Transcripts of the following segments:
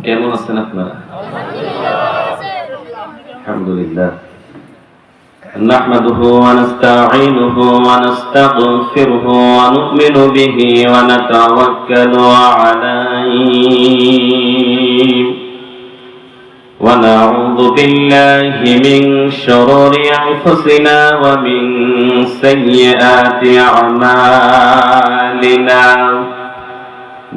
কেমন আছেন আপনারা? আলহামদুলিল্লাহ। نحمده ونستعينه ونستغفره ونؤمن به ونتوكل عليه ونعوذ بالله من شرور أنفسنا ومن سيئات أعمالنا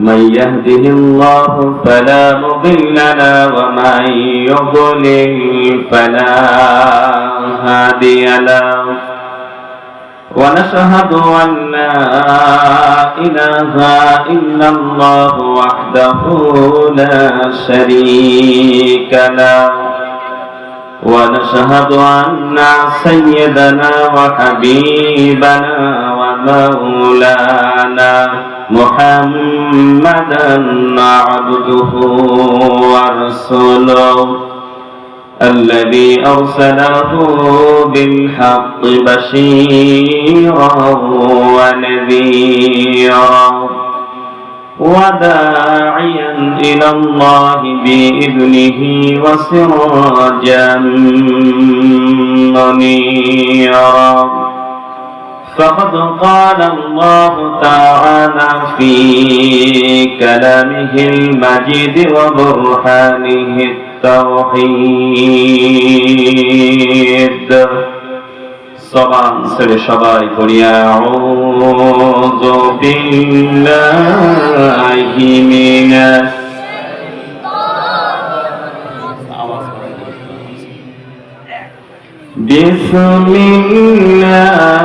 من يهده الله فلا مضل له ومن يضلل فلا هادي له ونشهد أن لا إله إلا الله وحده لا شريك له ونشهد أن سيدنا وحبيبنا ومولانا محمدا عبده ورسوله الذي أرسله بالحق بشيرا ونذيرا وداعيا إلى الله بإذنه وسراجا منيرا فقد قال الله تعالى في كلامه المجيد وبرهانه التوحيد سبحان سر شباب أعوذ بالله من بسم الله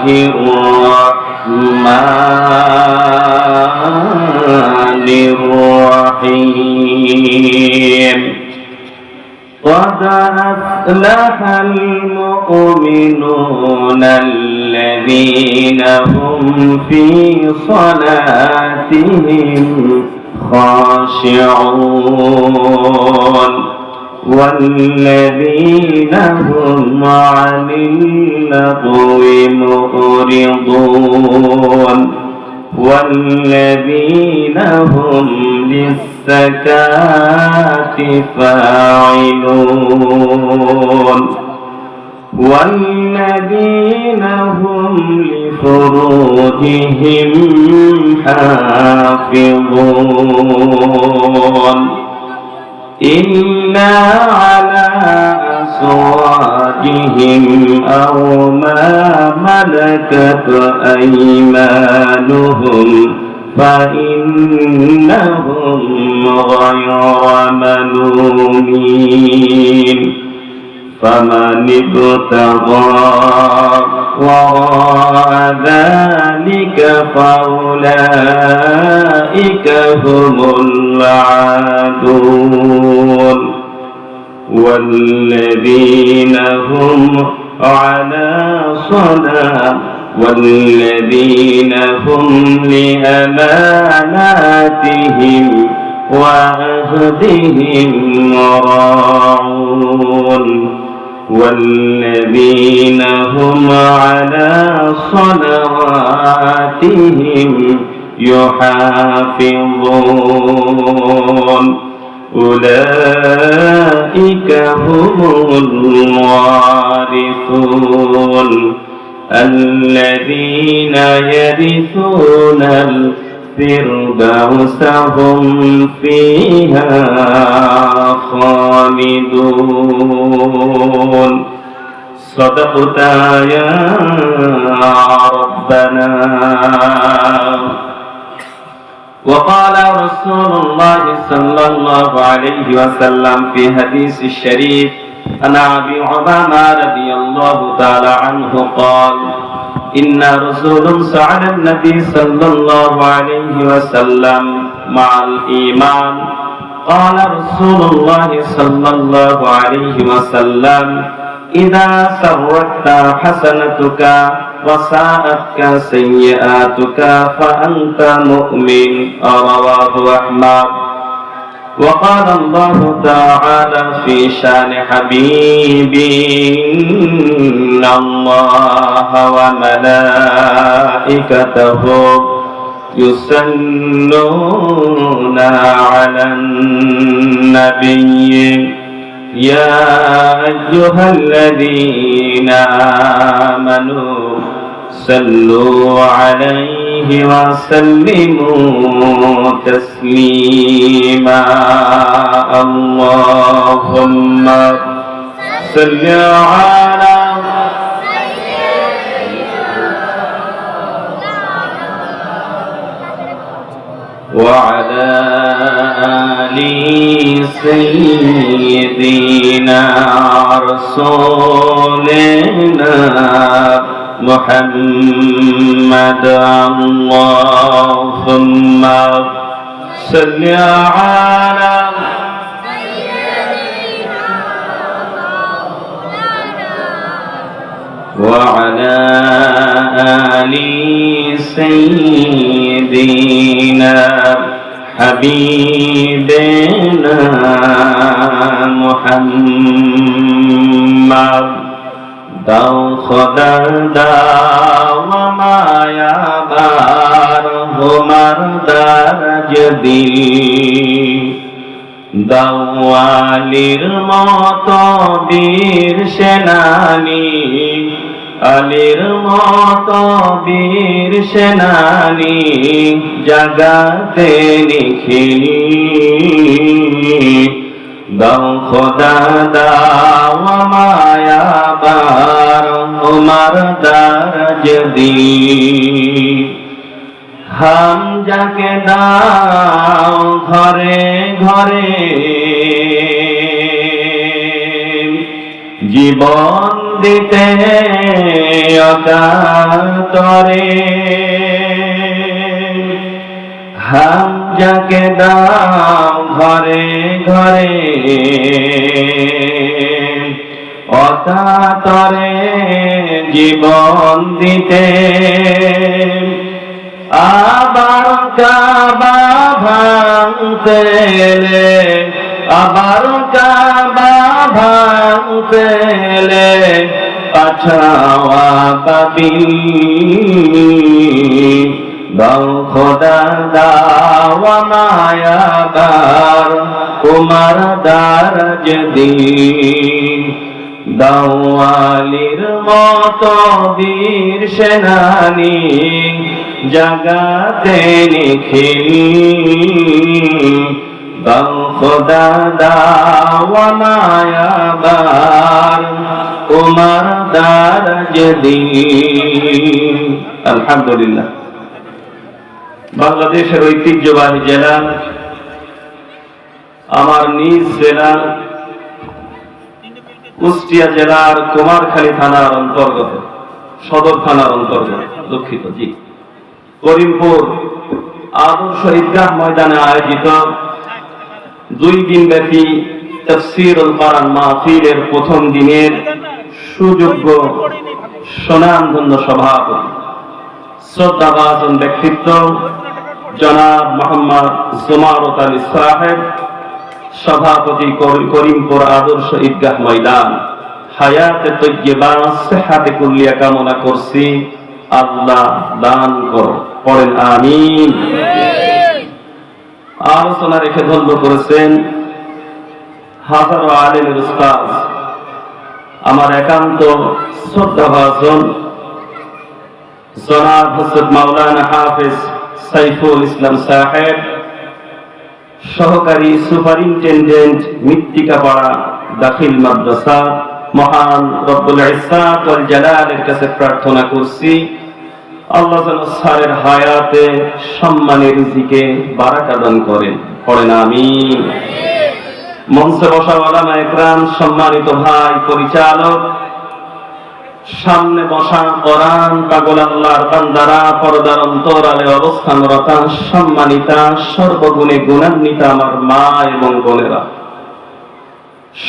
الرحمن الرحيم قد أفلح المؤمنون الذين هم في صلاتهم خاشعون والذين هم عن اللغو معرضون والذين هم للزكاة فاعلون والذين هم لفروجهم حافظون إلا على أزواجهم أو ما ملكت أيمانهم فإنهم غير ملومين فمن ابتغى وراء ذلك فأولئك هم العادون والذين هم على صلاة والذين هم لأماناتهم وعهدهم راعون والذين هم على صلواتهم يحافظون أولئك هم الوارثون الذين يرثون الفردوس هم فيها خالدون صدقت يا ربنا. وقال رسول الله صلى الله عليه وسلم في حديث الشريف عن أبي عمامة رضي الله تعالى عنه قال إن رسول سأل النبي صلى الله عليه وسلم مع الإيمان قال رسول الله صلى الله عليه وسلم إذا سرت حسنتك وساءتك سيئاتك فأنت مؤمن رواه أحمد. وقال الله تعالى في شان حبيبي إن الله وملائكته يصلون على النبي يا أيها الذين آمنوا صلوا عليه وسلموا تسليما اللهم صل على وعلى آل سيدنا رسولنا محمد اللهم صل على وعلى آل سيدنا حبيبنا محمد দাও খোদা দাও মায়াবার তোমার দারাজ দিল দাও আলীর মতো বীর সেনানী আলীর মতো বীর সেনানী জাগাতে নিখিলি দাও খোদা দাও মায়াবার তোমার দারাজ দিল হামজাকে দাও ঘরে ঘরে জীবন দিতে অকাতরে হামজাকে দাও ঘরে ঘরে অকাতরে জীবন দিতে আবার কাবা ভাঙতে আবার কাবা ভাঙতে পাছাওয়া পাবি দাও খোদা দাও মায়াবার তোমার দারাজ দিল দাও আলীর মতো বীর সেনানী জাগাতে নিখিলি দাও খোদা দাও মায়াবার তোমার দারাজ দিল আলহামদুলিল্লাহ বাংলাদেশের ঐতিহ্যবাহী জেলা আমার নিজ জেলা কুষ্টিয়া জেলার কুমারখালী থানার অন্তর্গত সদর থানার অন্তর্গত দুঃখিত জি করিমপুর আদর্শ ঈদগাহ ময়দানে আয়োজিত 2 দিন ব্যাপী তাফসীরুল কোরআন মাহফিলের প্রথম দিনের সুযোগ্য সুনামধন্য সভাপতি শ্রদ্ধাভাজন ব্যক্তিত্ব জনাব মোহাম্মদ জুমারত আলী সাহেব সভাপতি করিমপুর আদর্শ ঈদগাহ ময়দান হায়াতে তৈয়্যিবা সিহহাতে কুল্লিয়া কামনা করছি আল্লাহ দান করো পড়েন আমিন আলোচনা রেখে ধন্য করেছেন হাজারো আলেমের উস্তাদ আমার একান্ত শ্রদ্ধাভাজন জনাব হযরত মাওলানা হাফেজ সাইফুল ইসলাম সাহেব সহকারী সুপারিনটেন্ডেন্ট মৃত্তিকাপাড়া দাখিল মাদ্রাসা মহান রব্বুল ইজ্জাত ওয়াল জালালের কাছে প্রার্থনা করছি আল্লাহ যেন স্যারের হায়াতে সম্মানের রিজিকে বারাকা দান করেন পড়েন আমিন মঞ্চে বসা ওলামা ইকরাম সম্মানিত ভাই পরিচালক সামনে বসা কোরআন পাগল আল্লাহর বান্দারা পর্দার অন্তরালে অবস্থানরত সম্মানিতা সর্বগুণে গুণান্বিতা আমার মা এবং বোনেরা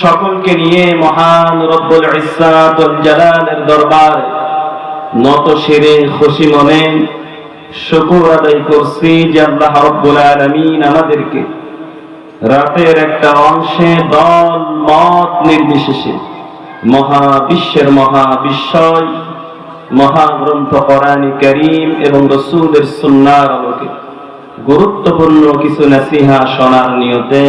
সকলকে নিয়ে মহান রব্বুল ইজ্জাত ওয়াল জালালের দরবারে নত শিরে খুশি মনে শুকর আদায় করছি যে আল্লাহ রাব্বুল আলামিন আমাদেরকে রাতের একটা অংশে দল মত নির্বিশেষে মহাবিশ্বের মহাবিশ্বয় মহাগ্রন্থ কোরআন কারীম এবং রাসূলের সুন্নাহর আলোকে গুরুত্বপূর্ণ কিছু নসিহা শোনার নিয়তে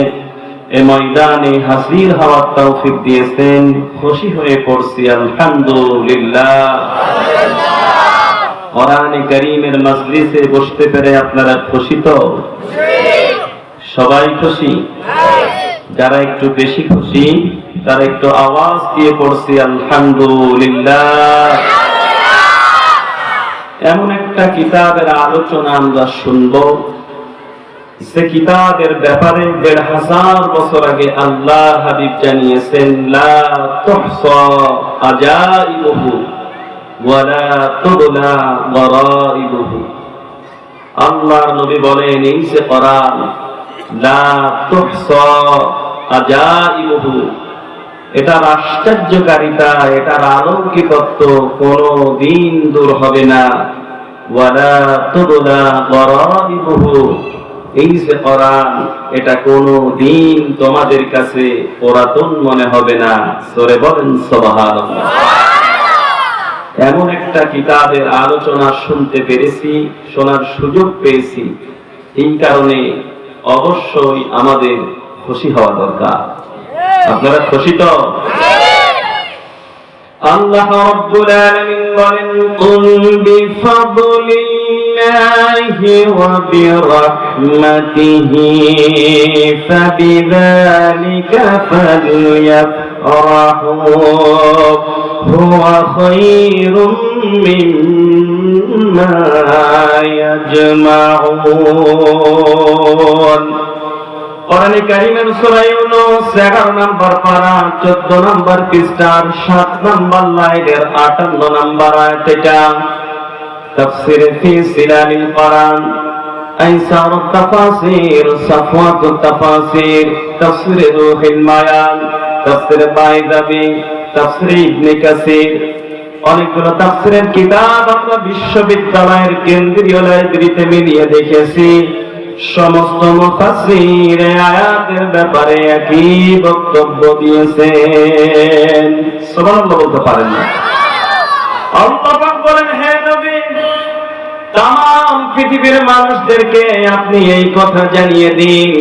এ ময়দানে হাজির হওয়ার তৌফিক দিয়েছেন। খুশি হয়ে পড়ছি আলহামদুলিল্লাহ। কোরআনে কারীমের মজলিসে বসতে পেরে আপনারা খুশি তো? সবাই খুশি? যারা একটু বেশি খুশি তারা একটু আওয়াজ দিয়ে পড়ছি আলহামদুলিল্লাহ। এমন একটা কিতাবের আলোচনা আমরা শুনবো, সে কিতাবের ব্যাপারে ১৫০০ বছর আগে আল্লাহ হাবিব জানিয়েছেন, লা তুহসা আজাইবুহু ওয়া লা তুবলা গরাইবুহু। আল্লাহর নবী বলেন, এই যে কোরআন, লা তুহসা আজাইবুহু, এটার আশ্চর্যকারিতা, এটার অলৌকিকত্ব কোনদিন দূর হবে না। ওয়া লা তুবলা গরাইবুহু, এই যে কোরআন, এটা কোনদিন তোমাদের কাছে পুরাতন মনে হবে না। সরে বলেন সুবহানাল্লাহ। এমন একটা কিতাবের আলোচনা শুনতে পেরেছি, শোনার সুযোগ পেয়েছি, এই কারণে অবশ্যই আমাদের খুশি হওয়া দরকার। আপনারা খুশি তো? আল্লাহ রাব্বুল আলামিন বলেন, কুল বিফাদলিল্লাহি ওয়া বিরাহমাতিহি ফাবিযালিকা ফালইফরাহু হুয়া খায়রুম মিম্মা ইয়াজমাউন। কোরআনে কারীমের সূরা ইউনূস 11 নম্বর পারা 14 নম্বর পৃষ্ঠার 7 নম্বর লাইনের 58 নম্বর আয়াত। এটা তাফসীর ফি সিলালিল কোরআন, আইসারুত তাফাসির, সাফওয়াতুত তাফাসির, তাফসীর রূহুল মায়ান, তাফসীর বাইদাবি, তাফসীর ইবনে কাসির, অনেকগুলো তাফসীরের কিতাব আমরা বিশ্ববিদ্যালয়ের কেন্দ্রীয় লাইব্রেরিতে মিলিয়ে দেখেছি। সমস্ত মুফাসসির আয়াতের ব্যাপারে একই বক্তব্য দিয়েছেন। সুবহানাল্লাহ বলতে পারেন না? আল্লাহ পাক বলেন, হে নবী, তাম পৃথিবীর মানুষদেরকে আপনি এই কথা জানিয়ে দিন,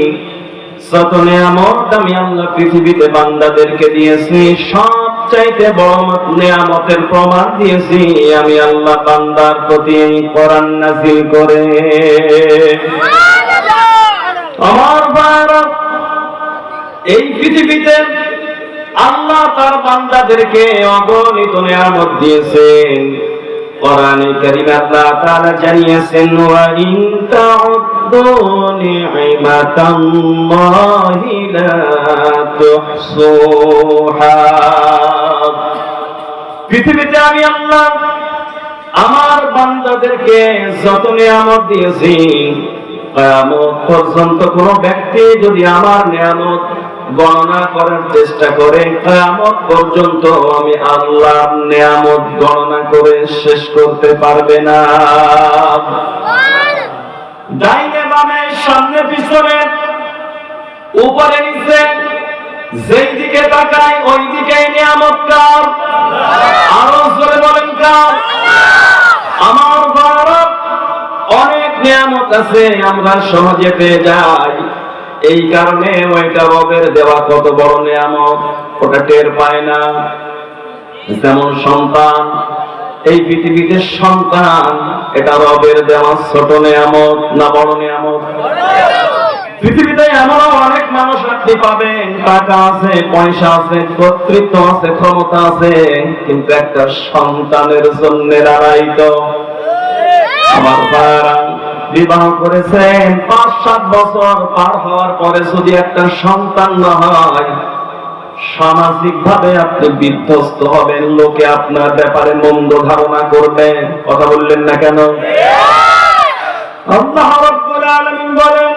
যত নিয়ামত আমি আল্লাহ পৃথিবীতে বান্দাদেরকে দিয়েছি, সবচাইতে বড় নিয়ামতের প্রমাণ দিয়েছি আমি আল্লাহ বান্দার প্রতি এই কোরআন নাযিল করে। আমার ভাইরা, এই পৃথিবীতে আল্লাহ তার বান্দাদেরকে অগণিত নিয়ামত দিয়েছেন। কোরআনে কারীমে আল্লাহ তাআলা জানিয়েছেন, ওয়া ইন তাউদ্দু নি'মাতাল্লাহি লা তুহসুহা। পৃথিবীতে আমি আল্লাহ আমার বান্দাদেরকে যত নিয়ামত দিয়েছি, কিয়ামত পর্যন্ত কোন ব্যক্তি যদি আমার নিয়ামত গণনা করার চেষ্টা করে, কিয়ামত পর্যন্ত আমি আল্লাহর নিয়ামত গণনা করে শেষ করতে পারবে না। ডাইনে বামে, সামনে পিছনে, উপরে নিচে, যেই দিকে তাকাই ওই দিকে নিয়ামত কার? আরো জোরে বলেন কার? আমার ভারত অনেক নিয়ামত আছে, আমরা সহজে পেয়ে যাই। এই কারণে ওইটা রবের দেওয়া কত বড় নিয়ামত ওটা টের পায় না। যেমন সন্তান, এই পৃথিবীতে সন্তান এটা রবের দেওয়া ছোট নিয়ামত না বড় নিয়ামত? পৃথিবীতে এমনও অনেক মানুষ আপনি পাবেন, টাকা আছে, পয়সা আছে, কর্তৃত্ব আছে, ক্ষমতা আছে, কিন্তু একটা সন্তানের জন্য লড়াইত। আমার ভাইরা বিবাহ করেছেন, ৫-৭ বছর পার হওয়ার পরে যদি একটা সন্তান না হয়, সামাজিক ভাবে আপনি বিধ্বস্ত হবেন, লোকে আপনার ব্যাপারে মন্দ ধারণা করবে। কথা বললেন না কেন? আল্লাহ রাব্বুল আলামিন বলেন,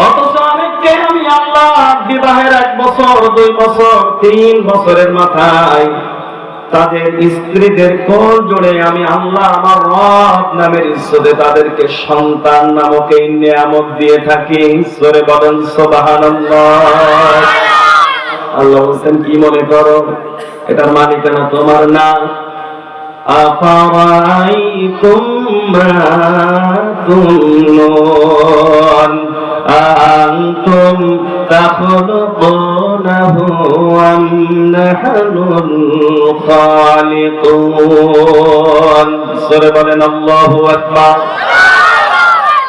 অথচ অনেককে আমি আল্লাহ বিবাহের 1 বছর, 2 বছর, 3 বছরের মাথায় তাদের স্ত্রীদের কোল জোড়ে আমি আল্লাহ আমার রব নামের ইজ্জতে তাদেরকে সন্তান নামক এই নিয়ামত দিয়ে থাকি। সরে বলেন সুবহানাল্লাহ। আল্লাহ বলেন, কি মনে করো এটার মালিকানা তোমার না? أفرأيتم ما تمنون أأنتم تخلقونه أم نحن الخالقون سورة بلن الله أكبر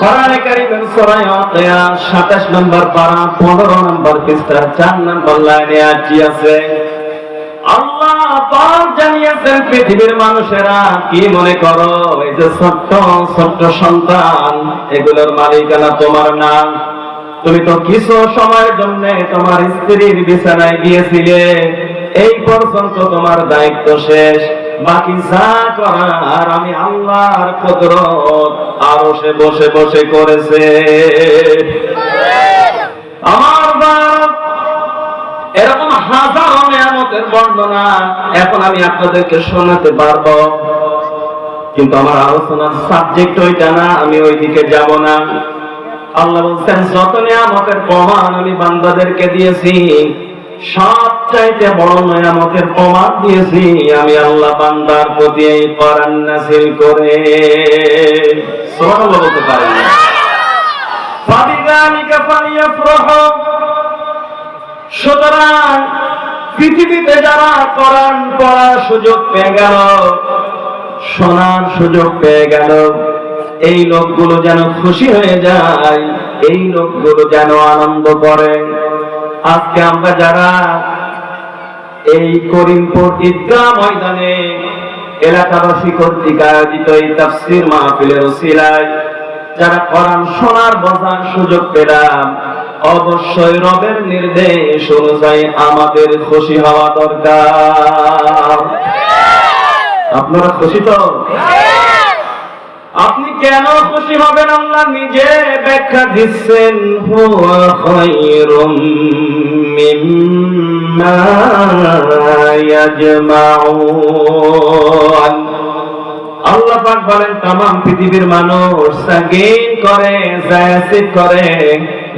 কোরআনে কারীমের সূরা ওয়াকিয়া 27 নম্বর পারা 15 নম্বর পৃষ্ঠা 4 নম্বর লাইনে আয়াতটি আছে। আল্লাহ পাক জানিয়েছেন পৃথিবীর মানুষেরা কি মনে করো এই যে ছোট্ট ছোট্ট সন্তান এগুলোর মালিকানা তোমার না? তুমি তো কিছু সময়ের জন্য তোমার স্ত্রীর বিছানায় গিয়েছিলে, এই পর্যন্ত তোমার দায়িত্ব শেষ। বাকি যা করার আমি আল্লাহর কুদরত আরশে বসে বসে করেছে। আমার বাপ এরকম হাজারো নিয়ামতের বর্ণনা এখন আমি আপনাদেরকে শোনাতে পারবো, কিন্তু আমার আলোচনার সাবজেক্ট ওইটা না, আমি ওইদিকে যাব না। আল্লাহ বলছেন যত নিয়ামতের প্রমাণ আমি বান্দাদেরকে দিয়েছি, সবচাইতে বড় নিয়ামতের প্রমাণ দিয়েছি আমি আল্লাহ বান্দার প্রতি এই কোরআন নাযিল করে। সুবহানাল্লাহ বলতে পারেন না? ফাবিযালিকা ফালিয়াফরাহু। সুতরাং পৃথিবীতে যারা কোরআন পড়ার সুযোগ পেয়ে গেল, শোনার সুযোগ পেয়ে গেল, এই লোকগুলো যেন খুশি হয়ে যায়, এই লোকগুলো যেন আনন্দ করে। আজকে আমরা যারা এই করিমপুর ঈদগাহ ময়দানে এলাকাবাসী কর্তৃক আয়োজিত এই তাফসীর মাহফিলের ওসিলায় যারা কোরআন শোনার বোঝার সুযোগ পেলাম, অবশ্যই রবের নির্দেশ অনুযায়ী আমাদের খুশি হওয়া দরকার। আপনারা খুশি তো? আপনি কেন খুশি হবেন আল্লাহ নিজে ব্যাখ্যা দিচ্ছেন। হুয়া খায়রুম মিম্মা ইয়াজমাউন। আল্লাহ পাক বলেন तमाम পৃথিবীর মানুষ সাগিন করে, জায়াসিদ করে,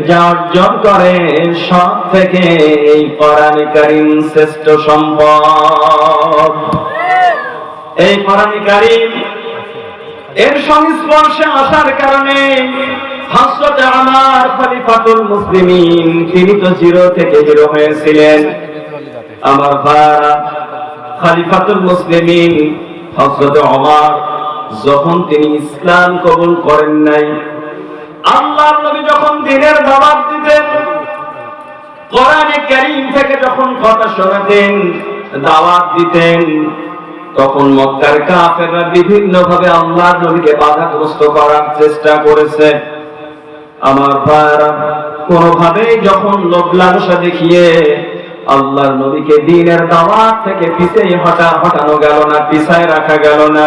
যা অর্জন করে সব থেকে এই কোরআনে কারীম শ্রেষ্ঠ সম্পদ। এই কোরআনে কারীম এর সংস্পর্শে আসার কারণে হযরত ওমর খলিফাতুল মুসলিমিন, তিনি তো জিরো থেকে হিরো হয়েছিলেন। আমার ভাইরা, খলিফাতুল মুসলিমিন হযরত ওমর যখন তিনি ইসলাম কবুল করেন নাই, আল্লাহর নবী যখন দ্বীনের দাওয়াত দিতেন, কোরআনে কারীম থেকে যখন কথা শোনাতেন, দাওয়াত দিতেন, তখন মক্কার কাফেররা বিভিন্ন ভাবে আল্লাহর নবীকে বাধাগ্রস্ত করার চেষ্টা করেছে। আমার ভাইরা, কোনোভাবেই যখন লোভ লালসা দেখিয়ে আল্লাহর নবীকে দ্বীনের দাওয়াত থেকে পিছিয়ে হটানো গেল না, পিছায় রাখা গেল না,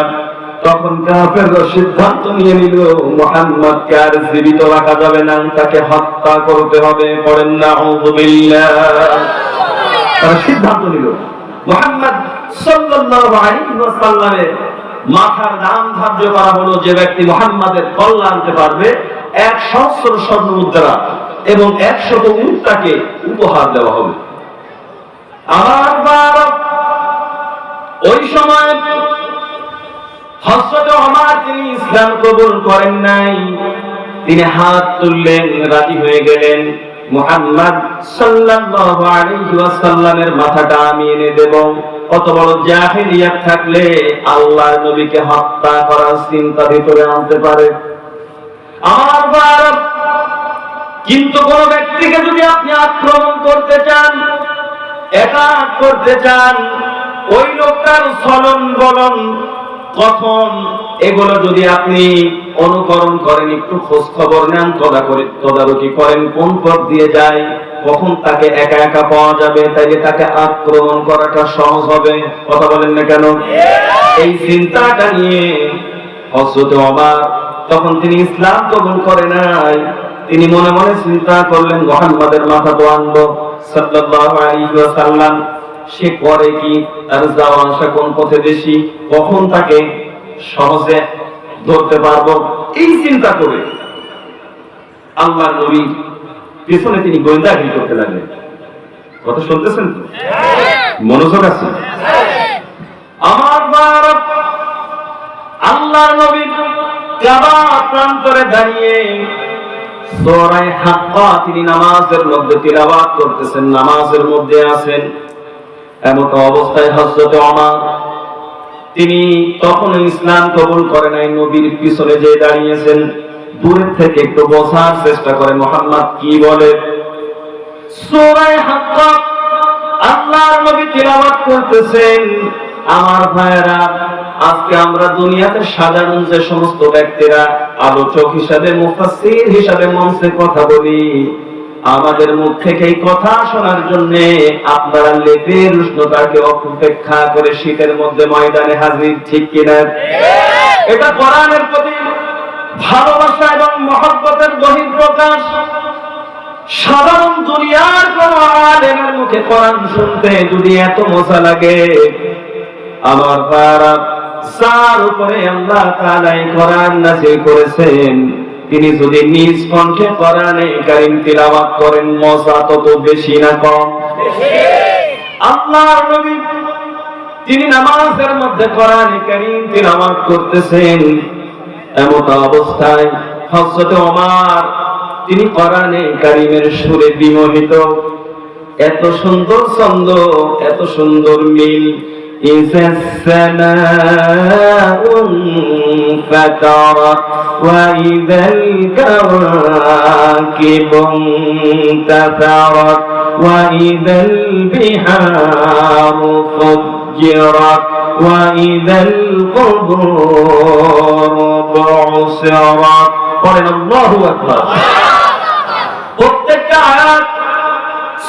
তখন কাফেররা সিদ্ধান্ত নিয়ে নিল মুহাম্মদকে আর জীবিত রাখা যাবে না, তাকে হত্যা করতে হবে। পড়েন নাউযুবিল্লাহ। তারা সিদ্ধান্ত নিল মুহাম্মদ সাল্লাল্লাহু আলাইহি ওয়াসাল্লামের মাথার দাম ধার্য করা হলো, যে ব্যক্তি মুহাম্মাদের কল্যাণ আনতে পারবে 100 স্বর্ণ মুদ্রা এবং 100 উট তাকে উপহার দেওয়া হবে। আমার ভারত ওই সময় হযরত ওমর তিনি ইসলাম কবুল করেন নাই, তিনি হাত তুললেন, রাজি হয়ে গেলেন, মুহাম্মদ সাল্লাল্লাহু আলাইহি ওয়াসাল্লামের মাথাটা আমি এনে দেব। কত বড় জাহেলিয়াত থাকলে আল্লাহর নবীকে হত্যা করার চিন্তা ভিতরে আনতে পারে। আমার ভারত, কিন্তু কোন ব্যক্তিকে যদি আপনি আক্রমণ করতে চান, অ্যাটাক করতে চান, ওই লোকটার চলন বলন, কথন, এগুলো যদি আপনি অনুকরণ করেন, একটু খোঁজ খবর নেন, তদারকি করেন, কোন পথ দিয়ে যায়, কখন তাকে একা একা পাওয়া যাবে, তাইলে তাকে আক্রমণ করাটা সহজ হবে। কথা বলেন না কেন? এই চিন্তাটা নিয়ে হযরত ওমর, তখন তিনি ইসলাম কবুল করে নাই, তিনি মনে মনে চিন্তা করলেন মুহাম্মাদের মাথা তো আনবো সাল্লাল্লাহু আলাইহি ওয়াসাল্লাম, সে করে কি, তার যাওয়া আসা কোন পথে বেশি, কখন তাকে সহজে ধরতে পারবো, এই চিন্তা করে আল্লাহর নবী পিছনে তিনি গোয়েন্দাগিরি করতে লাগলেন। কথা শুনতেছেন তো? মনোযোগ আছে? আমার ভারত, আল্লাহর নবী কাবা প্রান্তরে দাঁড়িয়ে সূরা হাক্কা তিনি নামাজের মধ্যে তিলাওয়াত করতেছেন, নামাজের মধ্যে আছেন। এমত অবস্থায় হযরত ওমর তিনি তখন ইসলাম কবুল করে নাই, নবীর পিছনে যে দাঁড়িয়েছেন, দূর থেকে একটু বোঝার চেষ্টা করে মুহাম্মদ কি বলে। সূরা হাক্কা আল্লাহর নবী তিলাওয়াত করতেছেন। আমার ভাইয়েরা, আজকে আমরা দুনিয়াতে সাধারণ যে সমস্ত ব্যক্তিরা আলোচক হিসাবে, মুফাসসির হিসাবে মঞ্চে কথা বলি, আমাদের মুখ থেকে এই কথা শোনার জন্য আপনারা লেপের উষ্ণতাকে অপেক্ষা করে শীতের মধ্যে ময়দানে হাজির, ঠিক কিনা? এটা কোরআনের প্রতি ভালোবাসা এবং মহব্বতের বহিঃপ্রকাশ। সাধারণ দুনিয়ার কোন আলেমের মুখে কোরআন শুনতে যদি এত মজা লাগে, আমার ভাইরা, যার উপরে আল্লাহ তাআলা কোরআন নাযিল করেছেন, তিনি যদি নিজ কণ্ঠে কোরআনে কারীম তিলাওয়াত করেন, মজা তত বেশি না কম? আল্লাহর নবী তিনি নামাজের মধ্যে কোরআনে কারীম তিলাওয়াত করতেছেন। এমত অবস্থায় হযরত ওমর তিনি কোরআনে কারীমের সুরে বিমোহিত। এত সুন্দর ছন্দ, এত সুন্দর মিল। إذا السماء انفطرت وإذا الكواكب انتثرت وإذا البحار فجرت وإذا القبور بعثرت قال الله أكبر। প্রত্যেকটা আয়াত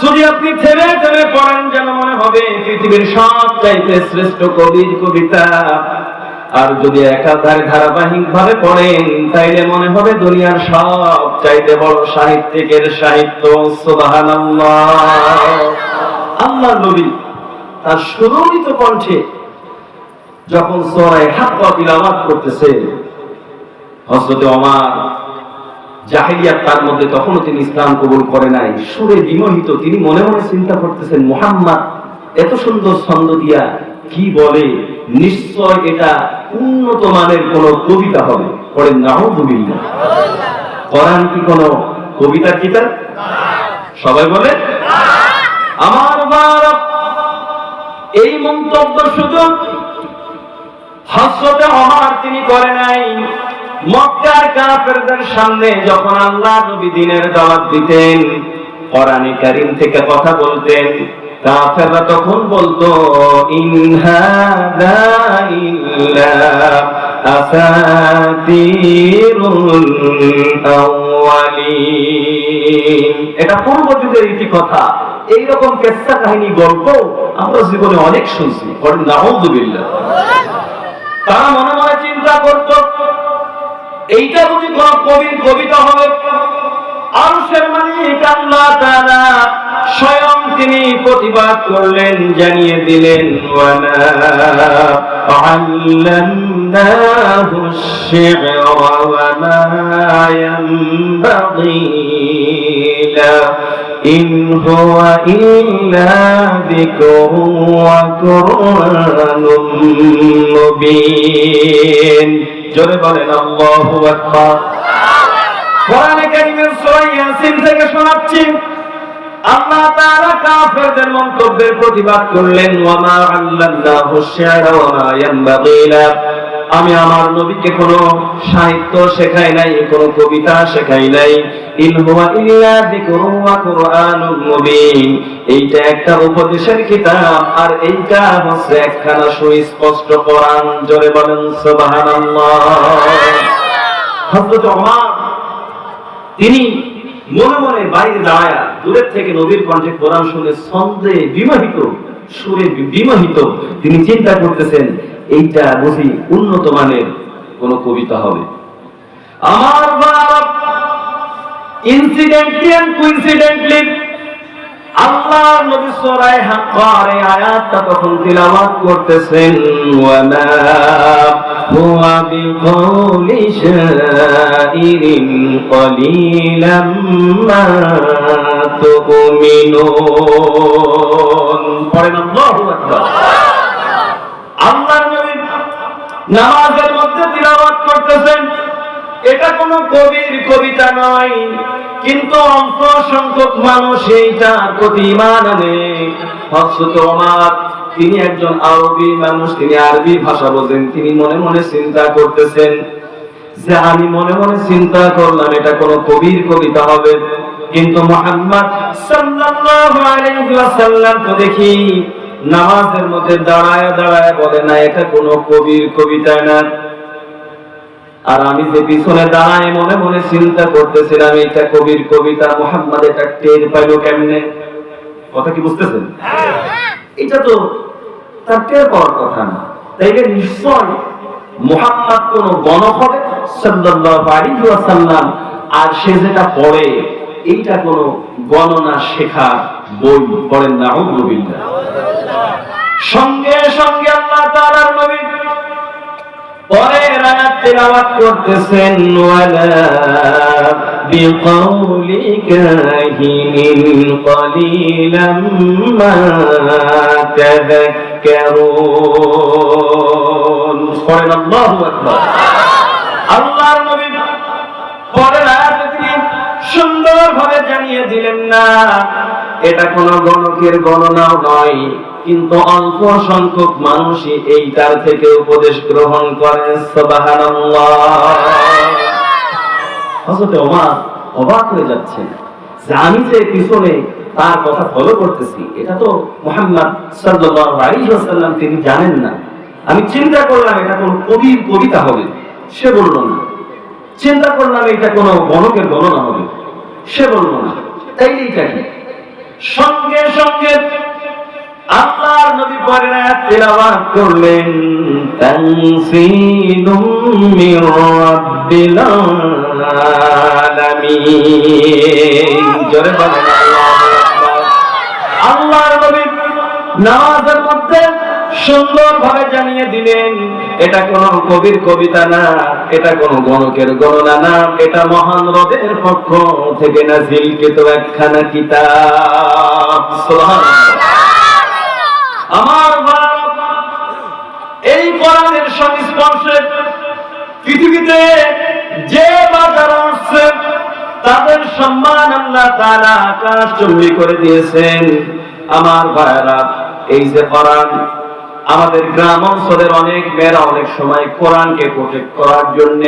যদি আপনি থেমে থেমে পড়েন, যেন মনে হবে পৃথিবীর সবচাইতে শ্রেষ্ঠ কবির কবিতা। আর যদি একাধারে ধারাবাহিক ভাবে পড়েন, তাইলে মনে হবে দুনিয়ার সবচাইতে বড় সাহিত্যিকের সাহিত্য। সুবহানাল্লাহ। আল্লাহ নবী তার সুরলিত কণ্ঠে যখন সূরা হাক্কা তিলাওয়াত করতেছে, হযরত ওমর জাহেলিয়াত তার মধ্যে, তখনও তিনি ইসলাম কবুল করে নাই, সুরে বিমোহিত। তিনি মনে মনে চিন্তা করতেছেন, মুহাম্মদ এত সুন্দর ছন্দ দিয়া কি বলে, নিশ্চয় এটা উন্নত মানের কোন কবিতা হবে। পড়েন নাউযুবিল্লাহ। কোরআন কি কোন কবিতার কিতাব? সবাই বলে আমার বাবা। এই মন্তব্য শুধু হযরত ওমর তিনি করে নাই, মক্কার কাফেরদের সামনে যখন আল্লাহ নবী দ্বীনের দাওয়াত দিতেন, কোরআনে কারীম থেকে কথা বলতেন, কাফেররা তখন বলতো, ইন হাযা ইল্লা আসাতিরুল আউয়ালিন। এটা পূর্ব যুগের ইতি কথা। এইরকম কিসসা কাহিনী গল্প আমরা জীবনে অনেক শুনছি। পড়েন নাউযুবিল্লাহ। তারা মনে মনে চিন্তা করত, এইটা যদি কোন কবির কবিতা হবে, আরশের মালিক আল্লাহ তাআলা স্বয়ং তিনি প্রতিবাদ করলেন, জানিয়ে দিলেন, ওয়ালা আল্লামনাহু আশ-শি'রা ওয়া মা ইয়ানবাগী লা ইন হুয়া ইল্লা যিকরুন ওয়া কুরআনুম মুবিন। জোরে বলেন আল্লাহু আকবার। কোরআনে কারীমের সূরা ইয়াসিন থেকে শোনাচ্ছি, আল্লাহ তাআলা কাফেরদের মন্তব্যের প্রতিবাদ করলেন, ওয়া মা আল্লামনাহু আশ-শি'রা ওয়া মা ইয়ানবাগী লা। আমি আমার নবীকে কোনো সাহিত্য শেখাই নাই, কোনো কবিতা শেখাই নাই। ইন হুয়া ইল্লা যিকরুন ওয়া কুরআনুম মুবিন। এইটা একটা উপদেশের কিতাব, আর এইটা হচ্ছে একখানা সুস্পষ্ট কোরআন। জোরে বলেন সুবহানাল্লাহ। হযরত ওমর তিনি মনে মনে বাইরে দাঁড়ায়া দূরের থেকে নবীর কণ্ঠে কোরআন শুনে ছন্দে বিমোহিত, সুরে বিমোহিত। তিনি চিন্তা করতেছেন, এইটা বুঝি উন্নত মানের কোন কবিতা হবে। আমার বাপ ইনসিডেন্টলি এন্ড কুইন্সিডেন্টলি আল্লাহ নবী সূরা হাক্কার এই আয়াতটা তখন তিলাওয়াত করতেছেন, ওয়া মা হুয়া বিকাউলি শাইরিন কলিলাম মা তুমিনুন। পড়েন আল্লাহু আকবার। আল্লাহর নবী নামাজের মধ্যে তিলাওয়াত করতেছেন, এটা কোনো কবির কবিতা নয়, কিন্তু অল্প সংখ্যক মানুষ এইটার প্রতি ঈমান আনে। হযরত ওমর তিনি একজন আরবি মানুষ, তিনি আরবি ভাষা বোঝেন। তিনি মনে মনে চিন্তা করতেছেন যে আমি মনে মনে চিন্তা করলাম এটা কোনো কবির কবিতা হবে, কিন্তু মুহাম্মদ সাল্লাল্লাহু আলাইহি ওয়াসাল্লাম তো দেখি নামাজের মধ্যে দাঁড়ায় দাঁড়ায় বলে না এটা কোনো কবির কবিতা না। আর আমি যে পিছনে দাঁড়ায় মনে মনে চিন্তা করতেছিলাম এটা কবির কবিতা। মুহাম্মদ এটা টের পাইলো কেমনে? কথা কি বুঝতেছেন? এটা তো তার টের পাওয়ার কথা না। তাইলে নিশ্চয় মুহাম্মদ কোন গণক হবে সাল্লাল্লাহু আলাইহি ওয়াসাল্লাম, আর সে যেটা পড়ে এইটা কোন গণনা শেখা বই পড়েন না। আউযু বিল্লাহ। সঙ্গে সঙ্গে আল্লাহ তাআলার নবী পরের আয়াত তেলাওয়াত করতেছেন, ওয়ালা বিকাউলি কাহিনিন কলিলাম মা তাযাক্কারুন। পড়েন আল্লাহু আকবার। আল্লাহর নবী পরের আয়াতে তিনি সুন্দরভাবে জানিয়ে দিলেন না এটা কোন গণকের গণনাও নয়, কিন্তু অল্প সংখ্যক মানুষই এইটার থেকে উপদেশ গ্রহণ করে। সুবহানাল্লাহ। হযরত ওমর অবাক হয়ে যাচ্ছেন যে আমি যে পিছনে তার কথা ফলো করতেছি এটা তো মুহাম্মদ সাল্লাল্লাহু আলাইহি ওয়াসাল্লাম তিনি জানেন না। আমি চিন্তা করলাম এটা কোন কবির কবিতা হবে, সে বলল না। চিন্তা করলাম এটা কোন গণকের গণনা হবে, সে বলল না। তাইলে এটা কি? সঙ্গে সঙ্গে আল্লাহর নবী পরের আয়াত তেলাওয়াত করলেন, তানসিলুম মির রাব্বিল আলামিন। জোরে বলেন আল্লাহু আকবার। আল্লাহর নবী নামাজের মধ্যে সুন্দরভাবে জানিয়ে দিলেন এটা কোন কবির কবিতা না, এটা কোন গণকের গণনা না, এটা মহান রবের পক্ষ থেকে নাযিলকৃত একখানা কিতাব। সুবহানাল্লাহ। আমার ভারত এই কোরআনের সংস্পর্শে পৃথিবীতে যে বাজার আসছে তাদের সম্মান আল্লাহ তাআলা আকাশচুম্বী করে দিয়েছেন। আমার ভাইরা, এই যে কোরআন, আমাদের গ্রাম অঞ্চলের অনেক মেয়েরা অনেক সময় কোরআনকে প্রোটেক্ট করার জন্য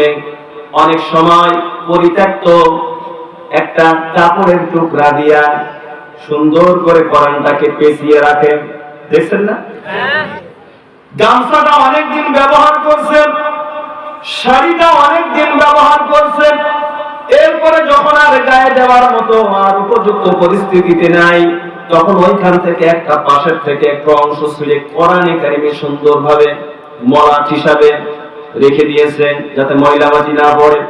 অনেক সময় পরিত্যক্ত একটা কাপড়ের টুকরা দিয়া সুন্দর করে কোরআনটাকে পেঁচিয়ে রাখে। দেখছেন না? গামছাটা অনেকদিন ব্যবহার করছেন, শাড়িটা অনেকদিন ব্যবহার করছেন, এরপরে যখন আর গায়ে দেওয়ার মতো আর উপযুক্ত পরিস্থিতিতে নাই, তখন ওইখান থেকে একটা পাশের থেকে একটা অংশ ছিঁড়ে কোরআনে কারিমে সুন্দরভাবে মলাট হিসাবে রেখে দিয়েছেন যাতে ময়লাবাজি না পড়ে।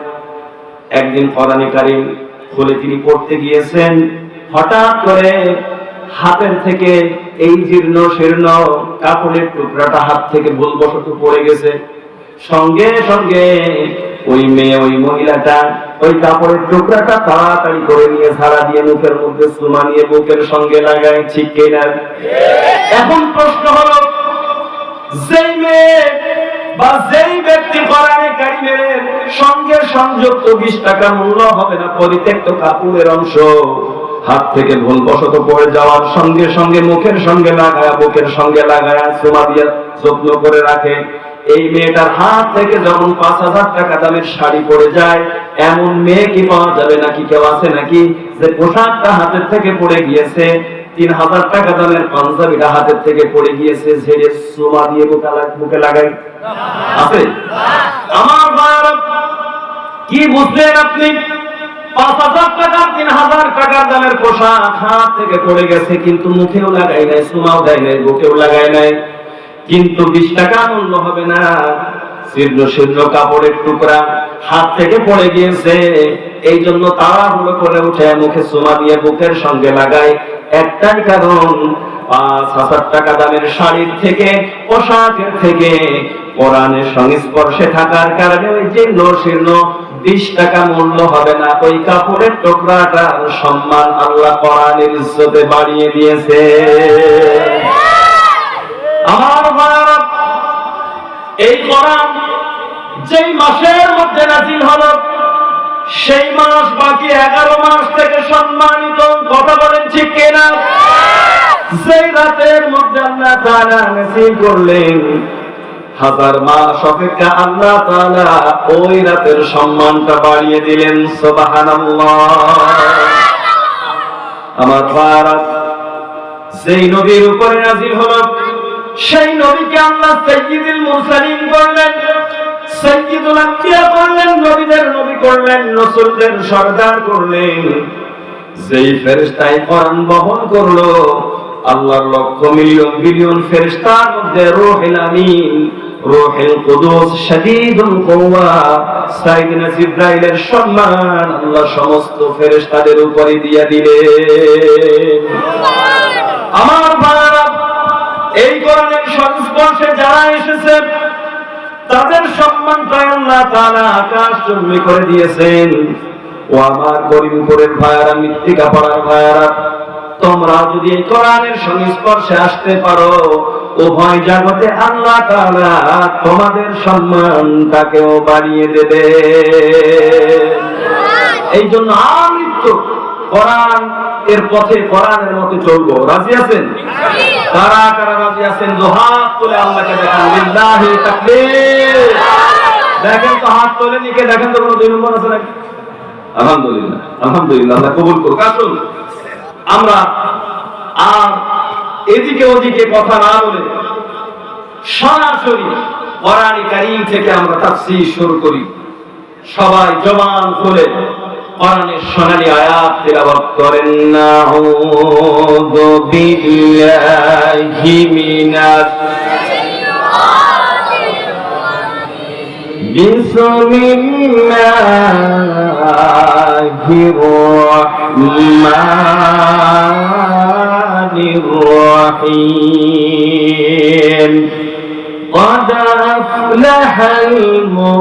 একদিন কোরআনে কারিম খুলে তিনি পড়তে গিয়েছেন, হঠাৎ করে হাতের থেকে এই জীর্ণ শীর্ণ কাপড়ের টুকরাটা হাত থেকে ভুলবশত পড়ে গেছে। সঙ্গে সঙ্গে ওই মেয়ে, ওই মহিলাটা ওই কাপড়ের টুকরাটা তাড়াতাড়ি করে নিয়ে ঝাড়া দিয়ে মুখের মধ্যে চুমা নিয়ে বুকের সঙ্গে লাগায়। ঠিক কিনা? এখন প্রশ্ন হলো, যেই মেয়ে বা যেই ব্যক্তি কোরআনে কারিমের সঙ্গে সংযুক্ত 20 টাকা মূল্য হবে না পরিত্যক্ত কাপড়ের অংশ হাত থেকে ভুলবশত পড়ে যাওয়ার সঙ্গে সঙ্গে মুখের সঙ্গে লাগায়, বুকের সঙ্গে লাগায় চুমা দিয়ে যত্ন করে রাখে, এই মেয়েটার হাত থেকে যখন 5000 টাকা দামের শাড়ি পড়ে যায়, এমন মেয়ে কি পাওয়া যাবে নাকি? কেউ আছে নাকি যে পোশাকটা হাতের থেকে পড়ে গিয়েছে, 3000 টাকা দামের পাঞ্জাবিটা হাতের থেকে পড়ে গিয়েছে, ঝেড়ে চুমা দিয়ে বুকে লাগায়? আছে? আমার ভাইরা, কি বুঝলেন আপনি? 5000 টাকা 3000 টাকার দামের পোশাক হাত থেকে পড়ে গেছে, কিন্তু মুখেও লাগাই নাই, চুমাও দেয় নাই, বুকেও লাগাই নাই, কিন্তু 20 টাকা মূল্য হবে না। শীর্ণ শীর্ণ কাপড়ের টুকরা হাত থেকে পড়ে গিয়েছে, এই জন্য তাড়াহুড়ো করে উঠে মুখে চুমা দিয়ে বুকের সঙ্গে লাগায়। একটাই কারণ, 5000 টাকা দামের শাড়ির থেকে, পোশাকের থেকে কোরআনের সংস্পর্শে থাকার কারণে ওই জীর্ণ শীর্ণ 20 টাকা মূল্য হবে না, ওই কাপড়ের টুকরাটার সম্মান আল্লাহ কোরআনের ইজ্জতে বাড়িয়ে দিয়েছে। আমার ভাইরা, এই কোরআন যেই মাসের মধ্যে নাযিল হলো সেই মাস বাকি 11 মাস থেকে সম্মানিত। কথা বলেন ঠিক কিনা? যেই রাতের মধ্যে আল্লাহ তাআলা নাযিল করলেন, 1000 মাস অপেক্ষা আল্লাহ তাআলা ওই রাতের সম্মানটা বাড়িয়ে দিলেন। সুবহানাল্লাহ। আমার ভাইরা, যেই নবীর উপরে নাযিল হলো সেই নবীকে আল্লাহ সাইয়্যিদুল মুরসালিন করলেন, সাইয়্যিদুল আম্বিয়া করলেন, নবীদের নবী করলেন, রাসূলদের সরদার করলেন। যেই ফেরেশতাই কোরআন বহন করলো আল্লাহর লক্ষ মিলিয়ন বিলিয়ন ফেরেশতার মধ্যে রূহুল আমিন, রূহুল কুদুস, শাদীদুল কুওয়া সাইয়েদনা জিবরাইলের সম্মান আল্লাহ সমস্ত ফেরেশতাদের উপরে দিয়ে দিলেন। আমার ভাইরা, এই কোরআনের সংস্পর্শে যারা এসেছে তাদের সম্মানটা আল্লাহ তাআলা আকাশ জমি করে দিয়েছেন। ও আমার করিমপুরের ভাইরা, মৃত্তিকা পাড়ার ভাইরা, তোমরা যদি এই কোরআনের সংস্পর্শে আসতে পারো উভয় জগতে আল্লাহ তাআলা তোমাদের সম্মানটাকেও বাড়িয়ে দেবে। এই জন্য আমৃত্যু কোরআন এর পথে, কোরআনের মতে চলবো। রাজি আছেন? কারা কারা রাজি আছেন? দুহাত তুলে আল্লাহকে দেখান। লিল্লাহি তাকবীর। দেখেন তো, হাত তুলে নিকে দেখেন তো কোনো 2 নম্বর আছে নাকি? আলহামদুলিল্লাহ, আলহামদুলিল্লাহ, আল্লাহ কবুল করুক। আসুন আমরা আর এদিকে ওদিকে কথা না বলে সরাসরি কোরআন কারীম থেকে আমরা তাফসীর শুরু করি। সবাই জবান খুলে কোরআনের সোনালী আয়াত তিলাওয়াত করেন। নাউযু বিল্লাহি মিনাশ বিসমিল্লাহির রহমানির রহিম। قد أفلح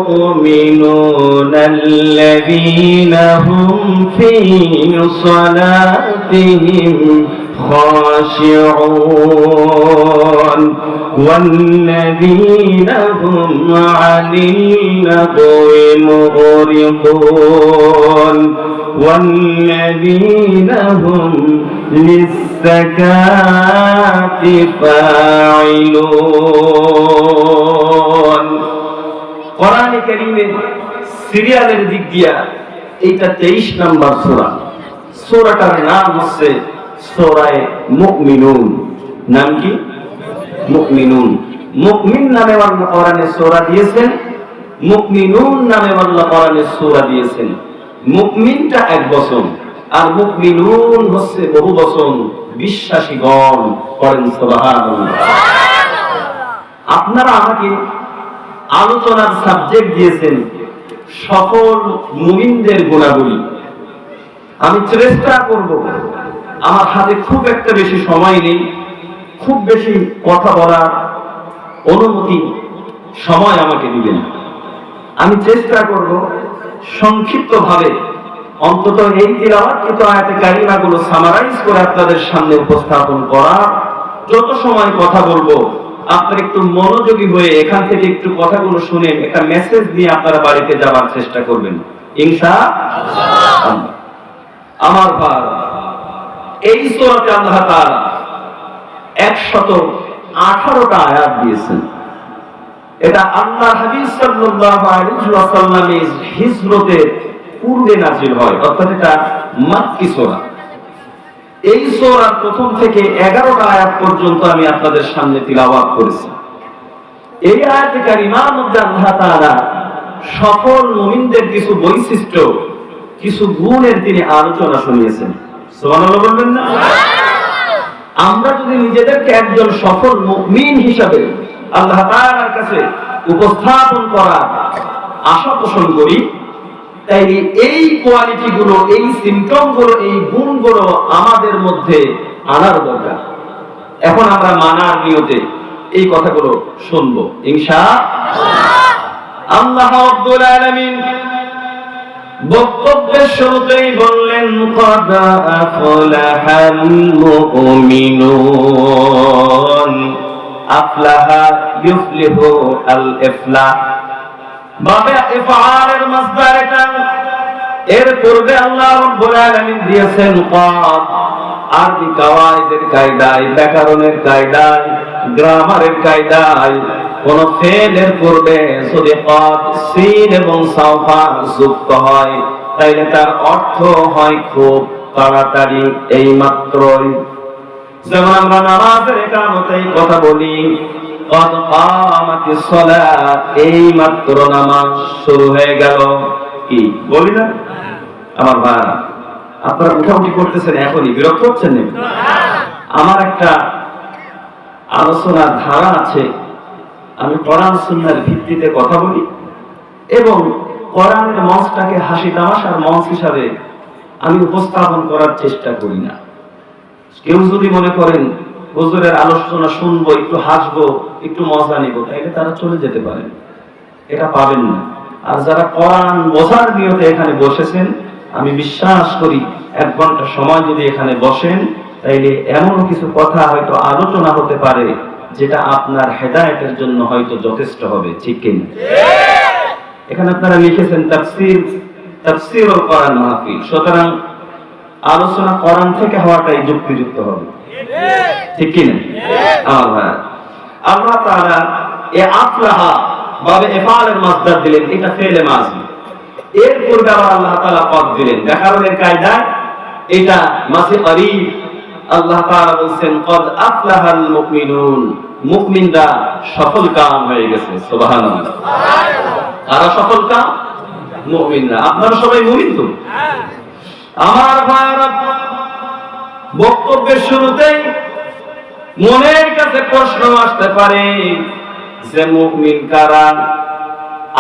المؤمنون الذين هم في صلاتهم خاشعون والذين هم عن اللغو معرضون والذين هم للزكاة فاعلون। কোরআন কারীমের সিরিয়ালের দিক দিয়া এটা 23 নম্বর সূরা। সূরাটার নাম হচ্ছে সূরা মুমিনুন। নাম কি? মুমিনুন। মুমিন নামে আল্লাহ কোরআনে সূরা দিয়েছেন, মুমিনুন নামে আল্লাহ কোরআনে সূরা দিয়েছেন। মুমিনটা এক বচন আর মুমিনুন হচ্ছে বহু বচন, বিশ্বাসীগণ। করেন সুবহানাল্লাহ। আপনারা আমাকে আলোচনার সাবজেক্ট দিয়েছেন সকল মুমিনদের গুণাবলী। আমি চেষ্টা করব, আমার হাতে খুব একটা বেশি সময় নেই, খুব বেশি কথা বলার অনুমতি সময় আমাকে দিবেন। আমি চেষ্টা করব সংক্ষিপ্তভাবে অন্তত এই তিলাওয়াতকৃত আয়াতে কারিমাগুলো সামারাইজ করে আপনাদের সামনে উপস্থাপন করা। যত সময় কথা বলবো আপনারা একটু মনোযোগী হয়ে এখান থেকে একটু কথাগুলো শুনে একটা মেসেজ নিয়ে আপনারা বাড়িতে যাওয়ার চেষ্টা করবেন ইনশাআল্লাহ। আমার ভাই, এই সূরাতে আল্লাহ তাআলা 118টা আয়াত দিয়েছেন। এটা আল্লাহর হাবিব সাল্লাল্লাহু আলাইহি ওয়াসাল্লামের হিজরতের পূর্বে নাযিল হয়, অর্থাৎ এটা মাক্কি সূরা। এই সূরার প্রথম থেকে 11টা আয়াত পর্যন্ত আমি আপনাদের সামনে তিলাওয়াত করেছি। এই আয়াতে কারিমার মধ্যে আল্লাহ তাআলা সকল মুমিনদের কিছু বৈশিষ্ট্য, কিছু গুণের তিনি আলোচনা শুনিয়েছেন। সুবহানাল্লাহ বলবেন না? আমরা যদি নিজেদেরকে একজন সফল মুমিন হিসাবে আল্লাহ তাআলার কাছে উপস্থাপন করার আশা পোষণ করি, তাই এই কোয়ালিটি গুলো, এই সিম্পটম গুলো, এই গুণগুলো আমাদের মধ্যে আনার দরকার। এখন আমরা মানার নিয়তে এই কথাগুলো শুনবো ইনশাআল্লাহ। আল্লাহ রাব্বুল আলামিন বক্তব্যের শুরুতেই বললেন, قد أفلح المؤمنون। আফলাহা ইউফলিহু আল ইফলাহ। বাবে ইফআলের মাসদার এটা। এর পূর্বে আল্লাহ রাব্বুল আলামিন দিয়েছেন কদ, আরবি কাওয়াইদের কায়দায়, ব্যাকরণের কায়দায়, গ্রামারের কায়দায় কোন ফেলের পূর্বে যদি কদ, সিন এবং সাউফা যুক্ত হয় তাইলে তার অর্থ হয় খুব তাড়াতাড়ি, এই মাত্রই। যেমন আমরা নামাজের ইকামতেই কথা বলি, কদ কামাতিস সালাত, এই মাত্র নামাজ শুরু হয়ে গেল, কি বলি না? আমার ভাই, আপনারা উঠাউঠি করতেছেন, এখনই বিরক্ত হচ্ছেন না? আমার একটা আলোচনার ধারা আছে, আমি কোরআন সুন্নাহর ভিত্তিতে কথা বলি এবং কোরআনের মঞ্চটাকে হাসি তামাশার মঞ্চ হিসাবে আমি উপস্থাপন করার চেষ্টা করি না। কেউ যদি মনে করেন হুজুরের আলোচনা শুনবো, একটু হাসবো, একটু মজা নিব, তাইলে তারা চলে যেতে পারেন, এটা পাবেন না। আর যারা কোরআন বোঝার নিয়তে এখানে বসেছেন, আমি বিশ্বাস করি 1 ঘন্টা সময় যদি এখানে বসেন তাইলে এমন কিছু কথা হয়তো আলোচনা হতে পারে যেটা আপনার হেদায়েতের জন্য হয়তো যথেষ্ট হবে, ঠিক কিনা? এখানে আপনারা লিখেছেন তাফসীরুল কোরআন মাহফিল, সুতরাং আলোচনা কোরআন থেকে হওয়াটাই যুক্তিযুক্ত হবে, ঠিক কিনা? আল্লাহ তাআলা এ আফলাহা বাবে ইফআলের মাসদার দিলেন, এটা ফেলে মাজি। এর পূর্বে আল্লাহ তাআলা কদ দিলেন, ব্যাকরণের কায়দায় এটা মাজি করিব। আল্লাহ তাআলা বলেন কদ আফলাহাল মুমিনুন, মুমিনরা সফল কাম হয়ে গেছে। সুবহানাল্লাহ। আর সফল কাম মুমিনরা, আপনারা সবাই মুমিন তো? আমার ভাইরা, বক্তব্যের শুরুতেই মনের কাছে প্রশ্ন আসতে পারে যে মুমিন কারা,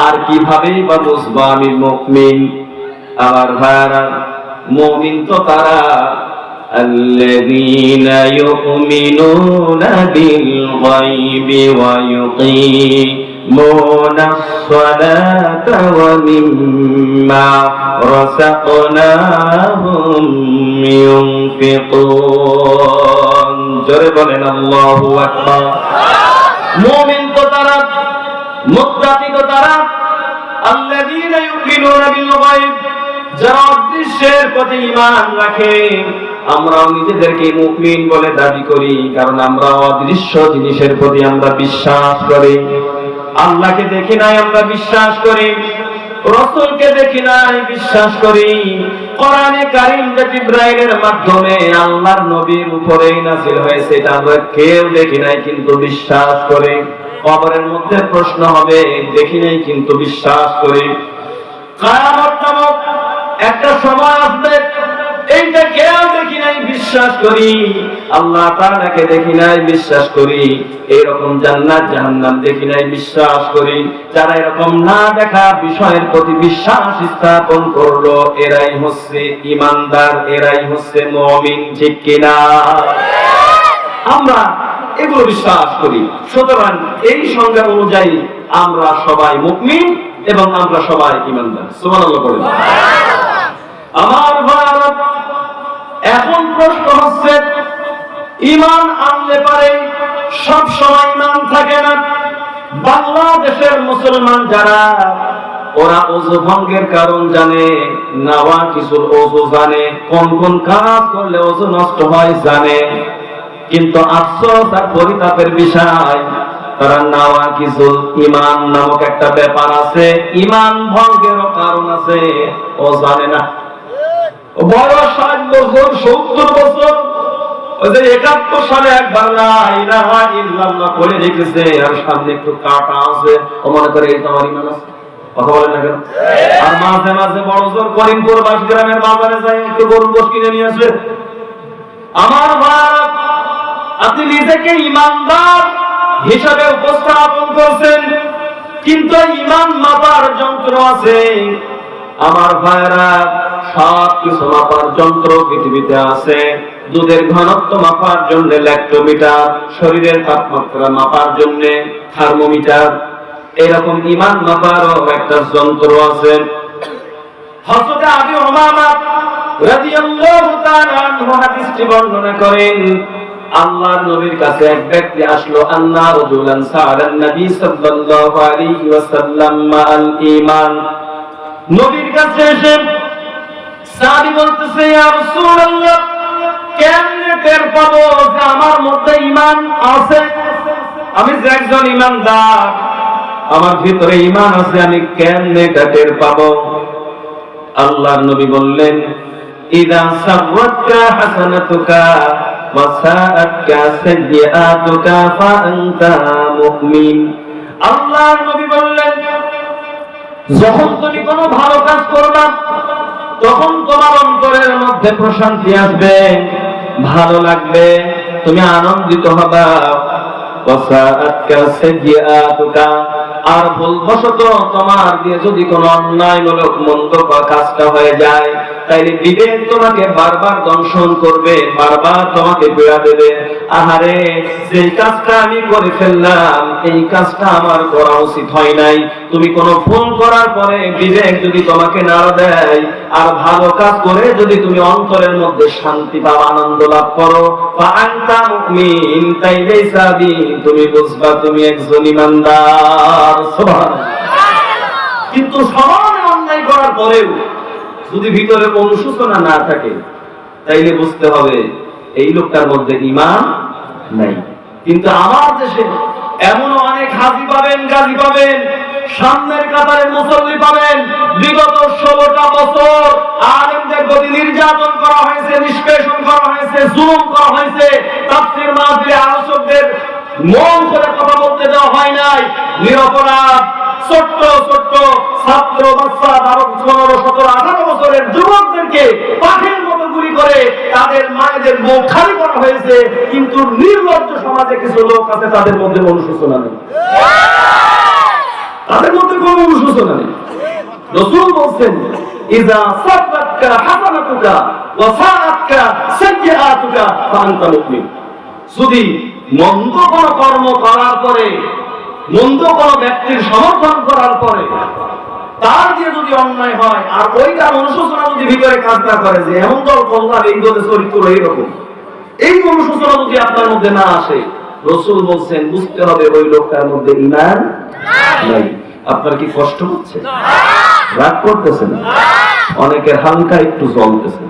আর কিভাবে বা বুঝবো আমি মুমিন? আমার ভাইরা, মুমিন তো তারা আল্লাযীনা ইউমিনুনা বিল গায়বি ওয়া ইউকিমুনাস সালাতা ওয়া মিম্মা রাযাকনাহুম ইউনফিকুন। জোরে বলেন আল্লাহু আকবার। মুমিন তো তারা, মুত্তাকি তো তারা, আল্লাযীনা ইউমিনুনা বিল গায়ব, যারা অদৃশ্যের প্রতি ঈমান রাখে। আমরাও নিজেদেরকে মুমিন বলে দাবি করি, কারণ আমরা অদৃশ্য জিনিসের প্রতি আমরা বিশ্বাস করি। আল্লাহকে দেখি নাই আমরা বিশ্বাস করি, রাসূলকে দেখি নাই বিশ্বাস করি। কোরআনে কারীম যে জিবরাইলের মাধ্যমে আল্লাহর নবীর উপরেই নাযিল হয়েছে, এটা আমরা কেউ দেখি নাই কিন্তু বিশ্বাস করি। কবরের মধ্যে প্রশ্ন হবে, দেখি নাই কিন্তু বিশ্বাস করি। কিয়ামত নামক একটা সময় আসবে, এইটা কেউ দেখি নাই বিশ্বাস করি। আল্লাহ তাআলাকে দেখি নাই বিশ্বাস করি। এরকম জান্নাত জাহান্নাম দেখি নাই বিশ্বাস করি। যারা এরকম না দেখা বিষয়ের প্রতি বিশ্বাস স্থাপন করলো, এরাই হচ্ছে ঈমানদার, এরাই হচ্ছে মুমিন, ঠিক কিনা? আমরা এগুলো বিশ্বাস করি। সুতরাং এই সংজ্ঞা অনুযায়ী আমরা সবাই মুমিন এবং আমরা সবাই ঈমানদার। সুবহানাল্লাহ বলেন। আমার ভাইরা, এখন প্রশ্ন হচ্ছে, ঈমান আনলে পারে সব সময় ঈমান থাকে না। বাংলাদেশের মুসলমান যারা, ওরা ওযু ভঙ্গের কারণ জানে, নাওয়াকিসুল ওযু জানে, কোন কোন কাজ করলে ওযু নষ্ট হয় জানে, কিন্তু আফসোস আর পরিতাপের বিষয়, তারা নাওয়াকিসুল ঈমান নামক একটা ব্যাপার আছে, ঈমান ভঙ্গেরও কারণ আছে, ও জানে না। বয়স 60 বছর, 70 বছর, ওই যে 71 সালে একবার লা ইলাহা ইল্লাল্লাহ বলে রেখেছে, আর সামনে একটু কাটা আছে, ও মনে করে এই তোমার ঈমান আছে। কথা বলেন না কেন? আর মাঝে মাঝে বড় জোর করিমপুর বাস গ্রামের বাজারে যায়, একটু গরু গোশ কিনে নিয়ে আসে। আমার ভাই, আপনি নিজেকে ঈমানদার হিসাবে উপস্থাপন করছেন, কিন্তু ঈমান মাপার যন্ত্র আছে। আমার ভাইরা, সব কিছু মাপার যন্ত্র পৃথিবীতে আছে। দুধের ঘনত্ব মাপার জন্য ল্যাক্টোমিটার, শরীরের তাপমাত্রা মাপার জন্য থার্মোমিটার, এরকম ঈমান মাপারও একটা যন্ত্র আছে। হযরত আবু উমামা রাদিয়াল্লাহু তাআলা আনহু হাদিসটি বর্ণনা করেন, আল্লাহর নবীর কাছে এক ব্যক্তি আসলো, আন্না রাজুলান সাআলান নবী সাল্লাল্লাহু আলাইহি ওয়াসাল্লাম মাল ঈমান। নবীর কাছে এসে সাহাবী বলতেছে, ইয়া রাসূলুল্লাহ, কেমনে টের পাবো যে আমার মধ্যে ঈমান আছে? আমি যে একজন ঈমানদার, আমার ভিতরে ঈমান আছে, আমি কেমনে টের পাবো? আল্লাহর নবী বললেন, ইযা সাওয়াতকা হাসানাতুকা ওয়া সাআতকা সাইয়্যাতুকা ফাআনতা মুমিন। আল্লাহর নবী বললেন, যখন তুমি কোনো ভালো কাজ করবা তখন তোমার অন্তরের মধ্যে প্রশান্তি আসবে, ভালো লাগবে, তুমি আনন্দিত হবা। ওয়া সাআতকা সাইয়্যাতুকা, আর ভুলবশত তোমার দিয়ে যদি কোনো অন্যায়মূলক মন্দ কাজটা হয়ে যায়, তাইলে বিবেক তোমাকে বারবার দংশন করবে, বারবার তোমাকে পীড়া দেবে। আহারে, যে কাজটা আমি করে ফেললাম, এই কাজটা আমার করা উচিত হয় নাই। তুমি কোনো ভুল করার পরে বিবেক যদি তোমাকে নাড়া দেয়, আর ভালো কাজ করে যদি তুমি অন্তরের মধ্যে শান্তি পাও, আনন্দ লাভ করো, ফাআনতা মুমিন, তাইলেই সাবি তুমি বুঝবা তুমি একজন ঈমানদার। সুবহানাল্লাহ। কিন্তু সমান অন্যায় করার পরেও যদি ভিতরে অনুশোচনা না থাকে, তাইলে বুঝতে হবে এই লোকটার মধ্যে ঈমান নাই। কিন্তু আমার দেশে এমন অনেক হাজি পাবেন, গাজী পাবেন, সামনের কাতারের মুসল্লি পাবেন, বিগত 16টা বছর আলেমদের প্রতি নির্যাতন করা হয়েছে, নিষ্পেষণ করা হয়েছে, জুলুম করা হয়েছে, তাফসীর মাহফিলে আলোচকদের মন করে কথা বলতে দেওয়া হয় নাই, নিরপরাধ ছোট্ট ছোট্ট ছাত্র বাচ্চা 12, 15, 17, 18 বছরের যুবকদেরকে পাখির মতো গুলি করে তাদের মায়েদের মুখ খালি করা হয়েছে। কিন্তু নির্লজ্জ সমাজে কিছু লোক আছে, তাদের মধ্যে অনুশোচনা নেই, তাদের মধ্যে কোনো অনুশোচনা নেই। রাসূল বলেন, ইযা সাবাতকা হাসানাতুকা ওয়া সাআতকা সাইয়্যাতুকা ফাআনতা মুমিন। যদি মন্দ কোনো কর্ম করার পরে, মন্দ কোনো ব্যক্তির সমর্থন করার পরে তার দিয়ে যদি অন্যায় হয়, আর ওইটার অনুশোচনা যদি ভিতরে কাজ না করে যে এমন দল করলাম, এই দলের চরিত্র এইরকম, এই অনুশোচনা যদি আপনার মধ্যে না আসে, রাসূল বলছেন বুঝতে হবে ওই লোকটার মধ্যে ঈমান নাই। আপনার কি কষ্ট হচ্ছে? রাগ করতেছেন? অনেকের হালকা একটু জ্বলতেছে।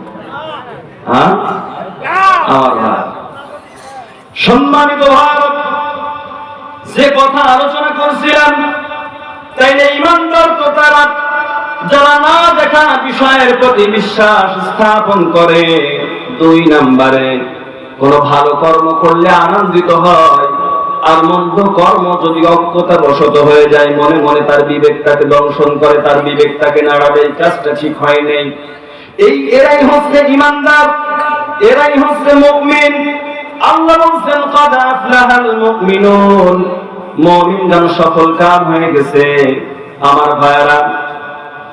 হ্যাঁ, আমার ভাই, সম্মানিত ভারত, যে কথা আলোচনা করছিলাম, তাইলে ঈমানদার তো তারা যারা না দেখা বিষয়ের প্রতি বিশ্বাস স্থাপন করে। 2 নম্বরে, কোন ভালো কর্ম করলে আনন্দিত হয়, আর মন্দ কর্ম যদি অজ্ঞতা বশত হয়ে যায়, মনে মনে তার বিবেকটাকে দংশন করে, তার বিবেকটাকে নাড়াবে, এই কাজটা ঠিক হয় নাই। এরাই হচ্ছে ঈমানদার, এরাই হচ্ছে মুমিন। আল্লাহ বলেন, ক্বাদ আফলাহাল মুমিনুন, মুমিনগণ সফল কাম হয়ে গেছে। আমার ভাইরা,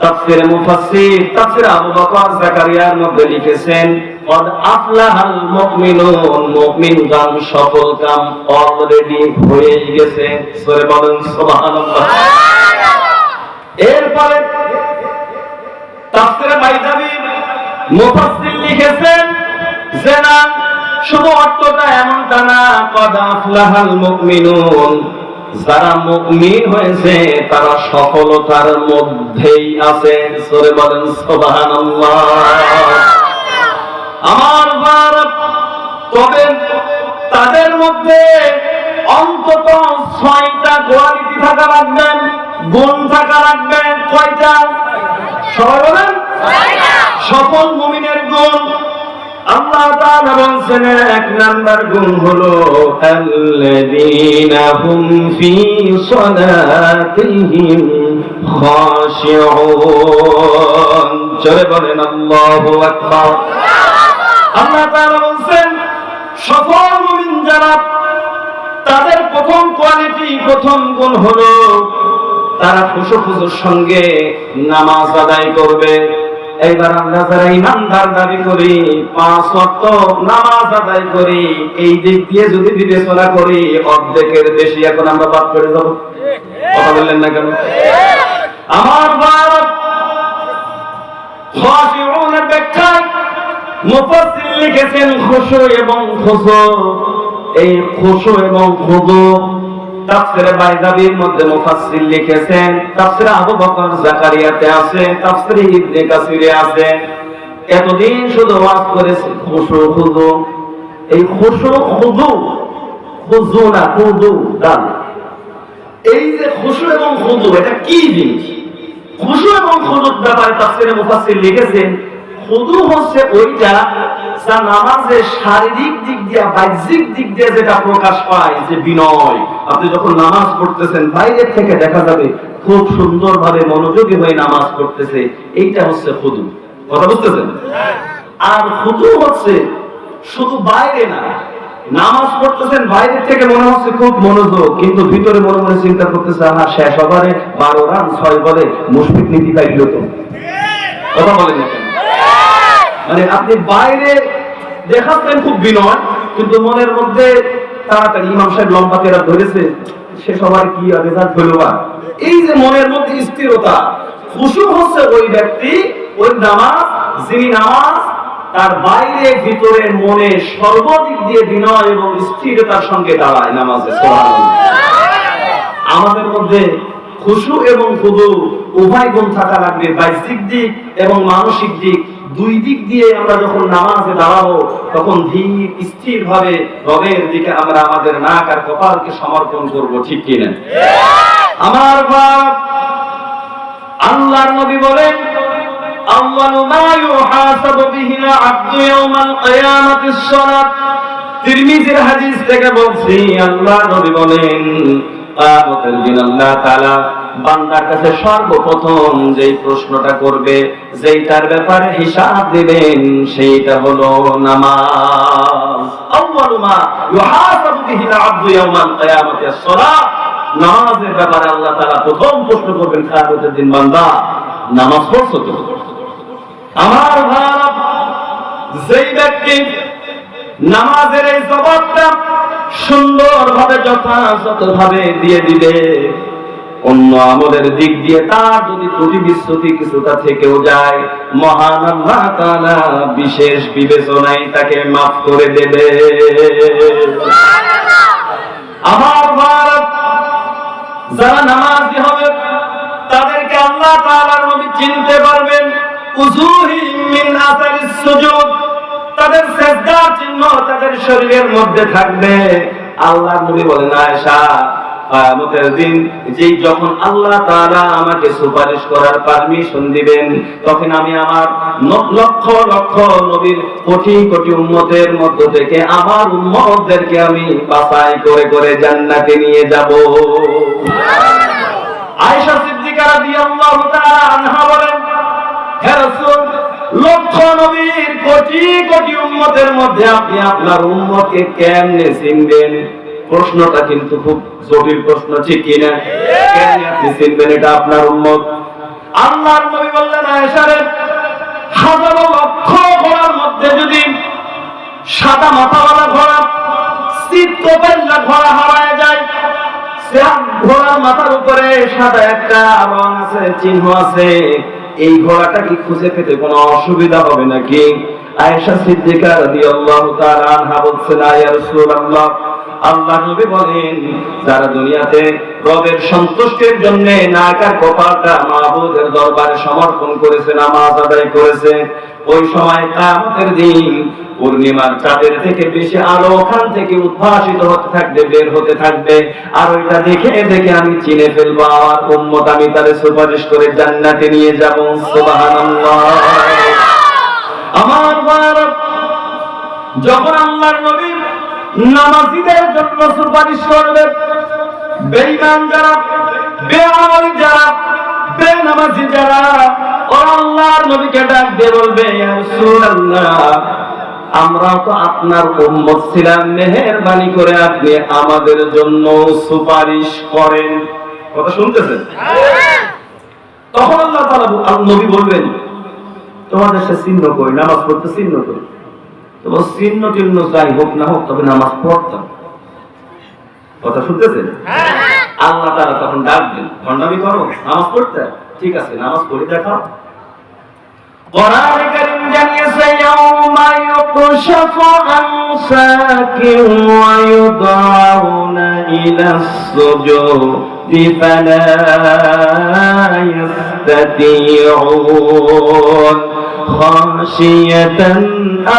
তাফসীরে মুফাসসির তাফসীর আবু বকর জাকারিয়ার মধ্যে লিখেছেন, ক্বাদ আফলাহাল মুমিনুন, মুমিনগণ সফল কাম অলরেডি হয়ে গেছে। সূরা বলেন সুবহানাল্লাহ। এরপরে তাফসীরে বাইদাবী মুফাসসির লিখেছেন যে না, শুধু অর্থটা এমনটা না, ক্বাদ আফলাহাল মুমিনুন, যারা মুমিন হয়েছে তারা সফলতার মধ্যেই আছে। সূরা বলেন সুবহানাল্লাহ। আমার ভারত, তবে তাদের মধ্যে অন্তত 6টা কোয়ালিটি থাকা লাগবে, গুণ থাকা লাগবে। কয়টা? সবাই বলেন। সফল মুমিনের গুণ আল্লাহ তাআলা বলেন, 1 নাম্বার গুণ হলো আল্লাযীনা হুম ফি সালাতিহিম খাশিউন। জোরে বলেন আল্লাহু আকবার। আল্লাহ তাআলা বলেন, সফল মুমিন যারা, তাদের প্রথম কোয়ালিটি, প্রথম গুণ হলো তারা খুশুখুজুর সঙ্গে নামাজ আদায় করবে। এইবার আমরা যারা ঈমানদার দাবি করি, 5 ওয়াক্ত নামাজ আদায় করি, এই দিক দিয়ে যদি বিবেচনা করি, অর্ধেকের বেশি এখন আমরা বাদ করে যাব। কথা বললেন না কেন? আমার ভারত, খাশিউনের ব্যাখ্যা মুফাসসির লিখেছেন, খুশু এবং খুশু এই খুশু এবং খুদু তাফসিরে বাইজাবির মধ্যে মুফাসসির লিখেছেন, তাফসিরে আবু বকর জাকারিয়াতে আছে, তাফসিরে ইবনে কাসিরে আছে। এতদিন শুধু ওয়াজ করেছে খুশু খুদু। এই খুশু খুদু, খুজু না খুদু দান, এই যে খুশু এবং খুদু এটা কি জিনিস? খুশু এবং খুদুর ব্যাপারে তাফসিরে মুফাসসির লিখেছেন, খুদু হচ্ছে ওইটা যা নামাজের শারীরিক দিক দিয়ে বাহ্যিক দিক দিয়ে যেটা প্রকাশ পায়, যে বিনয়। আপনি যখন নামাজ পড়তেছেন বাইরের থেকে দেখা যাবে খুব সুন্দরভাবে মনোযোগী হয়ে নামাজ পড়তেছে, এইটা হচ্ছে খুদু। কথা বুঝতেছেন? আর খুদু হচ্ছে শুধু বাইরে না, নামাজ পড়তেছেন বাইরের থেকে মনে হচ্ছে খুব মনোযোগ, কিন্তু ভিতরে মনে মনে চিন্তা করতেছে আমার শেষ ওভারে 12 রান 6 বলে মুশফিক নীতি পাইল তো। কথা বলেন না কেন? মানে আপনি বাইরে দেখাচ্ছেন খুব বিনয়, কিন্তু মনের মধ্যে তাড়াতাড়ি ইমাম সাহেব লম্বা কেরা ধরেছে, সে সবার কি রেজাল্ট হইল না। এই যে মনের মধ্যে স্থিরতা, খুশু হচ্ছে ওই ব্যক্তি, ওই নামাজ, যিনি নামাজ তার বাইরে ভিতরে মনে সর্বদিক দিয়ে বিনয় এবং স্থিরতার সঙ্গে দাঁড়ায় নামাজে। সুবহানাল্লাহ। আমাদের মধ্যে খুশু এবং খুদু উভয় গুণ থাকা লাগবে, বাহ্যিক দিক এবং মানসিক দিক, দুই দিক দিয়ে আমরা যখন নামাজে দাঁড়াবো তখন ধীর স্থির ভাবে রবের দিকে আমরা আমাদের নাক আর কপালকে সমর্পণ করব, ঠিক কি না? আমার বাপ আল্লাহর নবী বলেন, আউয়ালু মা ইউহাসাবু বিহিল আবদু ইয়াউমাল কিয়ামাতিস সালাত। তিরমিজির হাদিস থেকে বলছি, আল্লাহর নবী বলেন কিয়ামতের দিন আল্লাহ তাআলা বান্দার কাছে সর্বপ্রথম যেই প্রশ্নটা করবে, যেইটার ব্যাপারে হিসাব দিবেন, সেইটা হলো নামাজ। আউয়ালু মা ইউহাসাবু বিহিল আবদু ইয়াউমাল কিয়ামাতিস সালাত। নামাজের ব্যাপারে আল্লাহ তাআলা প্রথম প্রশ্ন করবেন কিয়ামতের দিন, বান্দা নামাজ পড়ছো তো? আমার ভাইরা, যেই ব্যক্তি নামাজের এই জবাবটা সুন্দরভাবে যথাযথভাবে দিয়ে দিবে, অন্য আমলের দিক দিয়ে তার যদি ত্রুটি বিচ্যুতি কিছুটা থেকেও যায়, মহান আল্লাহ তাআলা বিশেষ বিবেচনায় তাকে মাফ করে দেবে। আমার ভাইরা, যারা নামাজি হবে তাদেরকে আল্লাহ তাআলার নবী চিনতে পারবেন। উজুহিম মিন আসারিস সুজুদ, তাদের সিজদার চিহ্ন তাদের শরীরের মধ্যে থাকবে। আল্লাহর নবী বলেন, আয়েশা কিয়ামতের দিন যেই যখন আল্লাহ তাআলা আমাকে সুপারিশ করার পারমিশন দিবেন, তখন আমি আমার লক্ষ লক্ষ নবীর কোটি কোটি উম্মতের মধ্য থেকে আমার উম্মতদেরকে আমি বাছাই করে করে জান্নাতে নিয়ে যাব। আয়েশা সিদ্দিকা রাদিয়াল্লাহু তাআলা আনহা বলেন, হে রাসূল, লক্ষ নবীর কোটি কোটি উম্মতের মধ্যে আপনি আপনার উম্মতকে কেমনে চিনবেন? প্রশ্নটা কিন্তু খুব জটিল প্রশ্ন, ঠিক কি না? কেমনে আপনি চিনবেন এটা আপনার উম্মত? আল্লাহর নবী বললেন, আয়েশা রে, হাজারো লক্ষ ঘোড়ার মধ্যে যদি সাদা মাথাওয়ালা ঘোড়া, সিট কপাল্লা ঘোড়া হারায় যায়, ঘোড়ার মাথার উপরে সাদা একটা রং আছে, চিহ্ন আছে, এই ঘোড়াটা কি খুঁজে পেতে কোনো অসুবিধা হবে নাকি? আয়েশা সিদ্দিকা রাদিয়াল্লাহু তাআলা আনহা বলছেন, ইয়া রাসূলুল্লাহ, আল্লাহর নবী বলেন, যারা দুনিয়াতে রবের সন্তুষ্টির জন্য নাকার কপালটা মাবুদের দরবারে সমর্পণ করেছে, নামাজ আদায় করেছে, ওই সময় কিয়ামতের দিন পূর্ণিমার চাঁদের থেকে বেশি আলো ওখান থেকে উদ্ভাসিত হতে থাকবে, বের হতে থাকবে। আর ওইটা দেখে দেখে আমি চিনে ফেলবো আমার উম্মত, আমি তারে সুপারিশ করে জান্নাতে নিয়ে যাব। সুবহানাল্লাহ। আমার ভাইরা, যখন আল্লাহর নবী নামাজীদের জন্য সুপারিশ করবে, বেঈমান যারা, বেআমলী যারা, বেনামাজি যারা, ওরা আল্লাহর নবীকে ডাক দিয়ে বলবে, ইয়া রাসূলুল্লাহ, আমরা তো আপনার উম্মত ছিলাম, মেহেরবানি করে আপনি আমাদের জন্য সুপারিশ করেন। কথা শুনতেছেন? তখন আল্লাহ তাআলা নবী বলবেন, তোমাদের সে চিহ্ন কই? নামাজ পড়তে চিহ্ন কই? তোমার চিহ্ন টিহ্ন যাই হোক না হোক, তবে নামাজ পড়তাম। কথা শুনতেছেন? আল্লাহ তাআলা তখন ডাকবেন, ভণ্ডামি করো, নামাজ পড়তে? ঠিক আছে, নামাজ পড়ে দেখাও। কোরআন কারীম জানিয়েছে, ইয়াউমা تكشف عن ساق ويدعون إلى السجود فلا يستطيعون خاشية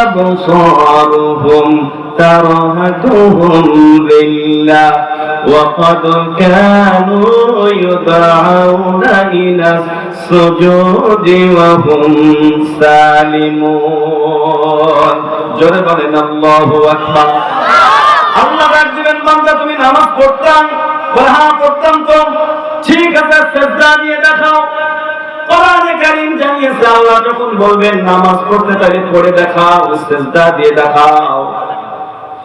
أبصارهم ترهقهم ذلة وقد كانوا يدعون إلى السجود وهم سالمون জোরে বলেন আল্লাহু আকবার। আল্লাহ ডাক দিবেন, বান্দা তুমি নামাজ পড়তাম? বলে হ্যাঁ পড়তাম। তো ঠিক আছে, সিজদা দিয়ে দেখাও। কোরআনে কারীম জানিয়েছে আল্লাহ যখন বলবেন নামাজ পড়তে তাহলে পড়ে দেখাও, সিজদা দিয়ে দেখাও।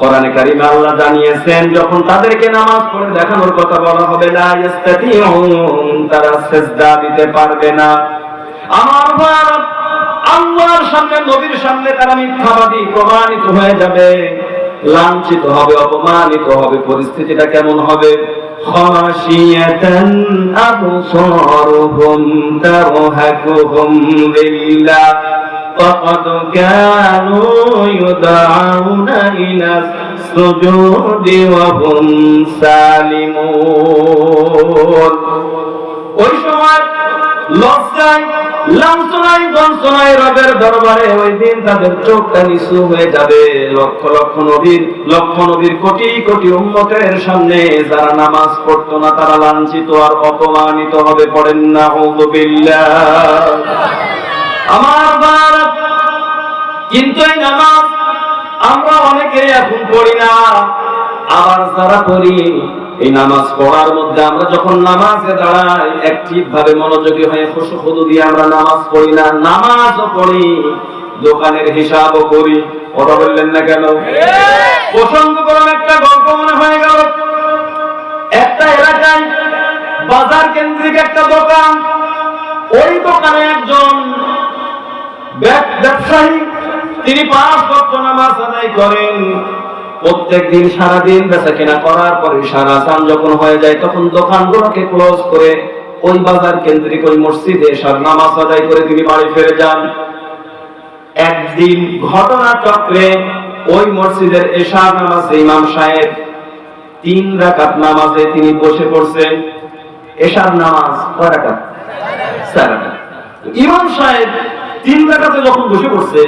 কোরআনে কারীমে আল্লাহ জানিয়েছেন যখন তাদেরকে নামাজ পড়ে দেখানোর কথা বলা হবে লা ইস্তাতিউন, তারা সিজদা দিতে পারবে না। আমার ভাই, আল্লাহর সামনে নবীর সামনে তারা মিথ্যাবাদী প্রমাণিত হয়ে যাবে, লাঞ্ছিত হবে, অপমানিত হবে। পরিস্থিতিটা কেমন হবে? খাশিয়াতান আবসারুহুম তারহাকুহুম বিল্লাহ فقد كانوا يدعون إلى السجود وهم سالمون। ওই সময় লজ্জায় লাঞ্ছনায় গঞ্জনায় রবের দরবারে ওই দিন তাদের চোখটা নিচু হয়ে যাবে। লক্ষ লক্ষ নবীর কোটি কোটি উম্মতের সামনে যারা নামাজ পড়তো না তারা লাঞ্ছিত আর অপমানিত হবে। পড়েন নাউযু বিল্লাহ। আমার বাবা, কিন্তু এই নামাজ আমরা অনেকে এখন পড়ি না। আবার যারা পড়ি, এই নামাজ পড়ার মধ্যে আমরা যখন নামাজে দাঁড়াই অ্যাক্টিভ ভাবে মনোযোগী হয়ে খুশু খুদু দিয়ে আমরা নামাজ পড়ি না। নামাজও পড়ি, দোকানের হিসাবও করি। কথা বললেন না কেন? প্রসঙ্গ করলাম, একটা গল্প মনে হয়ে গেল। একটা এলাকায় বাজার কেন্দ্রিক একটা দোকান। ওই দোকানে একজন ব্যবসায়ী, তিনি 5 ওয়াক্ত নামাজ আদায় করেন। প্রত্যেকদিন সারাদিন বেচা কেনা করার পরে সারা চান যখন হয়ে যায় তখন দোকানগুলোকে ক্লোজ করে ওই বাজার কেন্দ্রিক ওই মসজিদে এসার নামাজ আদায় করে তিনি বাড়ি ফিরে যান। একদিন ঘটনা চক্রে ওই মসজিদের এশার নামাজে ইমাম সাহেব 3 রাকাত নামাজে তিনি বসে পড়ছেন। এশার নামাজ কয় রাকাত? 4 রাকাত। ইমাম সাহেব 3 রাকাতে যখন বসে পড়ছে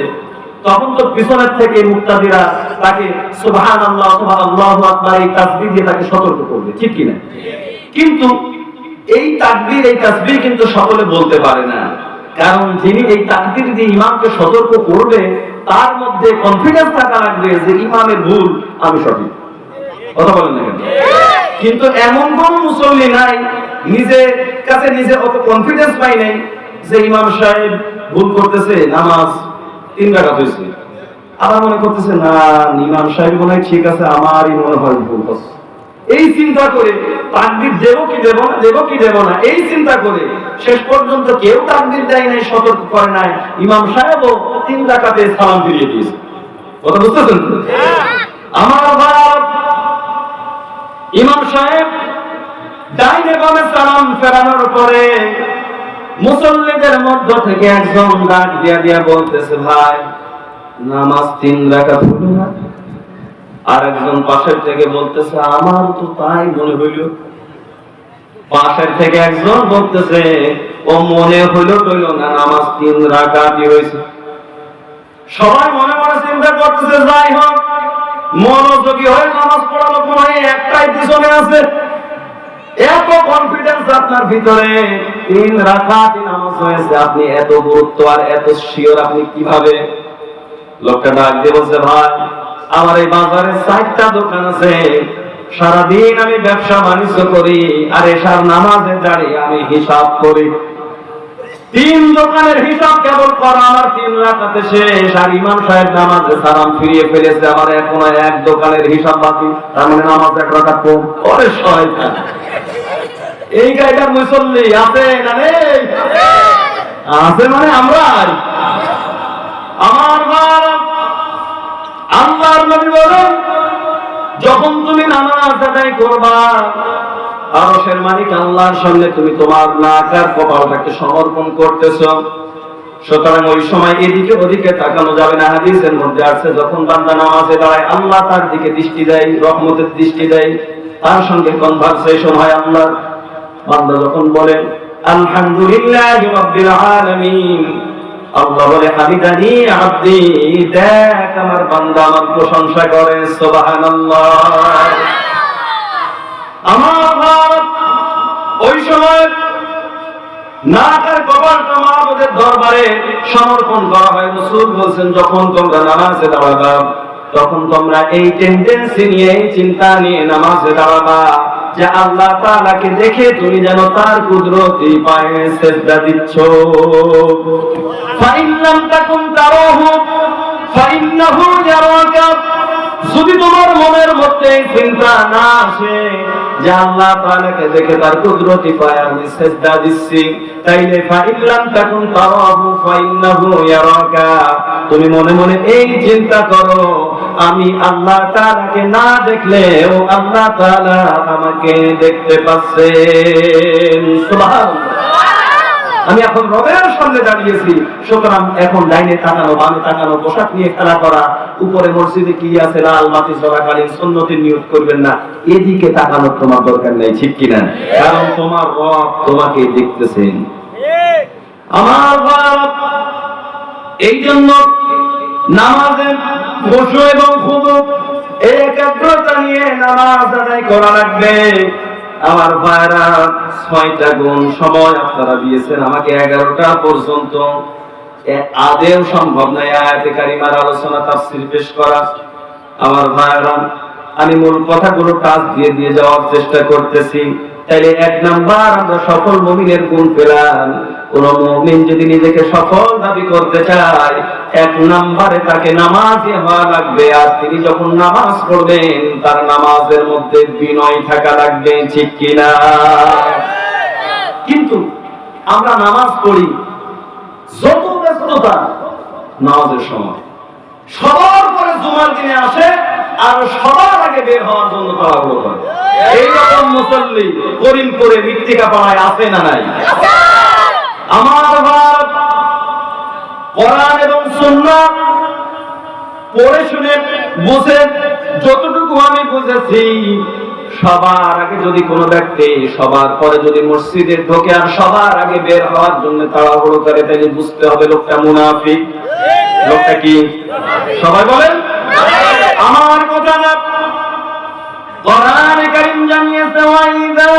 তখন তো পিছনের থেকে মুক্তাদিরা তাকে সুবহানাল্লাহ সুবহানাল্লাহু আকবার এই তাসবিহ দিয়ে তাকে সতর্ক করবে, ঠিক কি না? কিন্তু এই তাকবীর এই তাসবিহ কিন্তু সকলে বলতে পারে না, কারণ যিনি এই তাকবীর দিয়ে ইমামকে সতর্ক করবে তার মধ্যে কনফিডেন্স থাকা লাগবে যে ইমামের ভুল, আমি সঠিক। কথা বলেন না কেন? কিন্তু এমন কোন মুসল্লি নাই, নিজের কাছে নিজে অত কনফিডেন্স পাই নাই যে ইমাম সাহেব ভুল করতেছে, নামাজ 3 রাকাত হয়েছে, আবার মনে করতেছে না ইমাম সাহেব মনে হয় ঠিক আছে, আমারই মনে হয় ভুল হচ্ছে। এই চিন্তা করে তাকবীর দেব কি দেব না, দেব কি দেব না, এই চিন্তা করে শেষ পর্যন্ত কেউ তাকবীর দেয় নাই, সতর্ক করে নাই। ইমাম সাহেবও 3 রাকাতে সালাম ফিরিয়ে দিয়েছে। কথা বুঝতেছেন? আমার বাপ, ইমাম সাহেব ডাইনে বামে সালাম ফেরানোর পরে মুসল্লিদের মধ্য থেকে একজন ডাক দিয়া বলতেছে, ভাই নামাজ 3 রাকাত হলো না? আর একজন পাশের থেকে বলতেছে, আমার তো তাই মনে হইল। পাশের থেকে একজন বলতেছে, ও মনে হইলো না, নামাজ 3 রাকাতই হয়েছে। সবাই মনে মনে চিন্তা করতেছে, যাই হোক মনোযোগী হয়ে নামাজ পড়ালো মনে হয় একটাই পিছনে আছে। এত কনফিডেন্স আপনার ভিতরে, 3 রাকাতই নামাজ হয়েছে, আপনি এত গুরুত্ব আর এত শিওর আপনি কিভাবে? লোকটা ডাক দিয়ে বলছে, ভাই আমার এই বাজারে 4টা দোকান আছে, সারাদিন আমি ব্যবসা বাণিজ্য করি আর এশার নামাজে দাঁড়িয়ে আমি হিসাব করি। 3 দোকানের হিসাব কেবল করা আমার 3 রাকাতে শেষ, আর ইমাম সাহেব নামাজে সালাম ফিরিয়ে ফেলেছে, আমার এখনো 1 দোকানের হিসাব বাকি, তার মানে নামাজ 1 রাকাত কম। ওরে শয়তান, এই গায়দার মুসল্লি আছে না নেই? আছে মানে আমরা। আমার বাপ, আল্লাহর নবী বলেন, যখন তুমি নামাজ আদায় করবা আরশের মালিক আল্লাহর সামনে তুমি তোমার নাক আর কপালটাকে সমর্পণ করতেছো, সুতরাং ওই সময় এদিকে ওদিকে তাকানো যাবে না। হাদিসের মধ্যে আছে যখন বান্দা নামাজে দাঁড়ায় আল্লাহ তার দিকে দৃষ্টি দেয়, রহমতের দৃষ্টি দেয়, তার সঙ্গে কনভারসেশন হয়। আল্লাহ বান্দা যখন বলে আলহামদুলিল্লাহি রাব্বিল আলামিন, আল্লাহ বলে হামিদানি আব্দি, দেখ আমার বান্দা আমার প্রশংসা করে, সুবহানাল্লাহ। আমার ওই সময় নাকের কপালটা মাহবুবের দরবারে সমর্পণ করা হয়। রাসূল বলেন যখন তোমরা নামাজে দাঁড়াবা তখন তোমরা এই টেন্ডেন্সি নিয়ে, এই চিন্তা নিয়ে নামাজে দাঁড়াবা যে আল্লাহ তাআলাকে দেখে তুমি যেন তার কুদরতি পায়ে সিজদা দিচ্ছ। ফাইন লাম তাকুন তারাহু ফাইন্নাহু ইয়ারাকা, যদি তোমার মনের মধ্যে চিন্তা না আসে যে আল্লাহ তাআলাকে দেখে তার কুদরতি পায়ে আমি সিজদা দিচ্ছি, তাইলে ফাইন লাম তাকুন তারাহু ফাইন্নাহু ইয়ারাকা, তুমি মনে মনে এই চিন্তা করো আমি আল্লাহ তাআলাকে না দেখলেও আল্লাহ তাআলা আমাকে দেখতে পাচ্ছেন। সুবহানাল্লাহ। আমি এখন রবের সামনে দাঁড়িয়েছি, সুতরাং এখন ডাইনে তাকানো বামে তাকানো, পোশাক নিয়ে খেলা করা, উপরে মসজিদে কি আছে লাল বাতি চলাকালীন সুন্নতের নিয়ত করবেন না, এদিকে তাকানোর তোমার দরকার নেই, ঠিক কিনা? কারণ তোমার রব তোমাকে দেখতেছেন। আমার রব এই জন্য নামাজে বসো এবং খুদু একাগ্রতা নিয়ে নামাজ আদায় করা লাগবে। আমার ভাইরা 6টা গুণ সময় আপনারা দিয়েছেন আমাকে 11টা পর্যন্ত, আদেও সম্ভব নয় আয়াতে কারিমার আলোচনা তাফসীর পেশ করা। আমার ভাইরা আমি মূল কথাগুলো টাচ দিয়ে দিয়ে যাওয়ার চেষ্টা করতেছি। তাইলে 1 নাম্বার আমরা সফল মুমিনের গুণ পেলাম। কোন মুমিন যদি নিজেকে সফল দাবি করতে চায় 1 নম্বরে তাকে নামাজি হওয়া লাগবে, আর তিনি যখন নামাজ পড়বেন তার নামাজের মধ্যে বিনয় থাকা লাগবে, ঠিক কিনা? কিন্তু আমরা নামাজ পড়ি যত ব্যস্ততা নামাজের সময়, সবার পরে জুমার দিনে আসে আর সবার আগে বের হওয়ার জন্য তাড়াহুড়ো করে। এইরকম মুসল্লি করিমপুরে মৃত্তিকা পাড়ায় আছে না নাই? আমার ভাব কোরআন এবং সুন্নাহ পড়ে শুনে বুঝে যতটুকু আমি বুঝেছি, সবার আগে যদি কোনো ব্যক্তি সবার পরে যদি মসজিদে ঢোকে আর সবার আগে বের হওয়ার জন্য তাড়াহুড়ো করে, তাহলে বুঝতে হবে লোকটা মুনাফিক। লোকটা কি? সবাই বলেন আমার কথা না। কোরআনে কারীম জানিয়েছে ওয়াইদা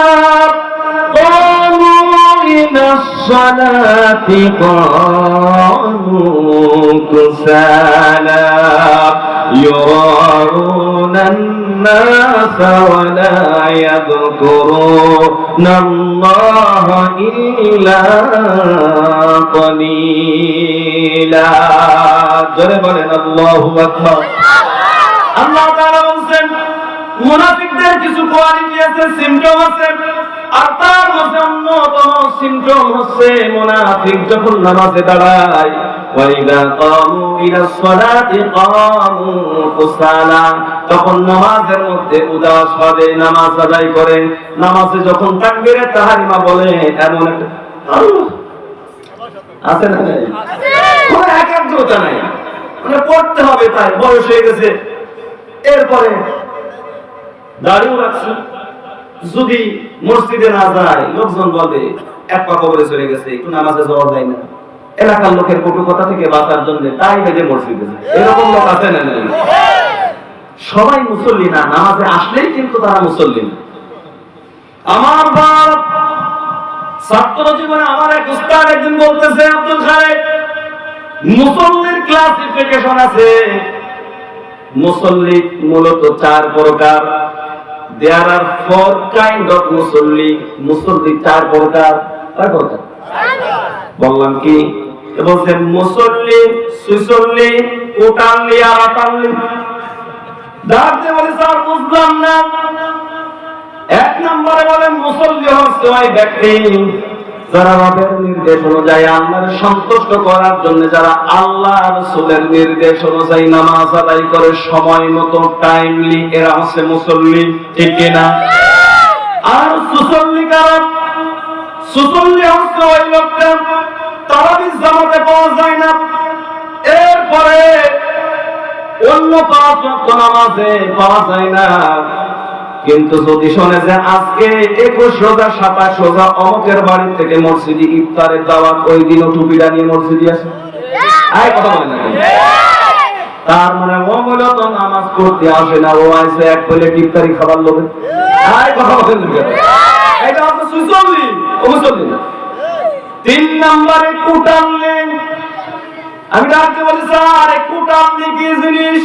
قاموا إلى الصلاة قاموا كسالى يراءون الناس ولا يذكرون الله إلا قليلا। জোরে বলেন আল্লাহু আকবার। আল্লাহ তাআলা বলেন মুনাফিকদের কিছু কোয়ালিটি আছে, সিম্পটম আছে, আর তার মধ্যে অন্যতম সিম্পটম হচ্ছে মুনাফিক যখন নামাজে দাঁড়ায় ওয়াইদা কামু ইলাস সালাতি কামু কুসালা, তখন নামাজের মধ্যে উদাস ভাবে নামাজ আদায় করে। নামাজে যখন তাকবীরে তাহরিমা বলে এমন একটা আছে না? কোনো একাগ্রতা নাই, মানে পড়তে হবে, তাই বয়স হয়ে গেছে, এরপরে দাঁড়িয়েও রাখছে। যদি মসজিদে না যায় লোকজন বলবে এক পা কবরে চলে গেছে, একটু নামাজে যাওয়া যায় না, এলাকার লোকের কটু কথা থেকে বাঁচার জন্য তাই বেঁধে মসজিদে যায়। এরকম লোক আছে না? সবাই মুসল্লি না, নামাজে আসলেই কিন্তু তারা মুসল্লি না। আমার বাপ ছাত্র জীবনে আমার এক উস্তাদ একদিন বলতেছে, আব্দুল খালেক মুসল্লির ক্লাসিফিকেশন আছে। মুসল্লি মূলত 4 প্রকার। There are 4 kind of মুসল্লি। মুসল্লি 4 প্রকার। কয় প্রকার বললাম কি? বলছে মুসল্লি, সুসল্লি, কোটাল্লি আর আটাল্লি। ডাকতে বলে স্যার বুঝলাম না। 1 নম্বরে বলেন মুসল্লি হচ্ছে ওই ব্যক্তি যারা রবের নির্দেশ অনুযায়ী আল্লাহর সন্তুষ্ট করার জন্য, যারা আল্লাহ রাসূলের নির্দেশ অনুযায়ী নামাজ আদায় করে সময় মতো টাইমলি, এরা হচ্ছে মুসল্লি, ঠিক কিনা? আর সুসল্লি কারা? সুসল্লি হচ্ছে ওই লোকটা তারাবির জামাতে পাওয়া যায় না, এরপরে অন্য 5 ওয়াক্ত নামাজে পাওয়া যায় না। কিন্তু যদি শোনে যে আজকে 21 রোজা 27 রোজা অমুকের বাড়ি থেকে মসজিদে ইফতারের দাওয়াত, ওই দিনও টুপিটা নিয়ে মসজিদে আসে। আয় কথা বলেন না, তার মানে ও মূলত নামাজ পড়তে আসে না, ও আসে এক প্লেট ইফতারি খাবার লোভে। আয় কথা বলেন না, এটা হচ্ছে সুসল্লি ও মুসল্লি। 3 নম্বরে কুটাল্লি। আমি ডাকতে বলি স্যার এই কুটাল্লি কি জিনিস?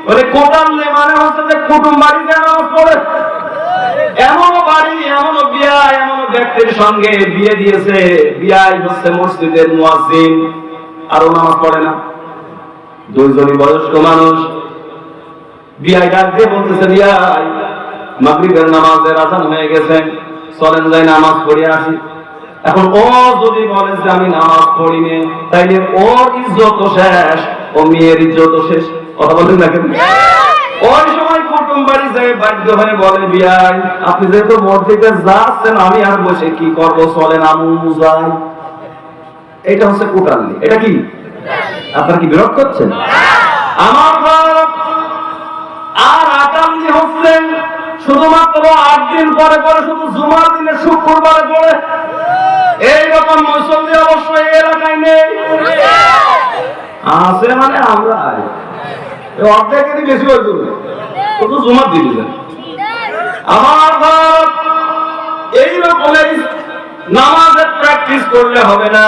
বলে কুটাল্লি মানে হচ্ছে যে কুটুম বাড়িতে নামাজ পড়ে। এমন বাড়ি, এমন বিয়া, এমন ব্যক্তির সঙ্গে বিয়ে দিয়েছে, বিয়াই হচ্ছে মসজিদের মুয়াজ্জিন, আর ও নামাজ পড়ে না। দুইজনই বয়স্ক মানুষ, বিয়াই ডাক দিয়ে বলতেছে বিয়াই মাগরিবের নামাজের আযান হয়ে গেছে, চলেন যাই নামাজ পড়ে আসি। এখন ও যদি বলে যে আমি নামাজ পড়িনি, তাইলে ওর ইজ্জত শেষ, ও মেয়ের ইজ্জত শেষ। কথা বলেন না কেন? ওই সময় কুটুম বাড়ি যায় বাধ্য হয়ে বলে বিয়াই আপনি যেহেতু মসজিদে যাচ্ছেন, আমি আর বসে কি করবো, চলেন আমু যাই। এটা হচ্ছে কুটাল্লি। এটা কি আপনার কি বিরক্ত হচ্ছেন? আমার আর আটাল্লি হচ্ছেন শুধুমাত্র 8 দিন পরে পরে, শুধু জুমার দিনে শুক্রবারে পড়ে। এইরকম মুসল্লি অবশ্যই এলাকায় নেই, আছে মানে আমরা অর্ধেকেরই বেশি হয়ে যাবে, শুধু জুমার দিন। আমার এইরকম নামাজের প্র্যাকটিস করলে হবে না।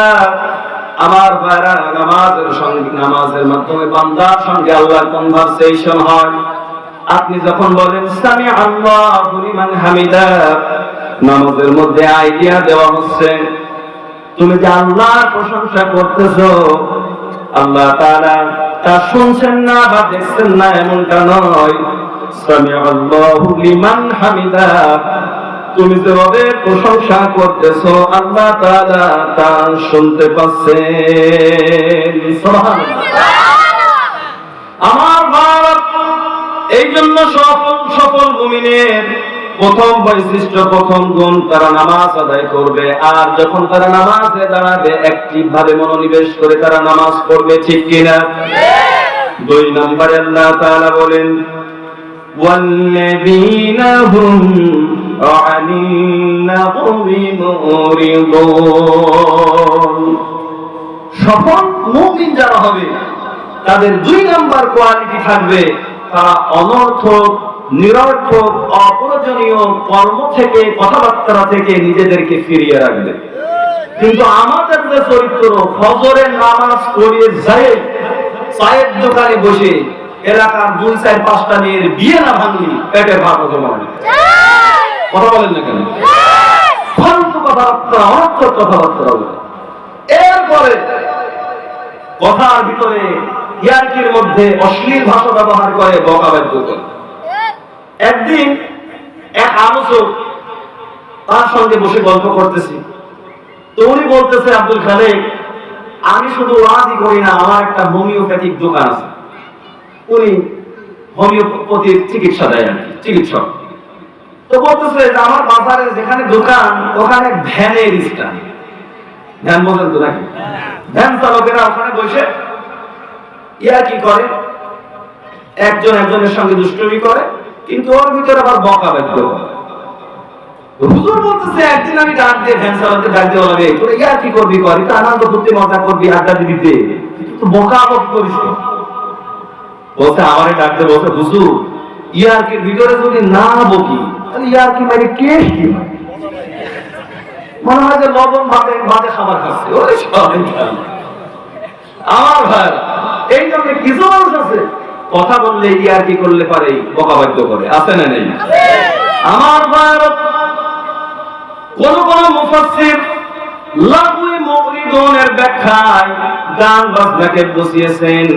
আমার ভাইরা, নামাজের সঙ্গে, নামাজের মাধ্যমে বান্দার সঙ্গে আল্লাহর কনভারসেশন হয়। আপনি যখন বলেন সামি আল্লাহু লিমান হামিদা, নামাজের মধ্যে আইডিয়া দেওয়া হচ্ছে তুমি যে আল্লাহর প্রশংসা করতেছো, আল্লাহ তাআলা তা শুনছেন না বা দেখছেন না এমনটা নয়। সামি আল্লাহু লিমান হামিদা, তুমি যেভাবে প্রশংসা করতেছো আল্লাহ তাআলা তা শুনতে পাচ্ছেন। সুবহানাল্লাহ। আমার ভারত, এই জন্য সফল মুমিনের প্রথম বৈশিষ্ট্য, প্রথম গুণ, তারা নামাজ আদায় করবে। আর যখন তারা নামাজে দাঁড়াবে অ্যাক্টিভ ভাবে মনোনিবেশ করে তারা নামাজ পড়বে, ঠিক কিনা? 2 নম্বরে আল্লাহ তাআলা বলেন ওয়াল্লাযীনা হুম আনিন নাগমি মুরিদুন। সফল মুমিন যারা হবে তাদের 2 নম্বর কোয়ালিটি থাকবে, তারা অনর্থক, নিরর্থক, অপ্রয়োজনীয় কর্ম থেকে, কথাবার্তা থেকে নিজেদেরকে ফিরিয়ে রাখবে। কিন্তু আমাদের যে চরিত্র, ফজরের নামাজ পড়িয়ে যায় চায়ের দোকানে বসে এলাকার 2-4-5টা মেয়ের বিয়ে না ভাঙলি পেটের ভাত জমা হয়। কথা বলেন না কেন? ফালতু কথাবার্তা, অনর্থক কথাবার্তা বলে। এরপরে কথার ভিতরে ইয়ার্কির মধ্যে অশ্লীল ভাষা ব্যবহার করে, বকাবাদ্য করে। একদিন এক আলোচক, তার সঙ্গে বসে গল্প করতেছি, তো উনি বলতেছে আব্দুল খালেক আমি শুধু ওয়াজই করি না, আমার একটা হোমিওপ্যাথিক দোকান আছে। উনি হোমিওপ্যাথির চিকিৎসা দেয় আর কি, চিকিৎসক। তো বলতেছে যে আমার বাজারে যেখানে দোকান ওখানে ভ্যানের স্ট্যান্ড, ভ্যান বোঝেন তো নাকি? ভ্যান চালকেরা ওখানে বসে কি করে, একজন একজনের সঙ্গে দুষ্টুমি করে, কিন্তু ওর ভিতরে আবার বকাবাদ্য করে। হুজুর বলতেছে একদিন আমি ডাক দিয়ে ভ্যান চালাতে ডাক দিয়ে বলবে তোরা কি করবি কর, এটা আনন্দ করতে, মজা করবি, আড্ডা দিতে, তো বকাবকি করিস। বলছে আমারে ডাকতে বলছে হুজুর ইয়ার্কির ভিতরে যদি না বকি তাহলে ইয়ার্কি মানে কেস কি হয়, মনে হয় যে লবণ ভাতে ভাতে খাবার খাচ্ছে। ওরে আমার ভাই, এই জন্য কিছু মানুষ আছে কথা বললে ইয়ার্কি করলে পারে বকাবাদ্য করে, আছে না নেই? আমার ভারত, কোন কোন মুফাসসির লাগুই মুরিদুনের ব্যাখ্যায় গান বাজনাকে বুঝিয়েছেন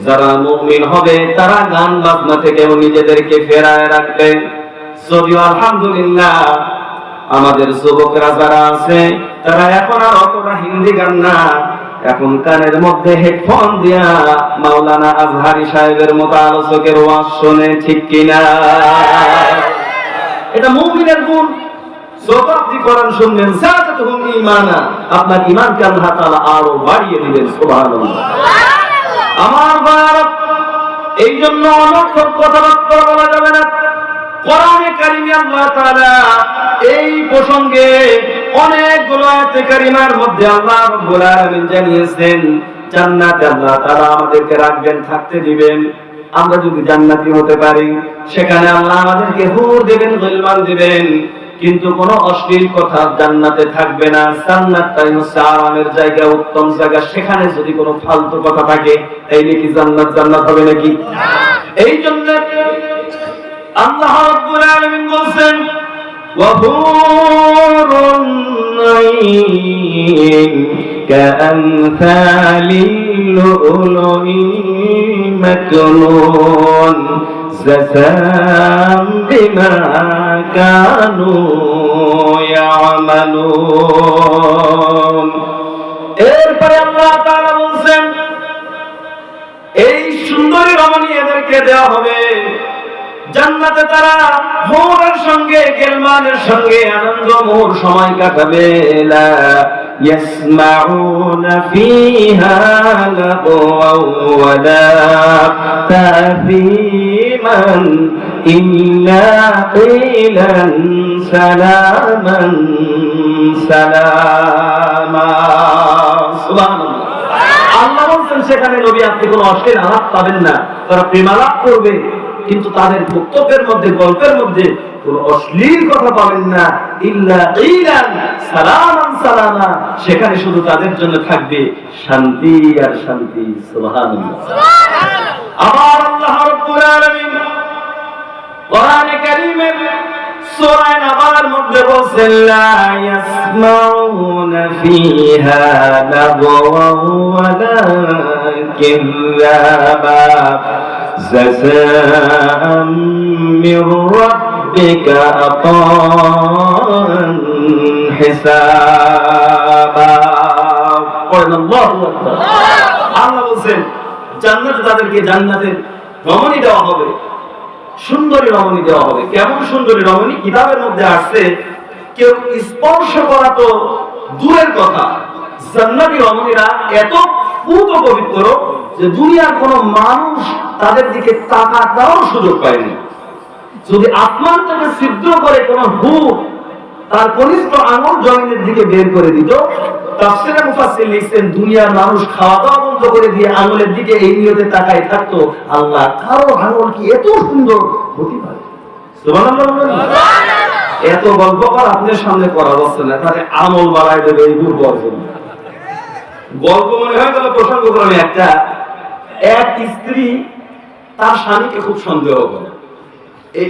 যারা মুমিন হবে তারা গান বাজনা থেকেও নিজেদেরকে ফেরায় রাখবে। যদিও আলহামদুলিল্লাহ আমাদের যুবকরা যারা আছে তারা এখন আর অতটা হিন্দি গান না, এখন কানের মধ্যে হেডফোন দিয়া মাওলানা আজহারি সাহেবের মতো আলোচকের ওয়াজ শুনে, ঠিক কিনা? এটা মুমিনের গুণ। যত আপনি কোরআন শুনবেন যাদাতুহুম ঈমানা, আপনার ঈমানকে আল্লাহ তাআলা আরো বাড়িয়ে দিবেন। সুবহানাল্লাহ। আমার ভাইরা, এই জন্য অনর্থক কথাবার্তা বলা যাবে না। কোরআনে কারিমে আল্লাহ তাআলা এই প্রসঙ্গে অনেকগুলো আয়াতে কারিমার মধ্যে আল্লাহ রাব্বুল আলামিন জানিয়েছেন জান্নাতে আল্লাহ তাআলা আমাদেরকে রাখবেন, থাকতে দিবেন। আমরা যদি জান্নাতি হতে পারি, সেখানে আল্লাহ আমাদেরকে হুর দিবেন, গিলমান দিবেন, কিন্তু কোনো অশ্লীল কথা জান্নাতে থাকবে না। জান্নাতটাই হচ্ছে আরামের জায়গা, উত্তম জায়গা। সেখানে যদি কোনো ফালতু কথা থাকে, তাইলে কি জান্নাত জান্নাত হবে নাকি? এই জন্য আল্লাহ রাব্বুল আলামিন বলেন ওয়াহুরুন নাঈম কাআমসালিল লুলুইল মাকনুন জাযাম বিমা কানু ইয়ামালুন। এরপরে আল্লাহ তাআলা বলেন এই সুন্দরী রমণী এদেরকে দেওয়া হবে জান্নাতে। তারা হুরের সঙ্গে, গিলমানের সঙ্গে আনন্দময় সময় কাটাবে। লা ইয়াসমাউনা ফিহা লাগওয়াও ওয়ালা তাফীমান ইল্লা কিলান সালামান সালামা। সুবহানাল্লাহ। আল্লাহ বলেন সেখানে নবী আপনি কোনো অশ্লীল আলাপ পাবেন না। তারা প্রেমালাপ করবে, কিন্তু তাদের বক্তব্যের মধ্যে, গল্পের মধ্যে কোন অশ্লীল কথা পাবেন না। ইল্লা কিলান সালামান সালামা, সেখানে শুধু তাদের জন্য থাকবে শান্তি আর শান্তি। সুবহানাল্লাহ। আবার আল্লাহ রাব্বুল আলামিন কোরআনে কারীমের সূরা নাবার মধ্যে বলেন লা ইয়াসমাউনা ফিহা লাগওয়াও ওয়ালা কিযাবা জাযাআম মির রাব্বিকা আতাআন হিসাবা। আল্লাহু আকবার। আল্লাহ বলেন জান্নাতে তাদেরকে জান্নাতের রমণী দেওয়া হবে, সুন্দরী রমণী দেওয়া হবে। কেমন সুন্দরী রমণী? কিতাবের মধ্যে আসছে কেউ স্পর্শ করা তো দূরের কথা, জান্নাতি রমণীরা এত পুত পবিত্র যে দুনিয়ার কোন মানুষ তাদের দিকে তাকানোর সুযোগ পায়নি। যদি আসমান থেকে ছিদ্র করে কোন হুর তার কনিষ্ঠ আঙুল জমিনের দিকে বের করে দিত, তাফসীরে মুফাসসির লিখছেন দুনিয়ার মানুষ খাওয়া দাওয়া বন্ধ করে দিয়ে আঙুলের দিকে এই নিয়তে তাকায় থাকতো, আল্লাহ কারো আঙুল কি এত সুন্দর হতে পারে? সুবহানাল্লাহ। এত গল্প কর আপনার সামনে করা যাচ্ছে না, তাহলে আমল বাড়ায় দেবে এই গুরু অর্জন। গল্প মনে হয় গেল প্রসঙ্গ ক্রমে একটা এক স্ত্রী তার স্বামীকে খুব সন্দেহ করে।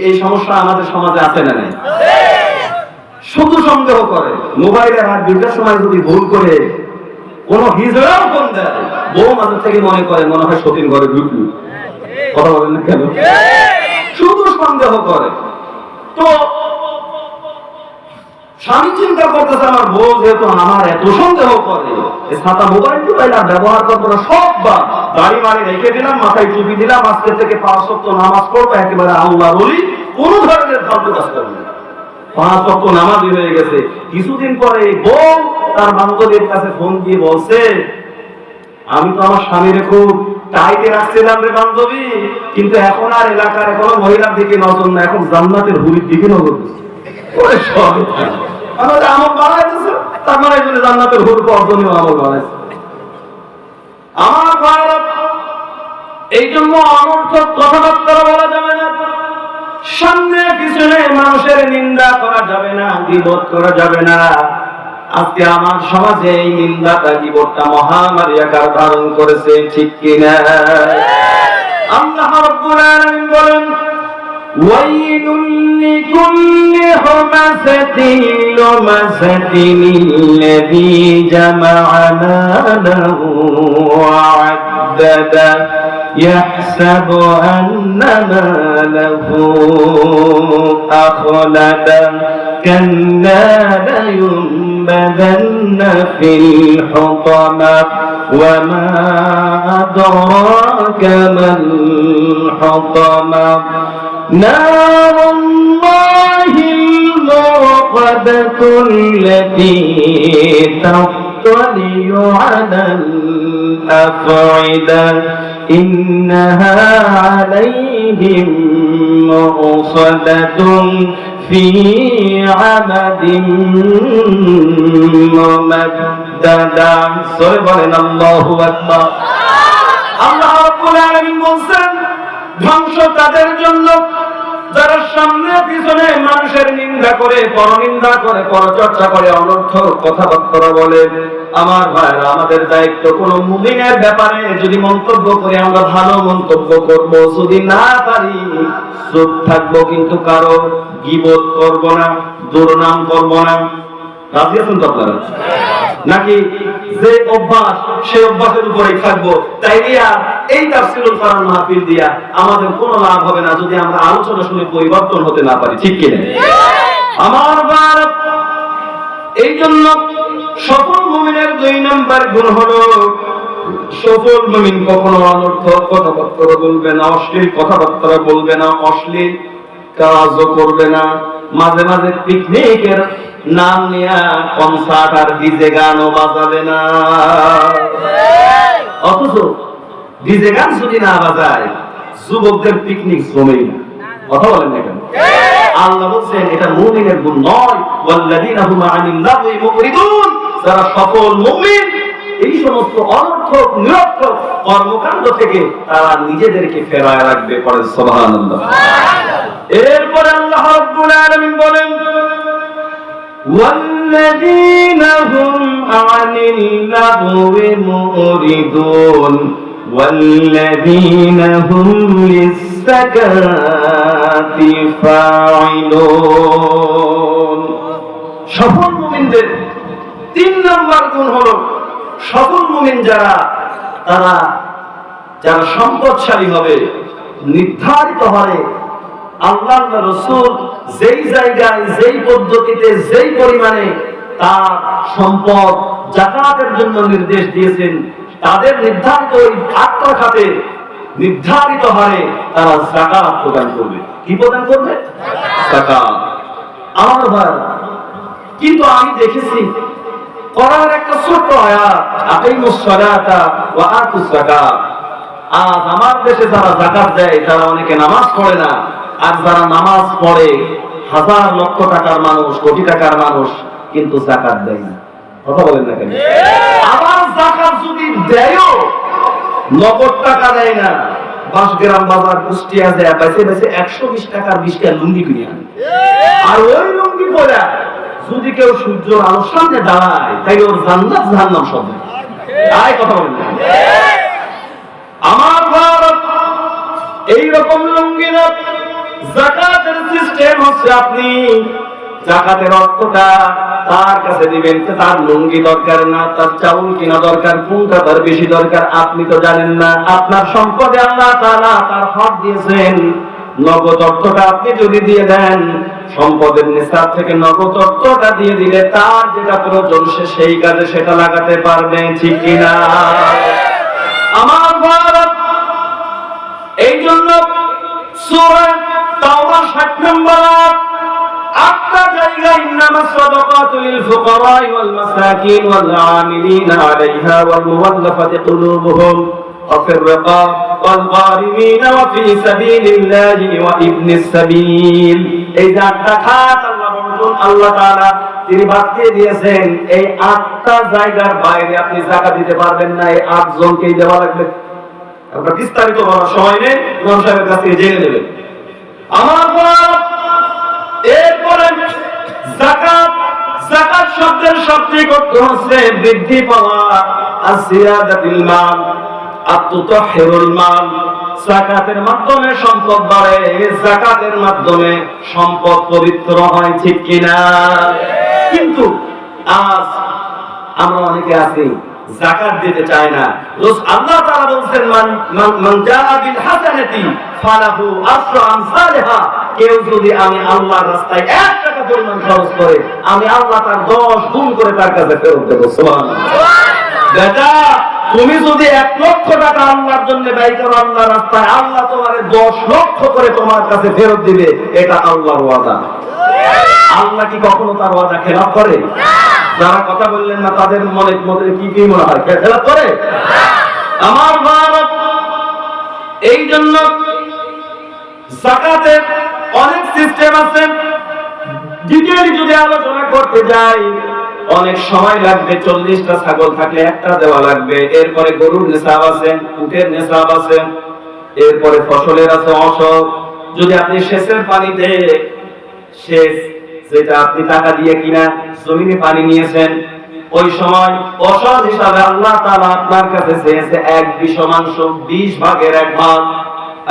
এই সমস্যা আমাদের সমাজে আছে না নাই? শুধু সন্দেহ করে। মোবাইলে রাত 2টার সময় যদি ভুল করে কোন হিজড়াও ফোন দেয়, বউ মাঝে থেকে মনে করে মনে হয় সতীন ঘরে ঢুকলো। কথা বলেন না কেন? শুধু সন্দেহ করে। তো স্বামী চিন্তা করতেছে আমার বউ যেহেতু আমার এত সন্দেহ করে, ছাতা মোবাইল টোবাইল ব্যবহার করবো না, সব বা দাড়ি মারি রেখে দিলাম, মাথায় টুপি দিলাম, আজকে থেকে 5 ওয়াক্ত নামাজ পড়বো, একেবারে আল্লাহ বলি, কোন ধরনের ফালতু কাজ করবো না, 5 ওয়াক্ত নামাজই হয়ে গেছে। কিছুদিন পরে বউ তার বান্ধবীর কাছে ফোন দিয়ে বলছে আমি তো আমার স্বামীরে খুব টাইটে রাখছিলাম রে বান্ধবী, কিন্তু এখন আর এলাকার কোনো মহিলার দিকে নজর না, এখন জান্নাতের হুরির দিকে নজর দিচ্ছে। ওরে সব আমাদের আমল বাড়াইতেছে, তার মানে এই জন্য জান্নাতের হুর অর্জনীয় আমল বাড়াইছে। আমার ভাইরা, এই জন্য অনর্থক কথাবার্তা বলা যাবে না, সামনে পিছনে মানুষের নিন্দা করা যাবে না, গীবত করা যাবে না। আজকে আমার সমাজে এই নিন্দাটা, গীবতটা মহামারী আকার ধারণ করেছে, ঠিক কিনা? আল্লাহ রাব্বুল আলামিন বলেন ওয়াইলুল লিকুল্লি হুমাযাতিন লুমাযাতিন আল্লাযী জামা'a মালাহু ওয়া 'আদ্দাদা ইয়াহসাবু আন্না মালাহু আখলাদা কাল্লা লায়ুনবাযান্না ফিল হুতামা ওয়া মা আদরাকা মাল হুতামা নারুল্লাহিল মুqada الموصدة التي تطلع على الأفئدة إنها عليهم موصدة في عمد ممددة سبحان الله أكبر আল্লাহ রাব্বুল আলামিন বলেন ধ্বংস তাদের জন্য যারা সামনে পিছনে মানুষের নিন্দা করে পরনিন্দা করে পরচর্চা করে অনর্থক কথাবার্তা বলে। আমার ভাইরা, আমাদের দায়িত্ব কোন মুমিনের ব্যাপারে যদি মন্তব্য করে আমরা ভালো মন্তব্য করব, যদি না পারি চুপ থাকবো, কিন্তু কারো গীবত করব না, দুর্নাম করব না। রাজি আছেন তো আপনারা? নাকি যে অভ্যাস সেই অভ্যাসের উপরেই থাকবো? তাই দিয়া এই তাফসীরুল কোরআন মাহফিল দিয়া আমাদের কোনো লাভ হবে না যদি আমরা আলোচনা শুনে পরিবর্তন হতে না পারি, ঠিক কিনা? আমার ভারত, এই জন্য সফল মুমিনের 2 নম্বর গুণ হলো সফল মুমিন কখনো অনর্থক কথাবার্তা বলবে না, অশ্লীল কথাবার্তা বলবে না, অশ্লীল কাজও করবে না। মাঝে মাঝে পিকনিকের নাম নিয়ে কনসার্ট আর ডিজে গানও বাজাবে না। অথচ ডিজে গান যদি না বাজায় যুবকদের পিকনিক জমেই না। কথা বলেন না কেন? আল্লাহ বলছেন এটা মুমিনের গুণ নয়, ওয়াল্লাযীনা হুম আনিল লাগwi মুরিদুন। যারা সফল মুমিন এই সমস্ত অনর্থক নিরর্থক কর্মকাণ্ড থেকে তারা নিজেদেরকে ফেরায় রাখবে। পড়েন সুবহানাল্লাহ। এরপর আল্লাহ রাব্বুল আলামিন বলেন والذين هم عن اللغو معرضون والذين هم للزكاة فاعلون। সফল মুমিনদের 3 নম্বর গুণ হলো সফল মুমিন যারা যারা সম্পদশালী হবে, নির্ধারিত হবে আল্লাহ রাসূল যেই জায়গায় যেই পদ্ধতিতে যেই পরিমাণে তার সম্পদ যাকাতের জন্য নির্দেশ দিয়েছেন, তাদের নির্ধারিত ওই খাতটা খাতে নির্ধারিত হারে তারা যাকাত প্রদান করবে। কি প্রদান করবে? যাকাত। আমার ভাই, কিন্তু আমি দেখেছি কোরআনের একটা ছোট্ট আয়াত, আকিমুস সালাতা ওয়া আতুস যাকাত। আজ আমার দেশে যারা যাকাত দেয় তারা অনেকে নামাজ পড়ে না, আর যারা নামাজ পড়ে হাজার লক্ষ টাকার মানুষ, কোটি টাকার মানুষ, কিন্তু যাকাত দেয় না। কথা বলেন না কেন? আবার যাকাত যদি দেয়ও নগদ টাকা দেয় না, বাসগ্রাম বাজার কুষ্টিয়া যায় বেঁচে বেঁচে 120 টাকার 20টা লুঙ্গি কিনে আনে। আর ওই লুঙ্গি পরে যদি কেউ সূর্যের আলোর সামনে দাঁড়ায় তাই ওর জান্নাত জাহান্নাম সব। তাই কথা বলেন না? আমার ভারত, এইরকম লুঙ্গি না। যাকাতের সিস্টেম হচ্ছে আপনি যাকাতের অর্থটা তার কাছে দিবেন, তার লুঙ্গি দরকার না, তার চাউল কিনা দরকার, কোনটা তার বেশি দরকার আপনি তো জানেন না। আপনার সম্পদে আল্লাহ তাআলা তার হক দিয়েছেন, নগদ অর্থটা আপনি যদি দিয়ে দেন, সম্পদের নিসাব থেকে নগদ অর্থটা দিয়ে দিলে তার যেটা প্রয়োজন সে সেই কাজে সেটা লাগাতে পারবে, ঠিক কিনা? আমার ভারত, এই জন্য সূরা তাওবা 60 নম্বর 8টা জায়গায় ইন্নামাস সাদাকাতু লিল ফুকারা ওয়াল মাসাকিন ওয়াল আমিলিনা আলাইহা ওয়াল মুওয়াল্লাফাতি কুলুবুহুম ওয়া ফির রিকাব ওয়াল গারিমিনা ওয়া ফি সাবিলিল্লাহি ওয়া ইবনিস সাবিল। এই 8টা খাত আল্লাহ তাআলা তিনি বাতিয়ে দিয়েছেন। এই 8টা জায়গার বাইরে আপনি যাকাত দিতে পারবেন না। এই 8 জনকেই দেওয়া লাগবে। আমরা বিস্তারিত বলার সময় নেই, ইমাম সাহেবের কাছে জেনে নেবেন। আমার এরপরে যাকাত, যাকাত শব্দের সবচেয়ে অর্থ হচ্ছে বৃদ্ধি পাওয়া, আসিয়াদাতুল মাল, আত-তুতাহহিরুল মাল। যাকাতের মাধ্যমে সম্পদ বাড়ে, যাকাতের মাধ্যমে সম্পদ পবিত্র হয়, ঠিক কিনা? কিন্তু আজ আমরা অনেকে আছি যাকাত দিতে চায় না। আল্লাহ তাআলা বলেন মান জাআ বিল হাসানাতি ফালাহু আশরু আমসালিহা। কেউ যদি আমি আল্লাহর রাস্তায় 1 টাকা পরিমাণ খরচ করে, আমি আল্লাহ তার 10 গুণ করে তার কাছে ফেরত দেব। সুবহানাল্লাহ। বেটা, তুমি যদি 1 লক্ষ টাকা আল্লাহর জন্য ব্যয় করো আল্লাহর রাস্তায়, আল্লাহ তোমাকে 10 লক্ষ করে তোমার কাছে ফেরত দিবে। এটা আল্লাহর ওয়াদা। আল্লাহ কি কখনো তার ওয়াদা খেলাফ করে? যারা কথা বললেন না তাদের মনে মধ্যে কি কি মনে হয়, খেলাফ করে? আমার ভারত, এই জন্য যাকাতের অনেক সিস্টেম আছে, ডিটেইলি যদি আলোচনা করতে যাই অনেক সময় লাগবে। 40টা ছাগল থাকলে একটা দেওয়া লাগবে। এরপরে গরুর নিসাব আছে, উটের নিসাব আছে, এরপরে ফসলের আছে অসব। যদি আপনি সেচের পানিতে, সেচ যেটা আপনি টাকা দিয়ে কিনা জমিনে পানি নিয়েছেন, ওই সময় অসদ হিসাবে আল্লাহ তাআলা আপনার কাছে চেয়েছে 1/20 ভাগের 1 ভাগ।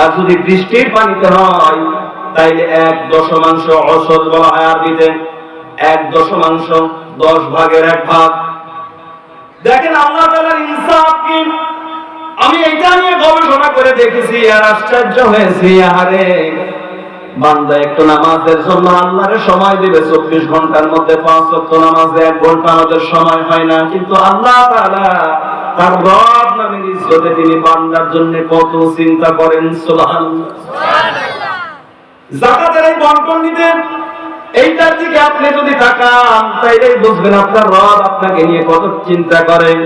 আর যদি বৃষ্টির পানিতে হয় তাইলে 1/10 অসদ বলা হয় আরবিতে। 1/10 ভাগের 1 ভাগ। দেখেন আল্লাহ তাআলার ইনসাফ কি। আমি এটা নিয়ে গবেষণা করে দেখেছি আর আশ্চর্য হয়েছি। আরে বান্দা একটু নামাজের জন্য আল্লাহরে সময় দিবে 24 ঘন্টার মধ্যে 5 ওয়াক্ত নামাজে 1 ঘন্টা আমাদের সময় হয় না, কিন্তু আল্লাহ তাআলা তার রব নামের ইজ্জতে তিনি বান্দার জন্য কত চিন্তা করেন। সুবহানাল্লাহ। যাকাতের এই বন্টন নিতে এইটার দিকে আপনি যদি তাকান তাইলেই বুঝবেন আপনার রব আপনাকে নিয়ে কত চিন্তা করেন।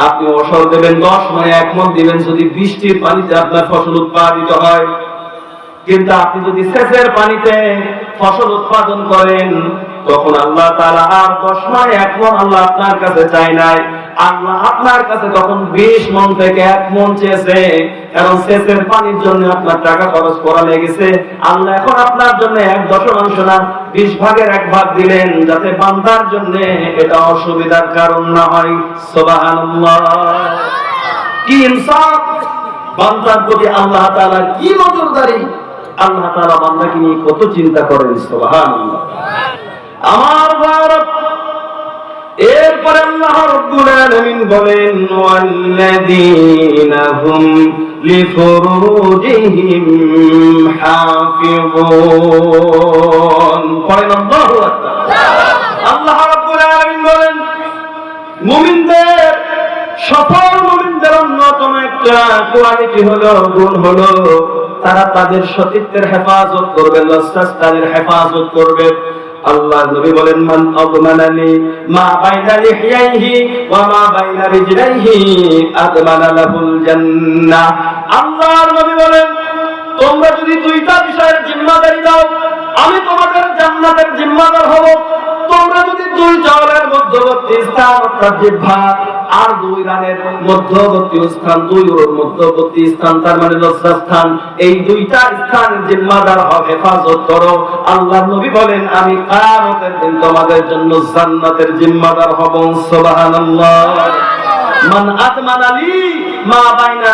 আপনি অসর দেবেন 10 মণ, 1 মণ দিবেন যদি বৃষ্টির পানিতে আপনার ফসল উৎপাদিত হয়। কিন্তু আপনি যদি সেচের পানিতে ফসল উৎপাদন করেন তখন আল্লাহ তাআলা আর 10 মণ 1 মণ আল্লাহ আপনার কাছে চাই নাই। আল্লাহ আপনার কাছে তখন 20 মণ থেকে 1 মণ চেয়েছে, কারণ সেচের পানির জন্য আপনার টাকা খরচ করা লেগেছে। আল্লাহ এখন আপনার জন্য 1/10 না 20 ভাগের 1 ভাগ দিলেন, যাতে বান্দার জন্য এটা অসুবিধার কারণ না হয়। সুবহানাল্লাহ। কি ইনসাফ! বান্দার প্রতি আল্লাহ তাআলা কি নজরদারি! আল্লাহ তাআলা বান্দাকে নিয়ে কত চিন্তা করেন। সুবহানাল্লাহ। আমার ভারত, এরপরে আল্লাহ রাব্বুল আলামিন বলেন ওয়াল্লাযীনা হুম লিফুরুজিহিম হাফিযুন। পড়েন আল্লাহু আকবার। আল্লাহ রাব্বুল আলামিন বলেন মুমিনদের, সফল মুমিনদের অন্যতম একটা কোয়ালিটি হলো, গুণ হলো, তারা তাদের সতীত্বের হেফাজত করবে, লজ্জাস্থানের হেফাজত করবে। আল্লাহ নবী বলেন মান আযমানানি মা বাইনা লিহিয়াইহি ওয়া মা বাইনা রিজলাইহি আযমানা লাহুল জান্নাহ। আল্লাহর নবী বলেন তোমরা যদি দুইটা বিষয়ের জিম্মাদারি দাও আমি তোমাদের জান্নাতের জিম্মাদার হব। তোমরা যদি 2 জলের মধ্যবর্তী স্থান অর্থাৎ জিহ্বা আর 2 রানের মধ্যবর্তী স্থান, 2 ওর মধ্যবর্তী স্থান তার মানে লজ্জাস্থান, এই 2টা স্থানের জিম্মাদার হও, হেফাজত করো। আল্লাহর নবী বলেন আমি কিয়ামতের দিন তোমাদের জন্য জান্নাতের জিম্মাদার হব। সুবহানাল্লাহ। মান আতমানালি মা বাইনা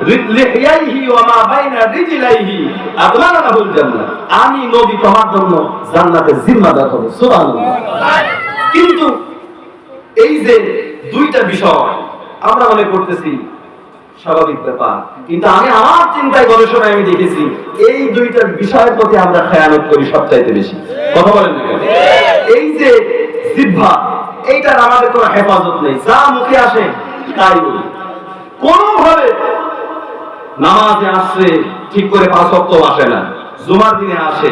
লিহিয়াইহি ওয়া মা বাইনা রিজলাইহি আযমানা লাহুল জান্নাহ। আমি নবী তোমার জন্য জান্নাতের জিম্মাদার হব। সুবহানাল্লাহ। কিন্তু এই যে 2টা বিষয় আমরা মনে করতেছি স্বাভাবিক ব্যাপার, কিন্তু আমি আমার চিন্তায় গবেষণায় আমি দেখেছি এই 2টা বিষয়ের প্রতি আমরা খেয়ানত করি সবচাইতে বেশি। কথা বলেন না কেন? এই যে জিহ্বা, এইটার আমাদের কোনো হেফাজত নেই, যা মুখে আসে তাই বলি। কোনোভাবে নামাজে আসছে ঠিক করে 5 ওয়াক্ত আসে না, জুমার দিনে আসে,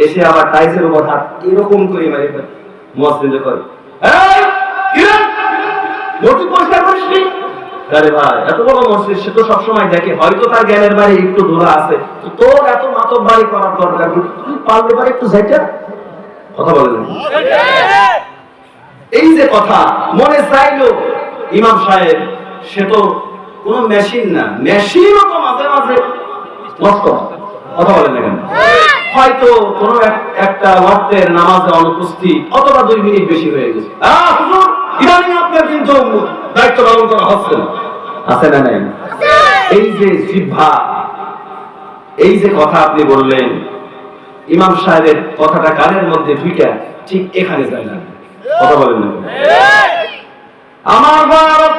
এসে আবার টাইসের উপর হাত এরকম করে মারে মুয়াজ্জিন করে, এই কিরে মসজিদ পরিষ্কার করিস নি? আরে ভাই এত বড় মসজিদ, সে তো সবসময় দেখে, হয়তো তার জ্ঞানের বাড়ি একটু দূরে আছে, তো তোর এত মাতব বাড়ি করার দরকার তুই পারলে পারে একটু যাইটা। কথা বলেন এই যে কথা মনে চাইলো ইমাম সাহেব, সে তো কোন মেশিন না, মেশিনও তো মাঝে মাঝে নষ্ট। কথা বলেন না কেন? হয়তো কোন একটা ওয়াক্তের নামাজে অনুপস্থিত অথবা 2 মিনিট বেশি হয়ে গেছে, হুজুর ইদানিং আপনার কিন্তু দায়িত্ব পালন করা হচ্ছে না, আছে না নাই? এই যে জিহ্বা, এই যে কথা আপনি বললেন, ইমাম সাহেবের কথাটা কানের মধ্যে ঢুকে ঠিক এখানে যায় না। কথা বলেন না? আমার ভারত,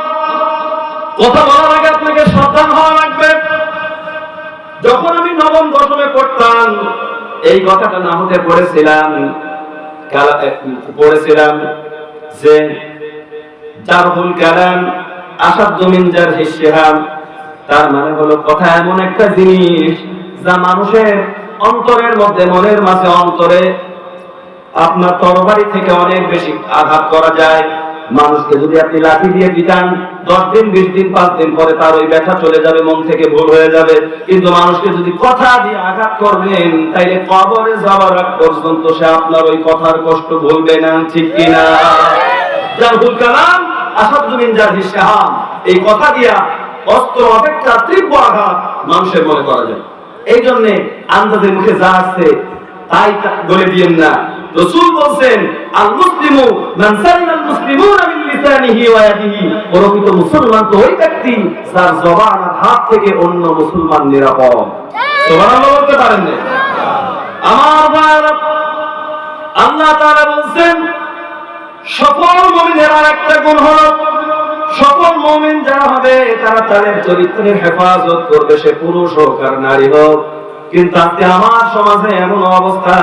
কথা বলার আগে আপনাকে সাবধান হওয়া লাগবে। যখন আমি 9ম 10মে পড়তাম এই কথাটা না হতে পড়েছিলাম যে জারহুল কালাম আসাদ্দু মিন জারহিশ শিহাব। তার মানে হলো কথা এমন একটা জিনিস যা মানুষের অন্তরের মধ্যে, মনের মাঝে, অন্তরে আপনার তরবারি থেকে অনেক বেশি আঘাত করা যায়। মানুষকে যদি আপনি লাঠি দিয়ে পিটান 10 দিন 20 দিন 5 দিন পরে তার ওই ব্যথা চলে যাবে, মন থেকে ভুল হয়ে যাবে। কিন্তু মানুষকে যদি কথা দিয়ে আঘাত করবেন, তাইলে কবরে যাওয়ার আগ পর্যন্ত সে আপনার ওই কথার কষ্ট ভুলবে না, ঠিক কিনা? জারহুল কালাম আসাদু মিন জারহিস সাহাম, এই কথা দিয়া অস্ত্র অপেক্ষা তীব্র আঘাত মানুষের মনে করা যায়। এই জন্য আন্দাজের মুখে যা আছে তাই বলে দিয়েন না। রাসূল বলেন, আল মুসলিমু মান সালিমাল মুসলিমুনা মিন লিসানিহি ওয়া ইয়াদিহি, প্রকৃত মুসলমান তো ওই ব্যক্তি যার জবান আর হাত থেকে অন্য মুসলমান নিরাপদ। সুবহানাল্লাহ বলতে পারেন না? আমার ভাইরা, আল্লাহ তাআলা বলেন সফল মুমিনের আরেকটা গুণ হলো, সফল মুমিন যারা হবে তারা তাদের চরিত্রের হেফাজত করবে, সে পুরুষ হোক আর নারী হোক। কিন্তু আজকে আমার সমাজে এমন অবস্থা,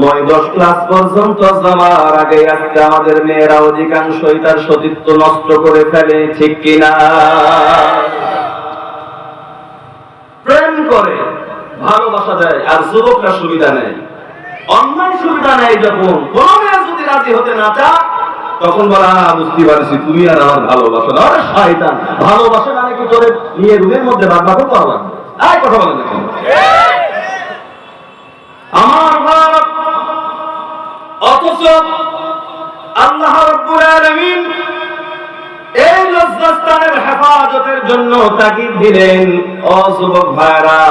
9-10 ক্লাস পর্যন্ত যাওয়ার আগে আজকে আমাদের মেয়েরা অধিকাংশই তার সতীত্ব নষ্ট করে ফেলে, ঠিক কিনা? প্রেম করে, ভালোবাসা দেয়, আর যুবকরা সুবিধা নেয়। অন্যায় সুবিধা নেয় যখন কোন মেয়ে যদি রাজি হতে না চায়, তখন বলা বুঝতে পারছি তুমি আর আমার ভালোবাসা না। আরে শয়তান, ভালোবাসা মানে কি তোরে নিয়ে রুমের মধ্যে বাঁধবাকে করা লাগবে? এই কথা বলেন না কেন? আমার ভাব, অথচ আল্লাহ রাব্বুল আলামিন এই লজ্জাস্থানের হেফাজতের জন্য তাকিদ দিলেন। ও যুবক ভাইরা,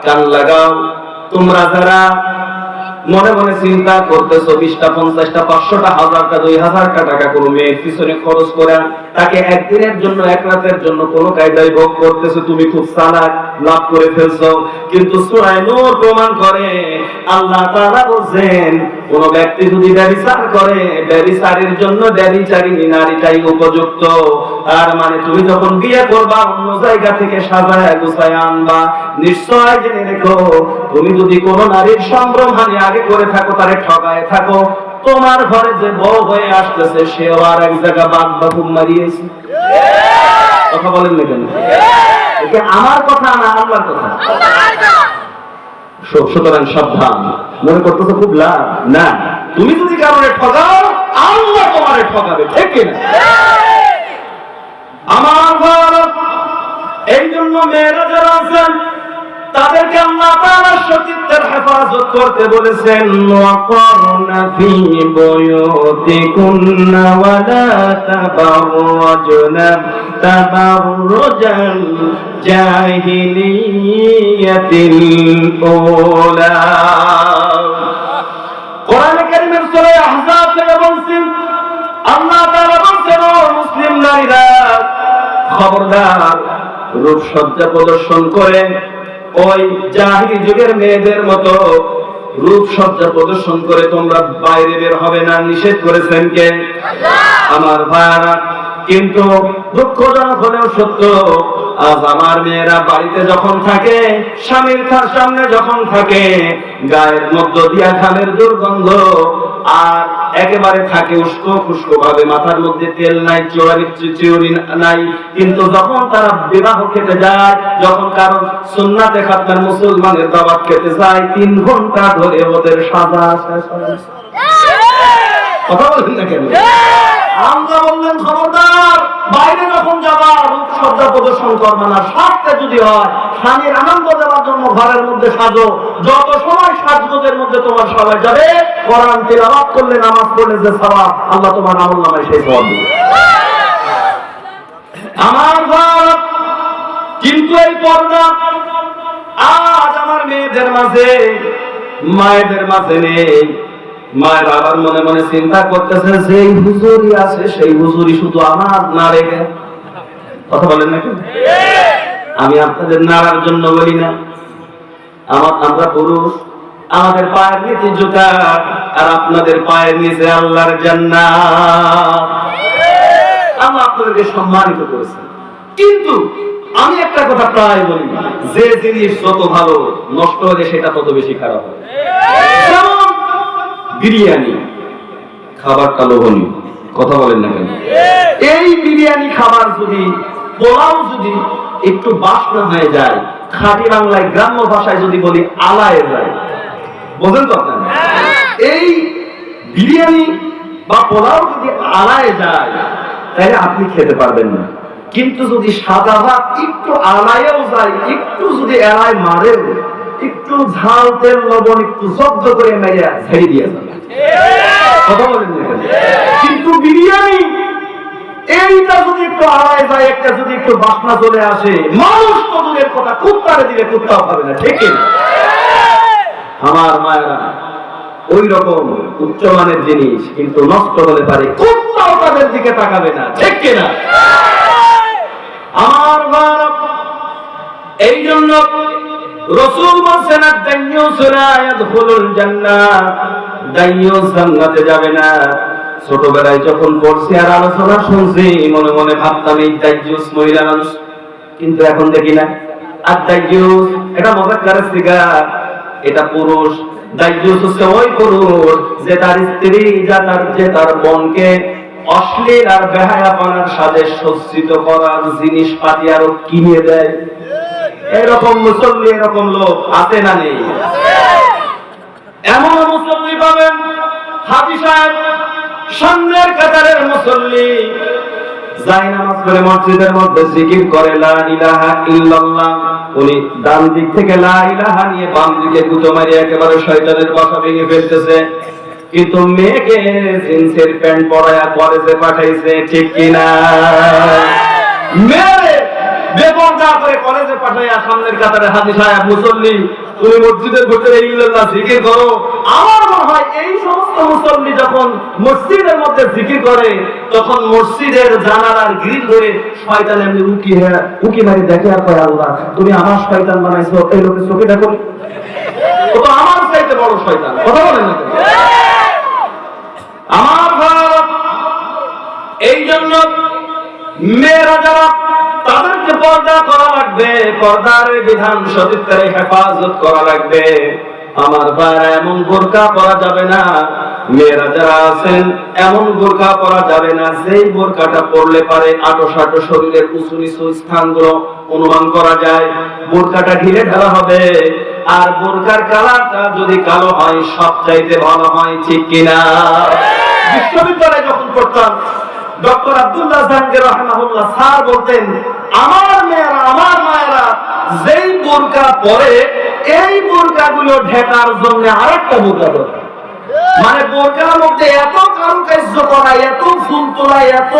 কান লাগাও। তোমরা যারা মনে মনে চিন্তা করতেছো 20টা 50টা 500টা 1000টা 2000 টাকা কোনো মেয়ের পিছনে খরচ করে তাকে একদিনের জন্য এক রাতের জন্য কোনো কায়দায় ভোগ করতেছো, তুমি খুব চালাক, লাভ করে ফেলছো। কিন্তু সূরা নূর প্রমাণ করে, আল্লাহ তাআলা বলেন কোন ব্যক্তি যদি ব্যভিচার করে, ব্যভিচারের জন্য ব্যভিচারিণী নারীটাই উপযুক্ত। আর মানে তুমি যখন বিয়ে করবা অন্য জায়গা থেকে সাজায় গুছায় আনবা। নিশ্চয় জেনে রেখো, তুমি যদি কোন নারীর সম্ভ্রমহানি আগে করে থাকো, তারে ঠকায় থাকো, তোমার ঘরে যে বউ হয়ে আসতেছে সেও আর এক জায়গা বাদ বাকুম মারিয়েছে। কথা বলেন না কেন? এটা আমার কথা না আল্লাহর কথা। সুতরাং সাবধান। মনে করতেছো খুব লাভ না, তুমি যদি কারণে ঠকাও আল্লাহ তোমারে ঠকাবে, ঠিক কিনা? আমার ভারত, এই জন্য মেয়েরা যারা আছেন তাদেরকে আল্লাহ তাআলা সতীত্বের হেফাজত করতে বলেছেন। ওয়াকরনা ফি বুয়ুতিকুন্না ওয়ালা তাবাররাজনা তাবাররুজাল জাহিলিয়াতিল উলা। কোরআনে কারীমের সূরা আহজাব থেকে বলছেন, আল্লাহ তাআলা বলছেন, ও মুসলিম নারীরা, খবরদার রূপসজ্জা প্রদর্শন করে ওই জাহিলি যুগের মেয়েদের মতো রূপসজ্জা প্রদর্শন করে তোমরা বাইরে বের হবে না। নিষেধ করেছেন কে? আমার ভাইরা। কিন্তু দুঃখজনক হলেও সত্য, আজ আমার মেয়েরা বাড়িতে যখন থাকে, স্বামীর সামনে যখন থাকে, গায়ের মধ্য দিয়া ঘামের দুর্গন্ধ, আর একেবারে থাকে উস্কো খুস্কো ভাবে, মাথার মধ্যে তেল নাই, চিউরি নাই। কিন্তু যখন তারা বিবাহ খেতে যায়, যখন কারণ সুন্নাতে খাতনার মুসলমানের দাওয়াত খেতে যায়, 3 ঘন্টা ধরে ওদের সাজা শেষ হয়। কথা বলেন না কেন? আল্লাহ বললেন খবরদার, বাইরে যখন যাবা রূপসজ্জা প্রদর্শন করবে না। সাজতে যদি হয় স্বামীর আনন্দ দেওয়ার জন্য ঘরের মধ্যে সাজো। যত সময় সাজগোজের মধ্যে তোমার সবাই যাবে, কোরআন তিলাওয়াত করলে, নামাজ পড়লে যে সওয়াব, আল্লাহ তোমার আমলনামায় সেই সওয়াব দিবে। আমার ভারত, কিন্তু এই পর্দা আজ আমার মেয়েদের মাঝে, মায়েদের মাঝে নেই। মায়ের আবার মনে মনে চিন্তা করতেছে, যেই হুজুরি আছে সেই হুজুরি শুধু আমার না রেখে। কথা বলেন নাকি? আমি আপনাদের নাড়ার জন্য বলি না। আমরা পুরুষ, আমাদের পায়ের নিচে জুতা, আর আপনাদের পায়ের নিচে আল্লাহর জান্নাত। আল্লাহ আপনাদেরকে সম্মানিত করেছেন। কিন্তু আমি একটা কথা প্রায় বলি, যে জিনিস যত ভালো নষ্ট হলে সেটা তত বেশি খারাপ হয়। বিরিয়ানি খাবারটা লোভনীয়। কথা বলেন না কেন? এই বিরিয়ানি খাবার যদি, পোলাও যদি একটু বাসনা হয়ে যায়, খাঁটি বাংলায় গ্রাম্য ভাষায় যদি বলি আলায় যায়, বোঝেন তো আপনারা? এই বিরিয়ানি বা পোলাও যদি আড়ায় যায় তাহলে আপনি খেতে পারবেন না, কিন্তু যদি সাদা ভাত একটু আড়াইও যায়, একটু যদি এড়ায় মারেও, একটু ঝাল তেল লবণ একটু জব্দ করে মেরিয়া ছেড়ে দিয়ে যাবে, কথা বলেন না? কিন্তু বিরিয়ানি এইটা যদি একটু আড়াই যায়, একটা যদি একটু বাসনা চলে আসে, মানুষ তো দূরের কথা, কুত্তারে দিলে কুত্তাও পাবে না, ঠিক না? আমার মায়েরা ওই রকম উচ্চমানের জিনিস কিন্তু নষ্ট হতে পারে, কুত্তাও তাদের দিকে তাকাবে না, ঠিক কিনা? আমার মায়েরা এই জন্য রাসূল বলেছেন দাইয়ুস লা ইয়াদখুলুল জান্নাহ, দাইয়ুস জান্নাতে যাবে না। ছোটবেলায় যখন পড়ছি আর আলোচনা শুনছি মনে মনে ভাবতাম এই দাইয়ুস মহিলা মানুষ, কিন্তু এখন দেখি না। আর দাইয়ুস এটা মুযাক্কার সিগা, এটা পুরুষ। দাইয়ুস হচ্ছে ওই পুরুষ যে তার স্ত্রী যে তার বোনকে অশ্লীল আর বেহায়াপনার সাথে সজ্জিত করার জিনিসপাতি আরো কিনে দেয়। এরকম মুসল্লি, এরকম লোক আছে না নেই? এমন মুসল্লি পাবেন, হাজী সাহেব সামনের কাতারের মুসল্লি, যাই নামাজ পড়ে মসজিদের মধ্যে জিকির করে লা ইলাহা ইল্লাল্লাহ, উনি ডান দিক থেকে লা ইলাহা নিয়ে বাম দিকে গুঁতো মারিয়ে একেবারে শয়তানের বাসা ভেঙে ফেলতেছে, কিন্তু মেয়েকে জিন্সের প্যান্ট পরায়া কলেজে পাঠাইছে, ঠিক কিনা? মেয়ে বেপরদা করে কলেজে পাঠাইয়া সামনের কাতারে হাজী সাহেব মুসল্লি, তুমি মসজিদের ভিতরে ইল্লাল্লাহ জিকির করো। আমার মনে হয় এই সমস্ত মুসল্লি যখন মসজিদের মধ্যে জিকির করে তখন মসজিদের জানালার গ্রিল ধরে শয়তান এমনি উকি মারি দেখে আর কয়, আল্লাহ তুমি আমার শয়তান বানাইছো, এই লোকের চোখে দেখো, ও তো আমার চাইতে বড় শয়তান, কথা বলেন না? আমার ভারত এই জন্য মেয়েরা যারা তাদেরকে পর্দা করা লাগবে, পর্দার বিধান সতীত্বের হেফাজত করা লাগবে। আমার ভাই এমন বোরকা পরা যাবে না, মেয়েরা যারা আছেন এমন বোরকা পরা যাবে না যেই বোরকাটা পরলে পারে আটো সাটো শরীরের উঁচু নিচু স্থানগুলো অনুমান করা যায়। বোরকাটা ঢিলে ঢালা হবে, আর বোরকার কালারটা যদি কালো হয় সবচাইতে ভালো হয়, ঠিক কিনা? বিশ্ববিদ্যালয়ে যখন পড়তাম ডক্টর আব্দুল্লাহ জাহাঙ্গীর রাহিমাহুল্লাহ স্যার বলতেন, আমার মেয়েরা, আমার মায়েরা যেই বোরকা পরে এই বোরকাগুলো ঢাকার জন্য আরেকটা বোরকা দরকার। মানে বোরকার মধ্যে এত কারুকার্য করা, এত ফুল তোলা, এত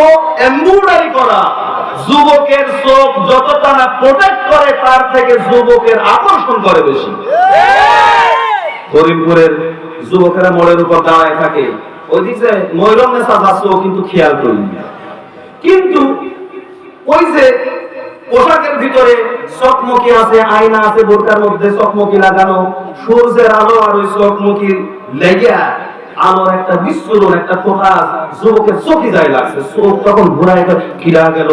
এমব্রয়ডারি করা, যুবকের চোখ যতটা না প্রোটেক্ট করে তার থেকে যুবকের আকর্ষণ করে বেশি। করিমপুরের যুবকেরা মোড়ের উপর দাঁড়ায় থাকে, ওই দিকে ময়ূরম নেশা যাচ্ছে, ও কিন্তু খেয়াল করি, কিন্তু ওই যে পোশাকের ভিতরে চকমকি আছে, আয়না আছে, বোরকার মধ্যে চকমকি লাগানো, সূর্যের আলো আর ওই চকমকি লেগে আলোর একটা বিস্ফোরণ, একটা ফোকাস যুবকের চোখে যায় লাগছে, চোখ তখন ঘুরায় কিরা গেল,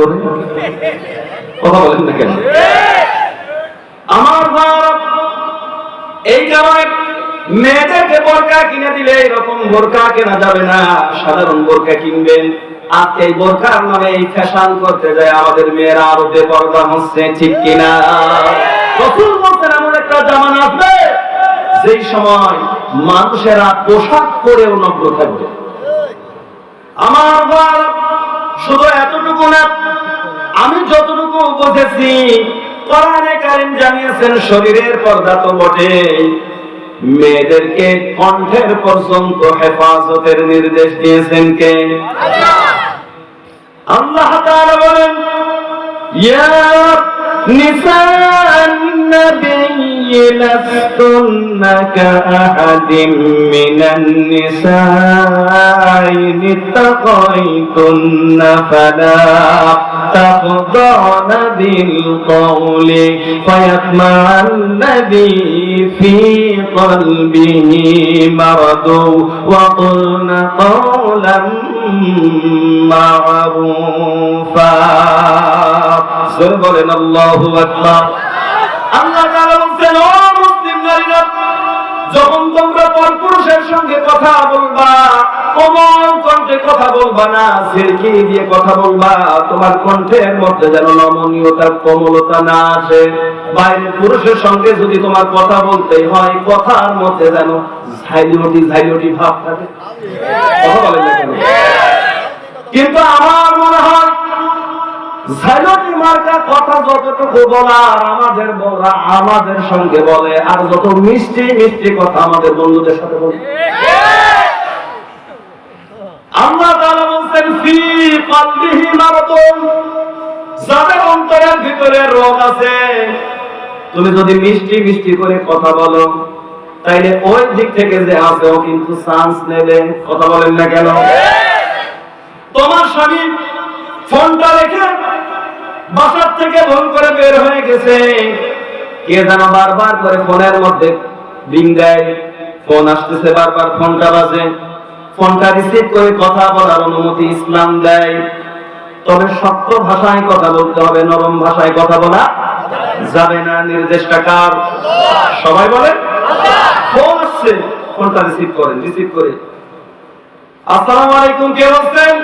কথা বলেন না কেন? আমার ভারত এই কারণে মেয়েদেরকে বোরকা কিনে দিলে এরকম বোরকা কেনা যাবে না, সাধারণ বোরকা কিনবেন। আজকে এই বোরকার নামে এই ফ্যাশন করতে যায় আমাদের মেয়েরা আরো বেপরদা হচ্ছে, ঠিক কিনা? রাসূল বলেন এমন একটা জামানা আসবে যেই সময় মানুষেরা পোশাক পরেও নগ্ন থাকবে। আমার ভারত শুধু এতটুকু না, আমি যতটুকু বুঝেছি কোরআনে কারীম জানিয়েছেন শরীরের পর্দা তো বটে, মেয়েদেরকে কণ্ঠের পর্যন্ত হেফাজতের নির্দেশ দিয়েছেন কে? আল্লাহ তাআলা বলেন, ইয়া নিসাআন নাবিয়্যি লাস্তুন্না কাআহাদিম মিনান নিসাঈ ইত্তাকাইতুন্না ফালা تخضعن بالقول فيطمع الذي في قلبه مرض وقلن قولا معروفا سبحان الله أكبر আল্লাহ তাআলা বলেন, ও মুসলিম নারীরা, যখন তোমরা পরপুরুষের সঙ্গে কথা বলবা কোমল কণ্ঠে কথা বলবা না, ঝিরকি দিয়ে কথা বলবা, তোমার কণ্ঠের মধ্যে যেন নমনীয়তা কোমলতা না আসে। বাইরের পুরুষের সঙ্গে যদি তোমার কথা বলতে হয় কথার মধ্যে যেন ঝাইলটি ভাব থাকে, কথা বলেন না কেন? কিন্তু আমার মনে হয় ঝাইলটি মার্কা কথা যতটুকু বলার আমাদের সঙ্গে বলে, আর যত মিষ্টি মিষ্টি কথা আমাদের বন্ধুদের সাথে বলে। আল্লাহ তাআলা বলেন ফি কলবিহি মারাদুন, যাদের অন্তরের ভিতরে রোগ আছে, তুমি যদি মিষ্টি মিষ্টি করে কথা বলো তাইলে ওই দিক থেকে যে আছে ও কিন্তু চান্স নেবে, কথা বলেন না কেন? তোমার স্বামী ফোনটা রেখে বাসার থেকে ভুল করে বের হয়ে গেছে, কে যেন বারবার করে ফোনের মধ্যে রিং দেয়, ফোন আসতেছে বারবার, ফোনটা বাজে, ফোনটা রিসিভ করে কথা বলার অনুমতি ইসলাম দেয়। তবে শক্ত ভাষায় কথা বলতে হবে, নরম ভাষায় কথা বলা যাবে না। নির্দেশটা কার? সবাই বলেন ফোন আসছে, ফোনটা রিসিভ করেন, রিসিভ করে আসসালামু আলাইকুম, কে বলছেন?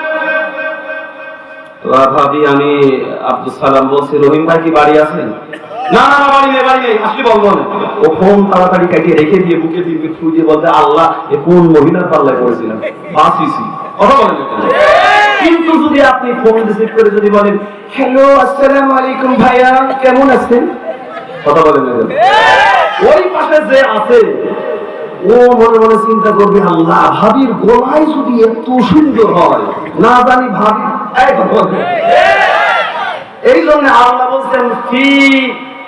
ভাবি আমি আব্দুল সালাম বলছি, রহিম ভাই কি বাড়ি আছেন? না না বাড়ি নেই, বাড়ি নেই, আসলে বলবো না। ও ফোন তাড়াতাড়ি কাটিয়ে রেখে দিয়ে বুকে দিয়ে ছুঁ দিয়ে বলতে, আল্লাহ এ কোন মহিলার পাল্লায় পড়েছিলাম, বাঁচিছি, কথা বলেন। কিন্তু যদি আপনি ফোন রিসিভ করে যদি বলেন হ্যালো আসসালামু আলাইকুম ভাইয়া কেমন আছেন, কথা বলেন না, ওই পাশে যে আছে ও মনে মনে চিন্তা করবে, আল্লাহ ভাবির গলায় যদি এত সুন্দর হয়, না জানি ভাবি। এই জন্য আল্লাহ বলছেন ফি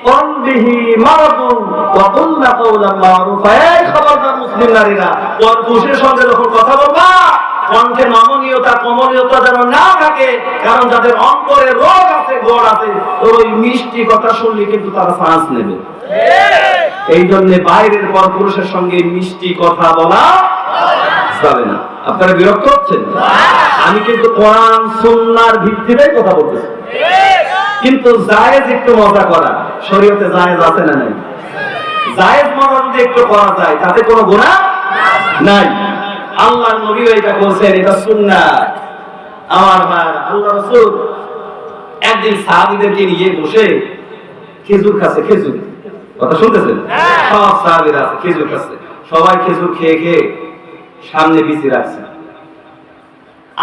কলবিহি মারাদুন ওয়া কুল্লা কাওলান মারুফা। এই খবরদার মুসলিম নারীরা, ওর পুরুষের সঙ্গে যখন কথা বলবা কণ্ঠে নমনীয়তা কমনীয়তা যেন না থাকে, কারণ যাদের অন্তরে রোগ আছে, গড় আছে, ওই মিষ্টি কথা শুনলে কিন্তু তারা শ্বাস নেবে। এই জন্য বাইরের পর পুরুষের সঙ্গে মিষ্টি কথা বলা যাবে না। আপনারা বিরক্ত হচ্ছেন? আমি কিন্তু কোরআন সুন্নাহর ভিত্তিতে কথা বলতেছি, কিন্তু জায়েজ একটু মজা করা শরীয়তে জায়েজ আছে না নাই? জায়েজ মজা যদি একটু করা যায় তাতে কোনো গুনাহ নাই। আল্লাহর নবী এটা বলেছেন, এটা সুন্নাহ। আমার ভাই আল্লাহ রাসূল একদিন সাহাবীদেরকে নিয়ে বসে খেজুর খাচ্ছে, খেজুর, কথা শুনতেছেন? সব সাহাবীরা আছে খেজুর খাচ্ছে, সবাই খেজুর খেয়ে খেয়ে সামনে বিচি রাখছে।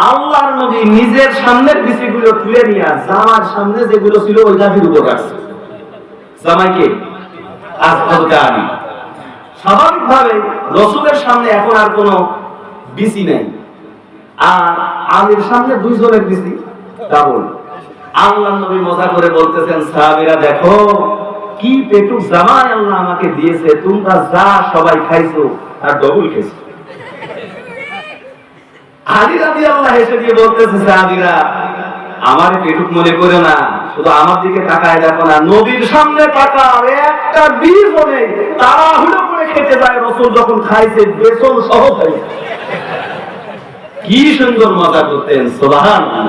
আল্লাহর নবী নিজের সামনের বিচিগুলো তুলে নিয়ে জামার সামনে যেগুলো ছিল ওই গাভীর উপর রাখছে। জামাইকে আলী স্বাভাবিকভাবে রসুলের সামনে এখন আর কোনো বিচি নেই, আর আলীর সামনে দুইজনের বিচি ডাবল। আল্লাহর নবী মজা করে বলতেছেন, সাহাবীরা দেখো কি পেটুক জামাই আল্লাহ আমাকে দিয়েছে, তোমরা যা সবাই খাইছো আর ডবল খেয়েছো। আলী রাদিয়াল্লাহু হেসে দিয়ে বলতেছে, সাহাবীরা আমার পেটুক মনে করে না, শুধু আমার দিকে তাকায় দেখো না, নবীর সামনে তাকাও, একটা বীজ নেই, তাড়াহুড়ো করে খেতে যায়, রাসূল যখন খাইছে বেসন সহ খাইছে। কি সুন্দর মজা করতেন, সুবহানাল্লাহ।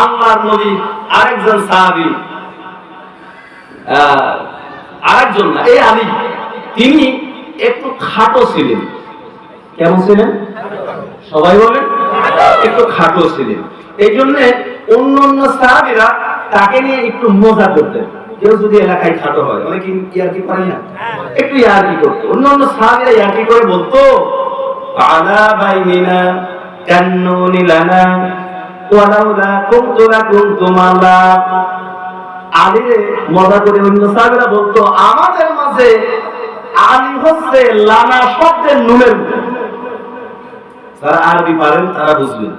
আল্লাহর নবী আরেকজন সাহাবী, আরেকজন না, এই আলী, তিনি একটু খাটো ছিলেন। কেমন ছিলেন? সবাই বলেন একটু খাটো ছিলেন। এই জন্য অন্য অন্য সাহাবীরা তাকে নিয়ে একটু মজা করতেন। কেউ যদি এলাকায় খাটো হয়, অনেকে ইয়ার্কি করে না, একটু ইয়ার্কি করতো। অন্য অন্য সাহাবীরা ইয়ার্কি করে বলতো, আলা বাইনিনা কান্নুনি লানা ওয়ালাউলা কুনতু লাকুনতুম আলা। আলীরে মজা করে অন্য সাহাবীরা বলতো, আমাদের মাঝে আলী হচ্ছে লানা শব্দের নুনের মতো। যারা আরবি পারেন তারা বুঝবেন।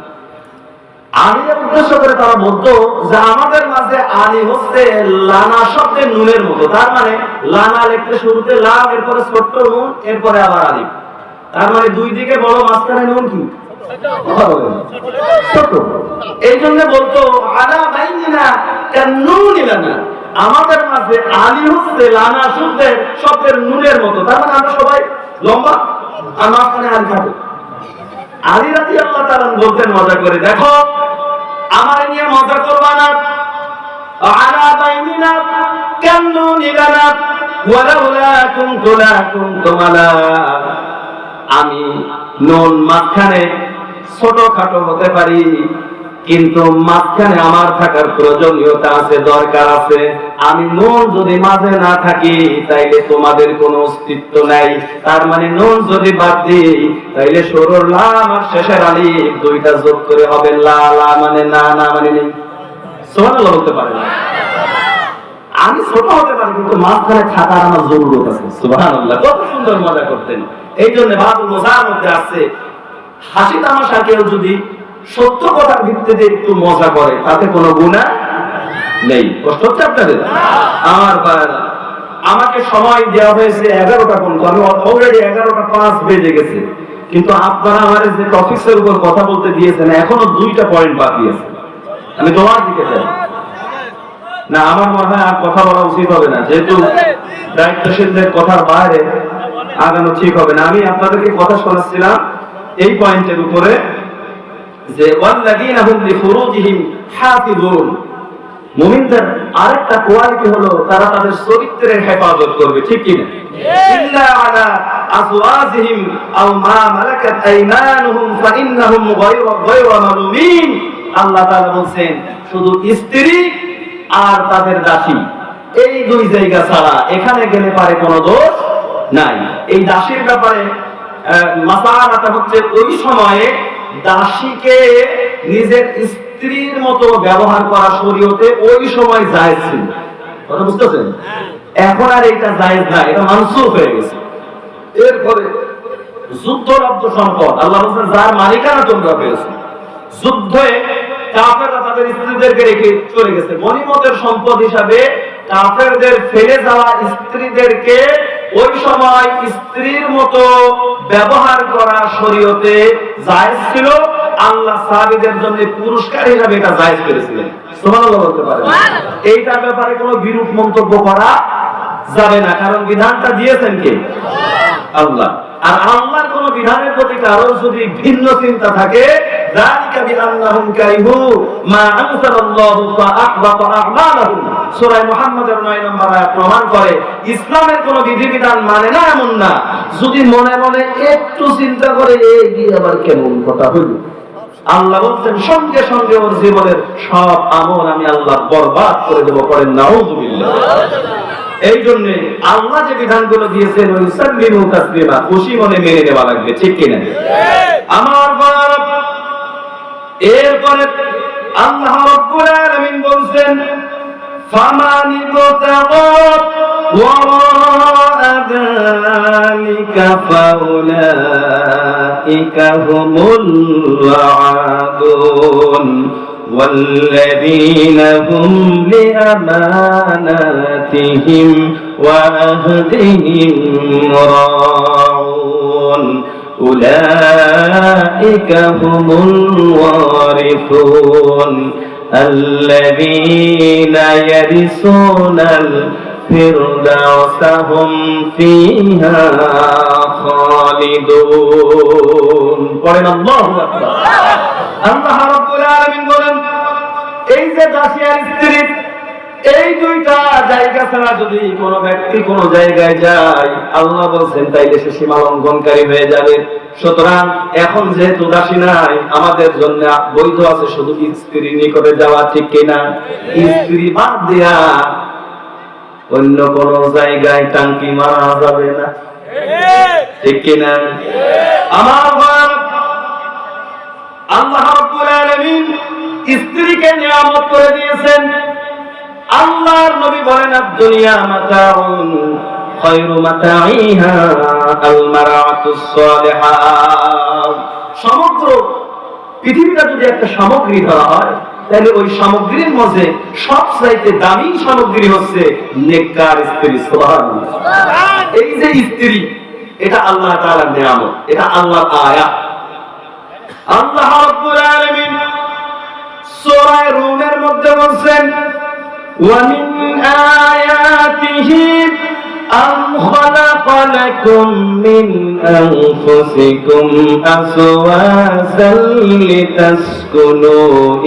আলীর উদ্দেশ্য করে তারা বলতো যে আমাদের মাঝে আলী হচ্ছে লানা শব্দের নুনের মতো। তার মানে লানা লিখতে শুরুতে লাম, এরপরে ছোট্ট নুন, এরপরে আবার আলিফ। তার মানে দুই দিকে বড়, মাঝখানে নুন কি ছোট। এই জন্য বলতো আলা বাইনিনা কান্নুনি লানা, আমাদের মাঝে আলী হচ্ছে লানা শব্দের নুনের মতো। তার মানে আমরা সবাই লম্বা আর মাঝখানে আলী খাটো। আলী রাদিয়াল্লাহু তাআলা বলতেন মজা করে, দেখো আমার নিয়ে মজা করবা না, আলা বাইনিনা কান্নুনি লানা ওয়ালাউলা কুনতু লাকুনতুম আলা। আমি নুন মাঝখানে ছোট খাটো হতে পারি, কিন্তু মাঝখানে আমার থাকার প্রয়োজনীয়তা আছে, দরকার আছে। আমি নুন যদি মাঝে না থাকি তাইলে তোমাদের কোনো অস্তিত্ব নাই। তার মানে নুন যদি বাদ দিই তাইলে শুরুর লাম আর শেষের আলিফ দুইটা যোগ করে হবে লা, লা মানে না, না মানে নেই। সুবহানাল্লাহ বলতে পারেন। আমি ছোট হতে পারি কিন্তু মাঝখানে থাকার আমার জরুরত আছে। সুবহানাল্লাহ, কত সুন্দর মজা করতেন। এই জন্য বাবুল মজার মধ্যে আছে, হাসি তামাশা কেউ যদি সত্য কথার ভিত্তিতে একটু মজা করে তাতে কোনো গুনাহ নেই। কষ্ট হচ্ছে আপনাদের? আমার ভাইরা, আমাকে সময় দেওয়া হয়েছে 11টা পর্যন্ত, আমি অলরেডি 11:05 বেজে গেছে, কিন্তু আপনারা আমার যে টপিক্সের উপর কথা বলতে দিয়েছেন এখনো 2টা পয়েন্ট বাকি আছে। আমি তোমার দিকে যাই না, আমার মনে হয় আর কথা বলা উচিত হবে না, যেহেতু দায়িত্বশীলদের কথার বাইরে আগানো ঠিক হবে না। আমি আপনাদেরকে কথা শোনাচ্ছিলাম এই পয়েন্টের উপরে যে ওয়াল্লাযীনা হুম লিফুরুজিহিম হাফিজুন, মুমিনদের আরেকটা কোয়ালিটি হলো তারা তাদের চরিত্রের হেফাজত করবে, ঠিক কি না? ইল্লা আলা আজওয়াজিহিম আও মা মালাকাত আইমানুহুম ফাইন্নাহুম গায়রু মালুমিন। আল্লাহ তাআলা বলেন শুধু স্ত্রী আর তাদের দাসী, এই দুই জায়গা ছাড়া এখানে গেলে পারে কোনো দোষ নাই। এই দাসীর ব্যাপারে মাসালাটা হচ্ছে ওই সময়ে দাসীকে নিজের স্ত্রীর মতো ব্যবহার করা শরীয়তে ওই সময় জায়েজ ছিল। কথা বুঝতেছেন? এখন আর এটা জায়েজ না, এটা মানসুখ হয়ে গেছে। এরপরে যুদ্ধলব্ধ সম্পদ আল্লাহ বলেন যার মালিকানা তোমরা পেয়েছো, যুদ্ধে কাফেররা তাদের স্ত্রীদেরকে রেখে চলে গেছে, গনিমতের সম্পদ হিসাবে কাফেরদের ফেলে যাওয়া স্ত্রীদেরকে ওই সময় স্ত্রীর মতো ব্যবহার করা শরীয়তে জায়েজ ছিল। আল্লাহ সাহাবীদের জন্য পুরস্কার হিসাবে এটা জায়েজ করেছিলেন। সুবহানাল্লাহ বলতে পারেন। এইটার ব্যাপারে কোনো বিরূপ মন্তব্য করা যাবে না, কারণ বিধানটা দিয়েছেন কে? আল্লাহ। আর আল্লাহর কোন বিধানের প্রতি কারো যদি ভিন্ন চিন্তা থাকে, যালিকা বিআন্নাহুম কারিহু মা আনজালাল্লাহু ফাআহবাতা আ'মালাহুম, সূরা মুহাম্মাদের 9 নম্বর আয়াত প্রমাণ করে ইসলামের কোন বিধিবিধান মানে না এমন না, যদি মনে মনে একটু চিন্তা করে এই আবার কেমন কথা হইল, আল্লাহ বলছেন সঙ্গে সঙ্গে ওর জীবনের সব আমল আমি আল্লাহ বরবাদ করে দেব। করেন নাউযুবিল্লাহ। এই জন্য আল্লাহ যে বিধানগুলো দিয়েছেন ওই সাল্লিমু তাসলিমা, খুশি মনে মেনে নেওয়া লাগবে, ঠিক কি না? আমার বাপ। এরপরে আল্লাহ রাব্বুল আলামিন বলেন ফামানি ইবতাগা ওয়ারা যালিকা ফাউলাইকা হুমুল আদুন والذين هم لأماناتهم وعهدهم راعون أولئك هم الوارثون الذين يرثون الفردوس هم فيها خالدون قرن الله أكبر আল্লাহ রাব্বুল আলামিন বলেন এই যে দাসী আর স্ত্রী এই দুইটা জায়গা ছাড়া যদি কোনো ব্যক্তি কোনো জায়গায় যায়, আল্লাহ বলেন তাইলে সে সীমা লঙ্ঘনকারী হয়ে যাবে। সুতরাং এখন যেহেতু দাসী নাই, আমাদের জন্য বৈধ আছে শুধু স্ত্রীর নিকটে যাওয়া, ঠিক কিনা? স্ত্রী বাদ দিয়া অন্য কোন জায়গায় টাঙ্কি মারা যাবে না, ঠিক কিনা? আমার আল্লাহ রাব্বুল আলামিন স্ত্রীকে নিয়ামত করে দিয়েছেন। আল্লাহর নবী বলেন আদ-দুনিয়া মাতাউন খায়রু মাতাইহা আল-মারআতুস সালিহাহ। সমগ্র পৃথিবীটা যদি একটা সামগ্রী ধরা হয় তাহলে ওই সামগ্রীর মধ্যে সবচাইতে দামি সামগ্রী হচ্ছে নেককার স্ত্রী। সুবহানাল্লাহ। এই যে স্ত্রী, এটা আল্লাহ তাআলার নিয়ামত, এটা আল্লাহর আয়াত। আল্লাহ রাব্বুল আলামিন সূরা রুমের মধ্যে বলেন ওয়া মিন আয়াতিহি আন খালাকা লাকুম মিন আনফুসিকুম আসওয়াজান লিতাসকুনু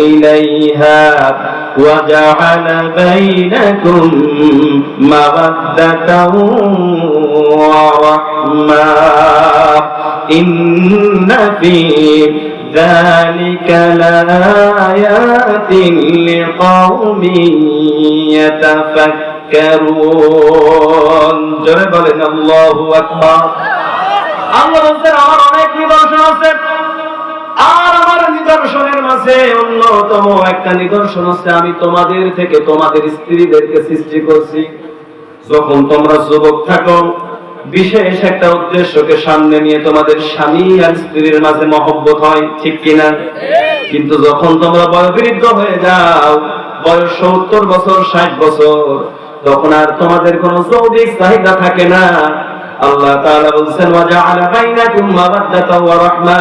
ইলাইহা ওয়া জাআলা বাইনাকুম মাওয়াদ্দাতাও ওয়া রাহমা ইন্না ফি যালিকা লায়াতিন লিকাওমিন ইয়াতাফাক্কারুন। জোরে বলেন আল্লাহু আকবার। আল্লাহ বলছেন আমার অনেক নিদর্শন আছে, আর আমার নিদর্শনের মাঝে অন্যতম একটা নিদর্শন আছে, আমি তোমাদের থেকে তোমাদের স্ত্রীদেরকে সৃষ্টি করছি। যখন তোমরা যুবক থাকো, বিশেষ একটা উদ্দেশ্যকে সামনে নিয়ে তোমাদের স্বামী আর স্ত্রীর মাঝে মহব্বত হয়, ঠিক কিনা? কিন্তু যখন তোমরা বয়োবৃদ্ধ হয়ে যাও, বয়স 70 বছর 60 বছর, তখন আর তোমাদের কোনো যৌবিক চাহিদা থাকে না। আল্লাহ তাআলা বলছেন ওয়াজআলা বাইনাকুম মাওয়াদ্দাতাও ওয়া রাহমা,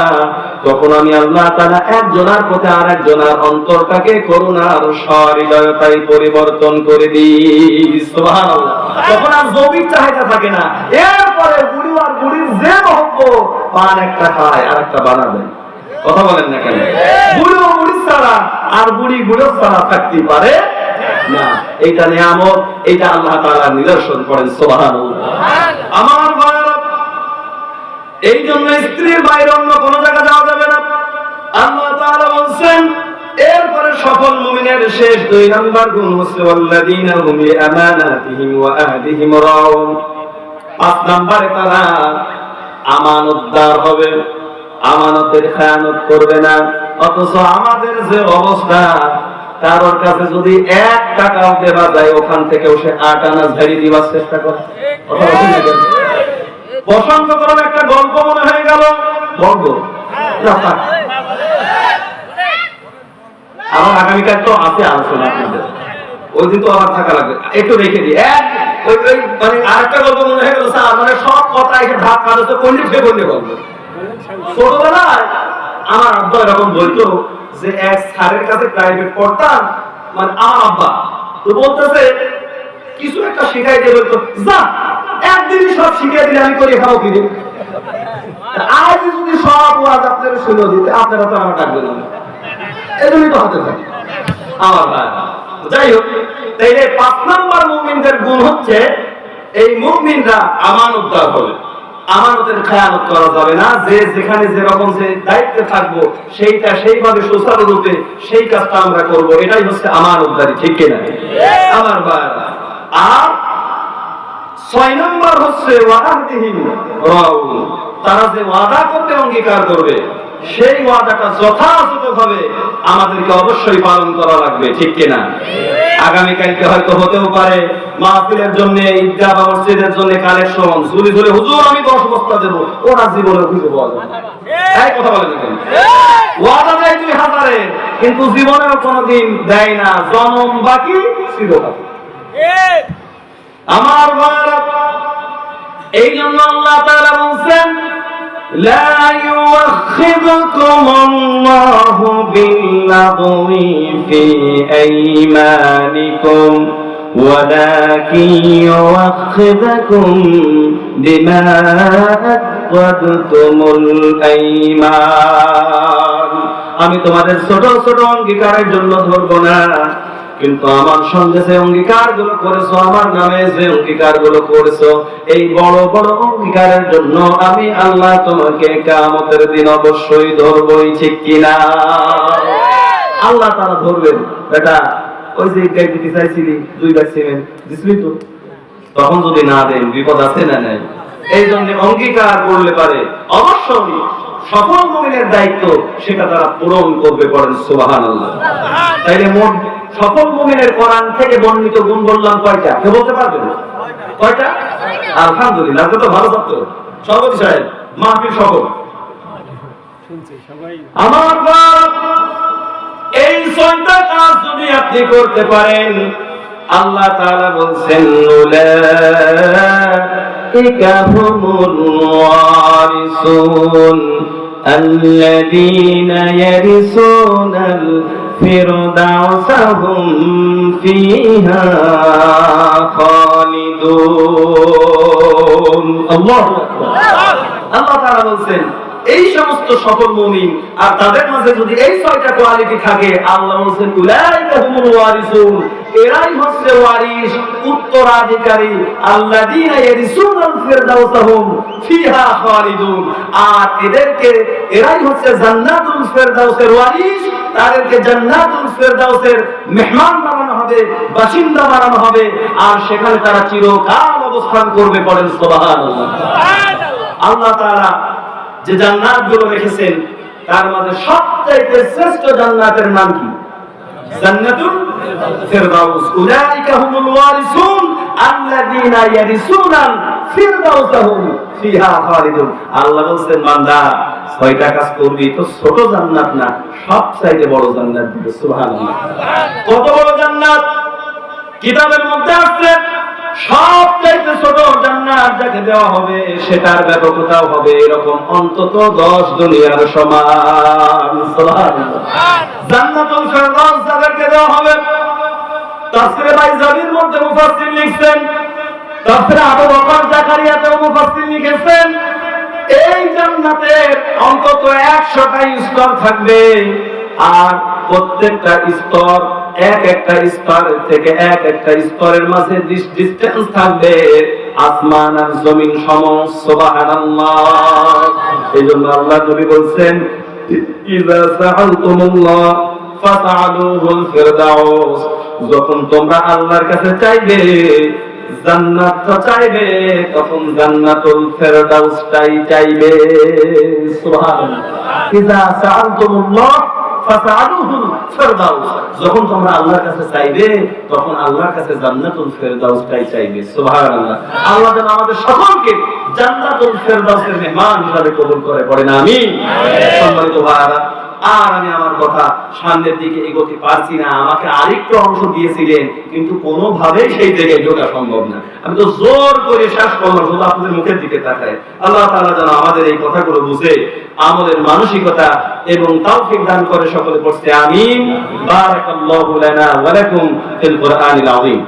তখন আমি আল্লাহ তাআলা একজনের প্রতি আরেকজনের অন্তরটাকে করুণার সহৃদয়তায় পরিবর্তন করে দিই। সুবহানাল্লাহ। তখন আর যৌবিক চাহিদা থাকে না। এরপরে বুড়ি আর বুড়ির যে মহব্বত, পান একটা খায় আর একটা বানা দেয়। কথা বলেন না কেন? বুড়ো বুড়ি ছাড়া আর বুড়ি বুড়ো ছাড়া থাকতে পারে না। এইটা নিয়ামত, এইটা আল্লাহ তাআলার নিদর্শন। করেন সুবহানাল্লাহ। আমার ভাইরা, এই জন্য স্ত্রীর বাইরে অন্য কোন জায়গা যাওয়া যাবে না। আল্লাহ তাআলা বলছেন এরপরে সফল মুমিনের শেষ 2 নাম্বার গুণ হচ্ছে ওয়াল্লাযীনা হুম লিআমানাতিহিম ওয়া আহদিহিম রাউন। 5 নম্বরে তারা আমানতদার হবে, আমানতের খেয়ানত করবে না। অথচ আমাদের যে অবস্থা, কারোর কাছে যদি 1 টাকাও দেওয়া যায়, ওখান থেকে সে 8 আনা ঝাড়ি দিবার চেষ্টা করে। প্রসঙ্গ করলাম, একটা গল্প মনে হয়ে গেল, বলবো আমার আগামীকাল তো আছে আলোচনা আপনাদের, ওই দিন তো আমার থাকা লাগবে, একটু রেখে দিই। মানে আরেকটা গল্প মনে হয়ে গেল, মানে সব কথা এসে ঢাক কাটাচ্ছে, পন্ডিত হয়ে বললে গল্প। ছোটবেলায় আমার আব্বা এরকম বলতো যে এক স্যারের কাছে প্রাইভেট পড়তাম, মানে আমার আব্বা তো বলতেছে কিছু একটা শিখাই দিয়ে বলতো, যা একদিনই সব শিখিয়ে দিলে আমি করে খাবো কিনে। আজ যদি সব ওয়াজ আপনারা শুনে দিতে, আপনারা তো আমার ডাকবেন না, এজন্যই তো হাতে থাকে আমার ভাই। যাই হোক, তাইলে 5 নাম্বার মুমিনদের গুণ হচ্ছে এই মুমিনরা আমানতদার হবে। আমানতের খেয়ানত করা যাবে না, যে যেখানে যেরকম যে দায়িত্বে থাকবো সেইটা সেইভাবে সুচারুরূপে সেই কাজটা আমরা করব, এটাই হচ্ছে আমানতদারি, ঠিক কিনা আমার ভাই? আর 6 নম্বর হচ্ছে ওয়াদাহিম রাউন, তারা যে ওয়াদা করতে অঙ্গীকার করবে সেই ওয়াদাটা যথাযথভাবে আমাদেরকে অবশ্যই পালন করা লাগবে, ঠিক কিনা? আগামীকালকে হয়তো হতেও পারে মাহফিলের জন্য, ঈদগাহ বা মসজিদের জন্য কালেকশন ঝুলি ঝুলি, হুজুর আমি 10 বস্তা দেবো, ওরা জীবনে খুঁজে পাওয়া যাবে না। এই কথা বলেন না কেন? ওয়াদা দেয় 2000-এ, কিন্তু জীবনেও কোনোদিন দেয় না, জনম বাকি চিরকাল। আমার ভাইরা, এই জন্য আল্লাহ তাআলা বলেন লা ইউআখিযুকুমুল্লাহু বিল্লাগwi ফি আইমানিকুম ওয়ালাকিন ইউআখিযুকুম বিমা আকাদতুমুল আইমান। আমি তোমাদের ছোট ছোট অঙ্গীকারের জন্য ধরবো না, কিন্তু আমার সঙ্গে যে অঙ্গীকার গুলো করেছো, আমার নামে যে অঙ্গীকার গুলো করেছো, এই বড় বড় অঙ্গীকারের জন্য আমি আল্লাহ তোমাকে কিয়ামতের দিন অবশ্যই ধরবই, ঠিক কিনা? আল্লাহ তাআলা ধরবেন। বেটা ওই যে গাই দিতে চাইছিলি 2 বার সিমেন্ট দিছিলি তো, তখন যদি না দেন বিপদ আছে না নাই? এই জন্য অঙ্গীকার করলে পারে অবশ্যই সফল মুমিনের দায়িত্ব সেটা তারা পূরণ করবে। পড়েন সুবহানাল্লাহ। তাইলে মোট সফল মুমিনের কোরআন থেকে বর্ণিত গুণ বললাম কয়টা? কে বলতে পারবেন? কয়টা? আলহামদুলিল্লাহ, তো ভালো ছাত্র সভাপতি সাহেব, মাহফিল সফল আমার বাপ। এই 6টা কাজ যদি আপনি করতে পারেন, আল্লাহ তাআলা বলছেন উলাইকা হুমুল ওয়ারিসুন الذين يرثون الفردوس هم فيها خالدون। আল্লাহু আকবার। আল্লাহ তাআলা বলেন এই সমস্ত সফল মুমিন আর তাদের মাঝে যদি এই 6টা কোয়ালিটি থাকে, আল্লাহ বলেন উলাইকা হুমুল ওয়ারিসুন, এরাই হচ্ছে ওয়ারিস, উত্তরাধিকারী, আল্লাযীনা ইয়ারিসুনাল ফিরদাউসা হুম ফিহা খালিদুন। আর এরাই হচ্ছে জান্নাতুল ফিরদাউসের ওয়ারিস, তাদেরকে জান্নাতুল ফিরদাউসের মেহমান বানানো হবে, বাসিন্দা বানানো হবে, আর সেখানে তারা চিরকাল অবস্থান করবে। পড়েন সুবহানাল্লাহ। আল্লাহ তাআলা যে জান্নাতগুলো রেখেছেন তার মধ্যে সবচেয়ে শ্রেষ্ঠ জান্নাতের নাম কি? জান্নাতুল ফিরদাউস। উলাইকা হুমুল ওয়ারিসুন আল্লাযীনা ইয়ারিসুনাল ফিরদাউসা হুম ফিহা খালিদুন। আল্লাহ বলেন বান্দা 6টা কাজ করবি তো ছোট জান্নাত না, সবচেয়ে বড় জান্নাত দিবে। সুবহানাল্লাহ। কত বড় জান্নাত কিতাবের মধ্যে আছে, সবচেয়ে ছোট জান্নাত যাকে দেওয়া হবে সেটার ব্যাপকতাও হবে এরকম অন্তত 10 দুনিয়ার সমান। সুবহানাল্লাহ। জান্নাতুল ফিরদাউস যাদেরকে দেওয়া হবে, তাফসীরে বাইজাবির মধ্যে মুফাসসির লিখছেন, তাফসীরে আবু বকর জাকারিয়াতে মুফাসসির লিখেছেন, এই জান্নাতের অন্তত 100টা স্তর থাকবে, আর প্রত্যেকটা স্তর একটা স্তরের থেকে একটা স্তরের মাঝে ডিসটেন্স থাকবে আসমান আর জমিন সম। সুবহানাল্লাহ। এইজন্য আল্লাহ নবী বলেন ইযা সাআলতুমুল্লাহ ফাসআলুহুল ফিরদাউস, যখন তোমরা আল্লাহর কাছে চাইবে, জান্নাত চাইবে, তখন জান্নাতুল ফিরদাউসটাই চাইবে। সুবহানাল্লাহ। ইযা সাআলতুমুল্লাহ ফাসআলুহুল ফিরদাউস, যখন তোমরা আল্লাহর কাছে চাইবে তখন আল্লাহর কাছে জান্নাতুল ফিরদাউসটাই চাইবে। সুবহানাল্লাহ। আল্লাহ যেন আমাদের সকলকে জান্নাতুল ফিরদাউসের মেহমান হিসেবে কবুল করে। পড়েন আমিন। সম্মানিত ভাইরা, আর আমি আমার কথা সামনের দিকে এগোতে পারছি না। আমাকে আরেকটু অংশ দিয়েছিলেন, কিন্তু কোনোভাবেই সেই জায়গায় ঢোকা সম্ভব না। আমি তো জোর করে শেষ করলাম, শুধু আপনাদের মুখের দিকে তাকায়। আল্লাহ তাআলা যেন আমাদের এই কথাগুলো বুঝে আমলের মানসিকতা এবং তৌফিক দান করে। সকলে পড়ছে আমিন। বারাকাল্লাহু লানা ওয়া লাকুম ফিল কুরআনিল আযীম।